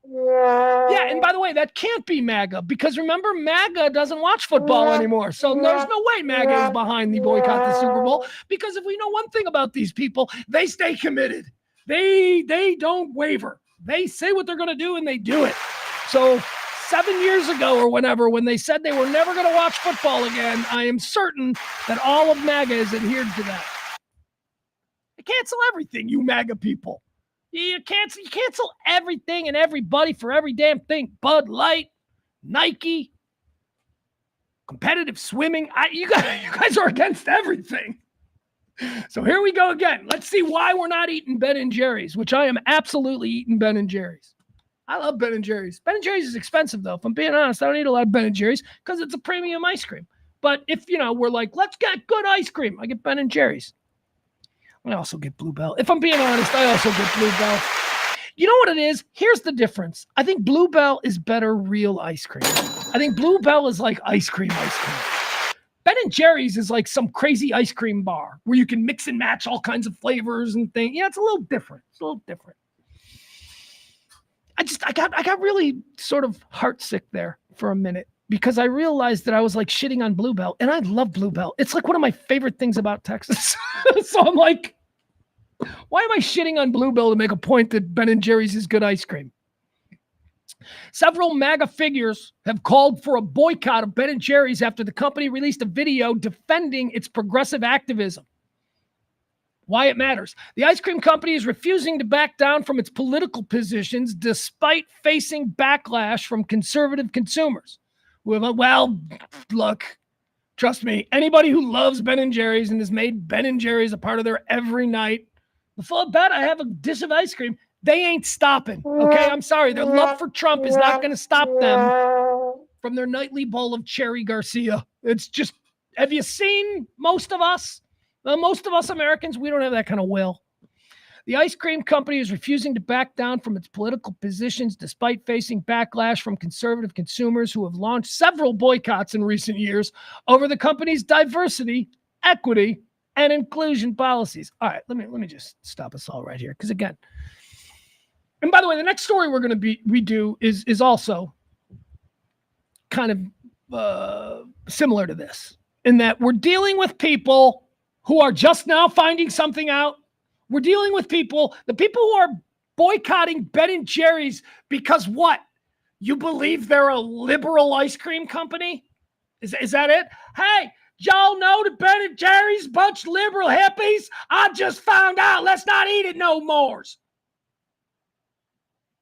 Yeah, and by the way, that can't be MAGA because remember, MAGA doesn't watch football anymore. So there's no way MAGA is behind the boycott the Super Bowl because if we know one thing about these people, they stay committed. They don't waver. They say what they're going to do and they do it. So 7 years ago or whenever, when they said they were never going to watch football again, I am certain that all of MAGA has adhered to that. They cancel everything, you MAGA people. You cancel everything and everybody for every damn thing. Bud Light, Nike, competitive swimming. You guys are against everything. So here we go again. Let's see why we're not eating Ben & Jerry's, which I am absolutely eating Ben & Jerry's. I love Ben & Jerry's. Ben & Jerry's is expensive, though. If I'm being honest, I don't eat a lot of Ben & Jerry's because it's a premium ice cream. But if, we're like, let's get good ice cream, I get Ben & Jerry's. I also get Bluebell. If I'm being honest, I also get Bluebell. You know what it is? Here's the difference. I think Bluebell is better real ice cream. I think Bluebell is like ice cream. Ben & Jerry's is like some crazy ice cream bar where you can mix and match all kinds of flavors and things. Yeah, it's a little different. I got really sort of heartsick there for a minute because I realized that I was like shitting on Bluebell, and I love Bluebell. It's like one of my favorite things about Texas. So I'm like, why am I shitting on Bluebell to make a point that Ben & Jerry's is good ice cream? Several MAGA figures have called for a boycott of Ben & Jerry's after the company released a video defending its progressive activism. Why it matters. The ice cream company is refusing to back down from its political positions despite facing backlash from conservative consumers. Well, look, trust me, anybody who loves Ben & Jerry's and has made Ben & Jerry's a part of their every night, before bet I have a dish of ice cream, they ain't stopping, okay? I'm sorry. Their love for Trump is not going to stop them from their nightly bowl of Cherry Garcia. It's just, have you seen most of us? Most of us Americans, we don't have that kind of will. The ice cream company is refusing to back down from its political positions despite facing backlash from conservative consumers who have launched several boycotts in recent years over the company's diversity, equity, and inclusion policies. All right, let me just stop us all right here. Because again, and by the way, the next story we do is also kind of similar to this, in that we're dealing with people who are just now finding something out. We're dealing with the people who are boycotting Ben & Jerry's because what? You believe they're a liberal ice cream company? Is that it? Hey, y'all know that Ben & Jerry's bunch liberal hippies? I just found out. Let's not eat it no more.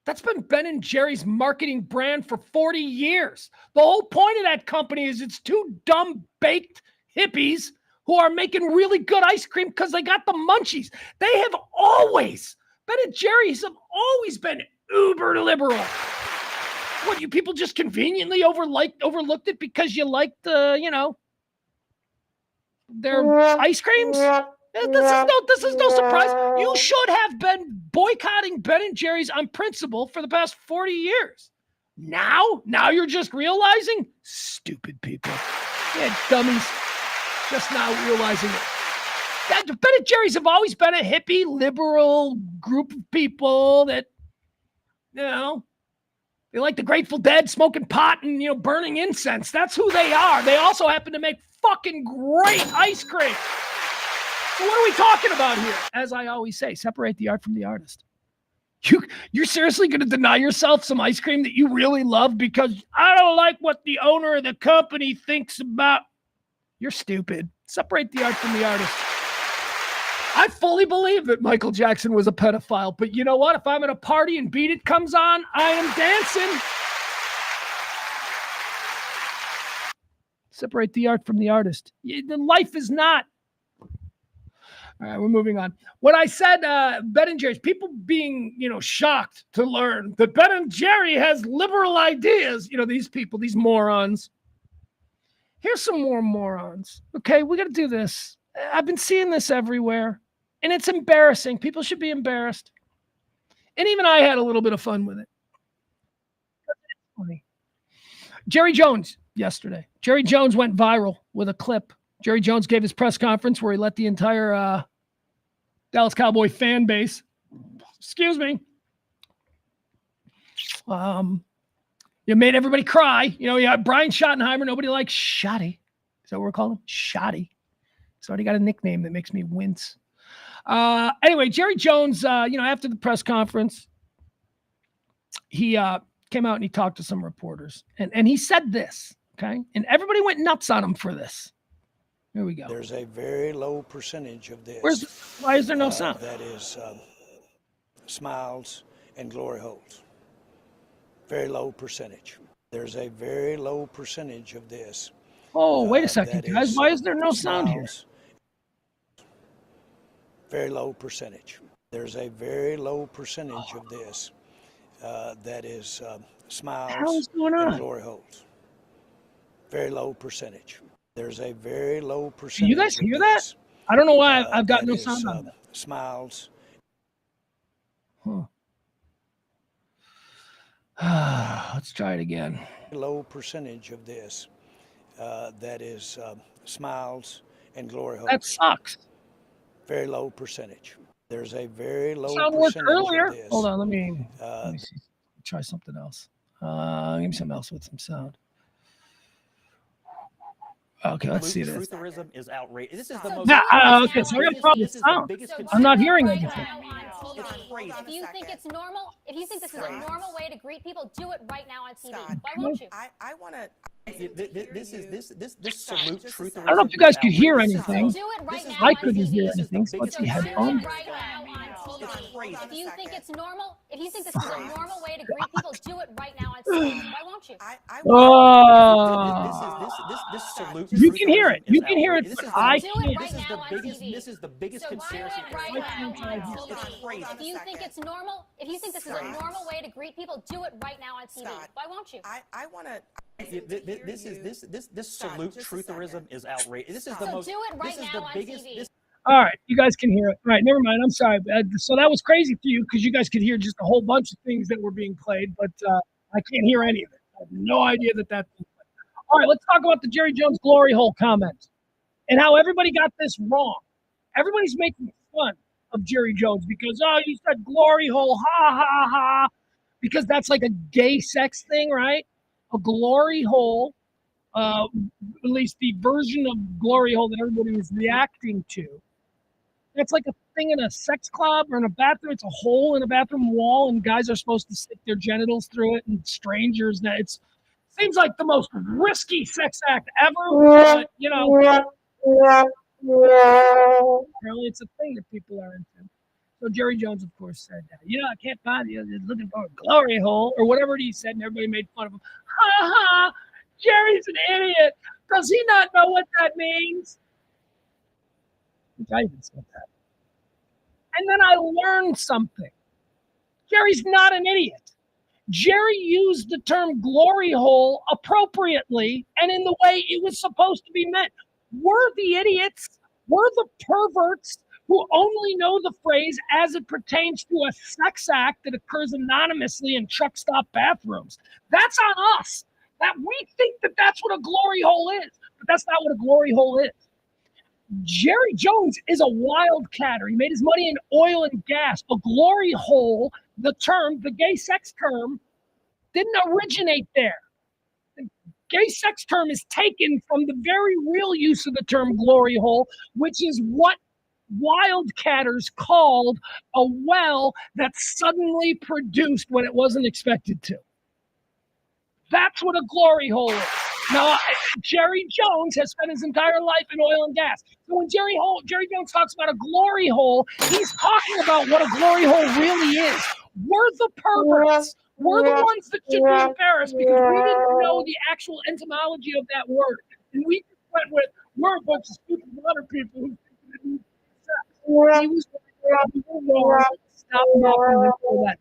That's been Ben & Jerry's marketing brand for 40 years. The whole point of that company is it's two dumb baked hippies who are making really good ice cream because they got the munchies. They have always, Ben & Jerry's have always been uber liberal. What, you people just conveniently overlooked it because you liked the, their ice creams? This is no surprise. You should have been boycotting Ben & Jerry's on principle for the past 40 years. Now you're just realizing? Stupid people. Yeah, dummies. Just now realizing it. Ben & Jerry's have always been a hippie, liberal group of people that, they like the Grateful Dead, smoking pot and, burning incense. That's who they are. They also happen to make fucking great ice cream. So what are we talking about here? As I always say, separate the art from the artist. You're seriously going to deny yourself some ice cream that you really love because I don't like what the owner of the company thinks about. You're stupid. Separate the art from the artist. I fully believe that Michael Jackson was a pedophile, but you know what? If I'm at a party and Beat It comes on, I am dancing. Separate the art from the artist. The life is not. All right, we're moving on. When I said Ben & Jerry's, people being, shocked to learn that Ben & Jerry has liberal ideas. These people, these morons. Here's some more morons. Okay, we got to do this. I've been seeing this everywhere, and it's embarrassing. People should be embarrassed. And even I had a little bit of fun with it. It's funny. Jerry Jones, yesterday. Jerry Jones went viral with a clip. Jerry Jones gave his press conference where he let the entire Dallas Cowboy fan base, you made everybody cry. You had Brian Schottenheimer. Nobody likes Shotty. Is that what we're calling him? Shotty. He's already got a nickname that makes me wince. Anyway, Jerry Jones, after the press conference, he came out and he talked to some reporters. And he said this, okay? And everybody went nuts on him for this. Here we go. There's a very low percentage of this. Why is there no sound? That is smiles and glory holes. Very low percentage. There's a very low percentage of this. Oh, wait a second, guys. Why is there no sound here? Very low percentage. There's a very low percentage of this that is smiles and glory holes. Very low percentage. There's a very low percentage. You guys hear that? I don't know why I've got no sound on that. Smiles. Let's try it again. Low percentage of this that is smiles and glory holes. That sucks. Very low percentage. There's a very low sound worked percentage earlier. of this. Hold on, let me see. Try something else. Give me something else with some sound. Okay, let's see this. Trutherism is outrageous. This is the most. Okay, so I got a problem with sound. I'm not hearing anything. It's crazy. If you think it's normal, if you think this is a normal way to greet people, do it right now on TV. Why won't you? I want to. This salute trutherism. I don't know if you guys could hear anything. Do it right now. I couldn't hear anything, so let's see headphones. If you think it's normal, if you think this is a normal way to greet people, do it right now on TV. Why won't you? This salute. You can hear it. You can hear it, but I Do it can't. right now on TV. This is the biggest So do conspiracy. it right now on TV. It's crazy. If you think it's normal, if you think this is a normal way to greet people, do it right now on TV. Why won't you? I want to. This salute trutherism is outrageous. This is the most. Do it right now on TV. All right, you guys can hear it. All right, never mind. I'm sorry. So that was crazy for you because you guys could hear just a whole bunch of things that were being played, but I can't hear any of it. I have no idea that that's being played. All right, let's talk about the Jerry Jones glory hole comment and how everybody got this wrong. Everybody's making fun of Jerry Jones because, you said glory hole, ha, ha, ha, because that's like a gay sex thing, right? A glory hole, at least the version of glory hole that everybody was reacting to. It's like a thing in a sex club or in a bathroom. It's a hole in a bathroom wall, and guys are supposed to stick their genitals through it, and strangers. It seems like the most risky sex act ever. But, apparently it's a thing that people are into. So Jerry Jones, of course, said that. I can't find you. Looking for a glory hole or whatever he said, and everybody made fun of him. Ha ha! Jerry's an idiot. Does he not know what that means? I even said that. And then I learned something. Jerry's not an idiot. Jerry used the term glory hole appropriately and in the way it was supposed to be meant. We're the idiots. We're the perverts who only know the phrase as it pertains to a sex act that occurs anonymously in truck stop bathrooms. That's on us. That we think that that's what a glory hole is, but that's not what a glory hole is. Jerry Jones is a wildcatter. He made his money in oil and gas. A glory hole, the gay sex term, didn't originate there. The gay sex term is taken from the very real use of the term glory hole, which is what wildcatters called a well that suddenly produced when it wasn't expected to. That's what a glory hole is. Now, Jerry Jones has spent his entire life in oil and gas. So when Jerry Jones talks about a glory hole, he's talking about what a glory hole really is. We're the perverts. We're the ones that should be embarrassed because we didn't know the actual etymology of that word. And we just went with, we're a bunch of stupid water people who think that it means sex. He was wrong. Stop mocking him for that.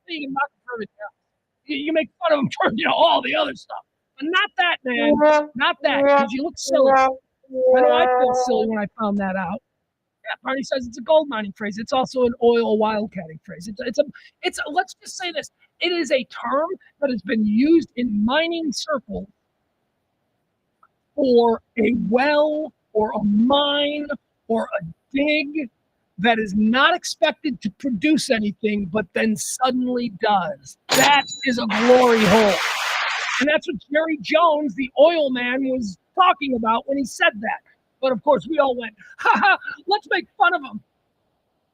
You can mock him for everything else. You make fun of him for all the other stuff. But not that, man. Not that, because you look silly. I know I feel silly when I found that out. Barney says it's a gold mining phrase. It's also an oil wildcatting phrase. It's let's just say this. It is a term that has been used in mining circles for a well or a mine or a dig that is not expected to produce anything, but then suddenly does. That is a glory hole. And that's what Jerry Jones, the oil man, was talking about when he said that. But of course, we all went, ha ha, let's make fun of him.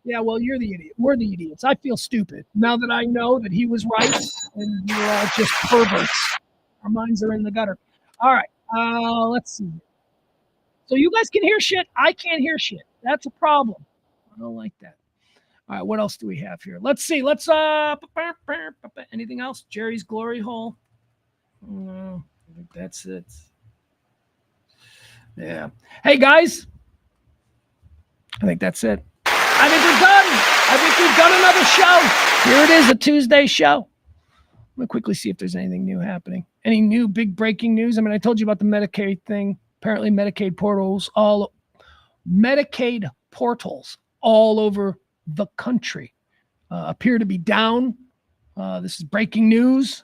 Yeah, well, you're the idiot. We're the idiots. I feel stupid now that I know that he was right and we're all just perverts. Our minds are in the gutter. All right, let's see. So you guys can hear shit. I can't hear shit. That's a problem. I don't like that. All right, what else do we have here? Let's see. Anything else? Jerry's glory hole. No, I think that's it. Yeah. Hey, guys. I think that's it. I think we're done. I think we've done another show. Here it is, a Tuesday show. I'm going to quickly see if there's anything new happening. Any new big breaking news? I mean, I told you about the Medicaid thing. Apparently, Medicaid portals all over the country appear to be down. This is breaking news.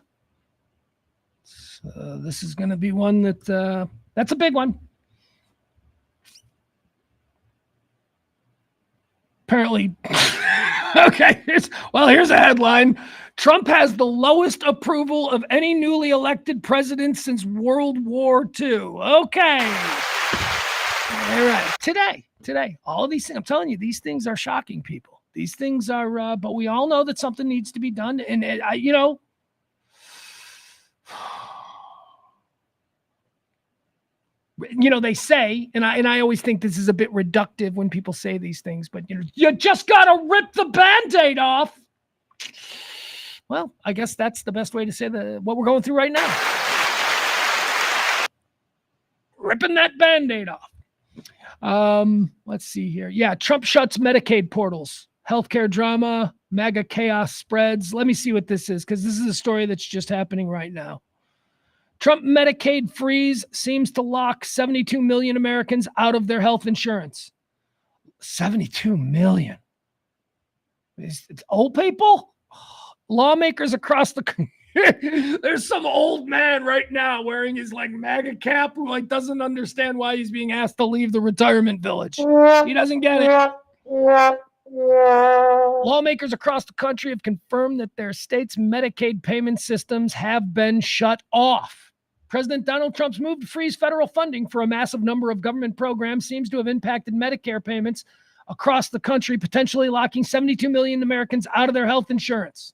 This is going to be one that's a big one. Apparently, okay, here's a headline. Trump has the lowest approval of any newly elected president since World War II. Okay. All right. Today, all of these things, I'm telling you, these things are shocking people. These things are, but we all know that something needs to be done. And, they say, and I always think this is a bit reductive when people say these things, but you just got to rip the Band-Aid off. Well, I guess that's the best way to say what we're going through right now. Ripping that Band-Aid off. Let's see here. Yeah, Trump shuts Medicaid portals. Healthcare drama, mega chaos spreads. Let me see what this is, because this is a story that's just happening right now. Trump Medicaid freeze seems to lock 72 million Americans out of their health insurance. 72 million. It's old people? Lawmakers across the country. There's some old man right now wearing his MAGA cap who doesn't understand why he's being asked to leave the retirement village. He doesn't get it. Lawmakers across the country have confirmed that their state's Medicaid payment systems have been shut off. President Donald Trump's move to freeze federal funding for a massive number of government programs seems to have impacted Medicare payments across the country, potentially locking 72 million Americans out of their health insurance.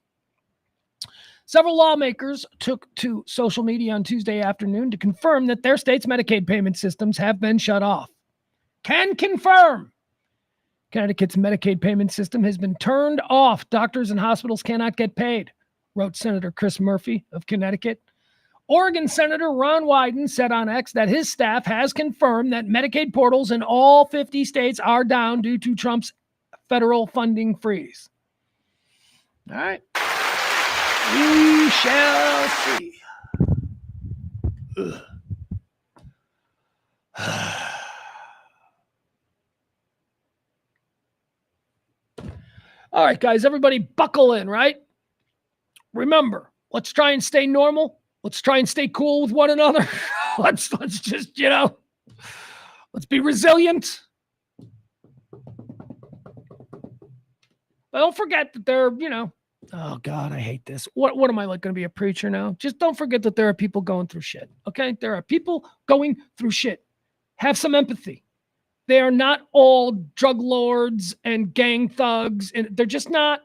Several lawmakers took to social media on Tuesday afternoon to confirm that their state's Medicaid payment systems have been shut off. Can confirm. Connecticut's Medicaid payment system has been turned off. Doctors and hospitals cannot get paid, wrote Senator Chris Murphy of Connecticut. Oregon Senator Ron Wyden said on X that his staff has confirmed that Medicaid portals in all 50 states are down due to Trump's federal funding freeze. All right. We shall see. All right, guys, everybody buckle in, right? Remember, let's try and stay normal. Let's try and stay cool with one another. Let's just, let's be resilient. But don't forget that there, oh God, I hate this. What am I going to be, a preacher now? Just don't forget that there are people going through shit. Okay? There are people going through shit. Have some empathy. They are not all drug lords and gang thugs, and they're just not.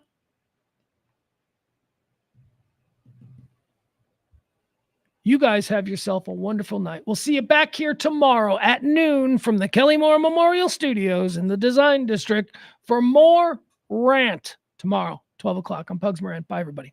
You guys have yourself a wonderful night. We'll see you back here tomorrow at noon from the Kelly Moore Memorial Studios in the Design District for more Rant tomorrow, 12 o'clock on Pugs Moran. Bye, everybody.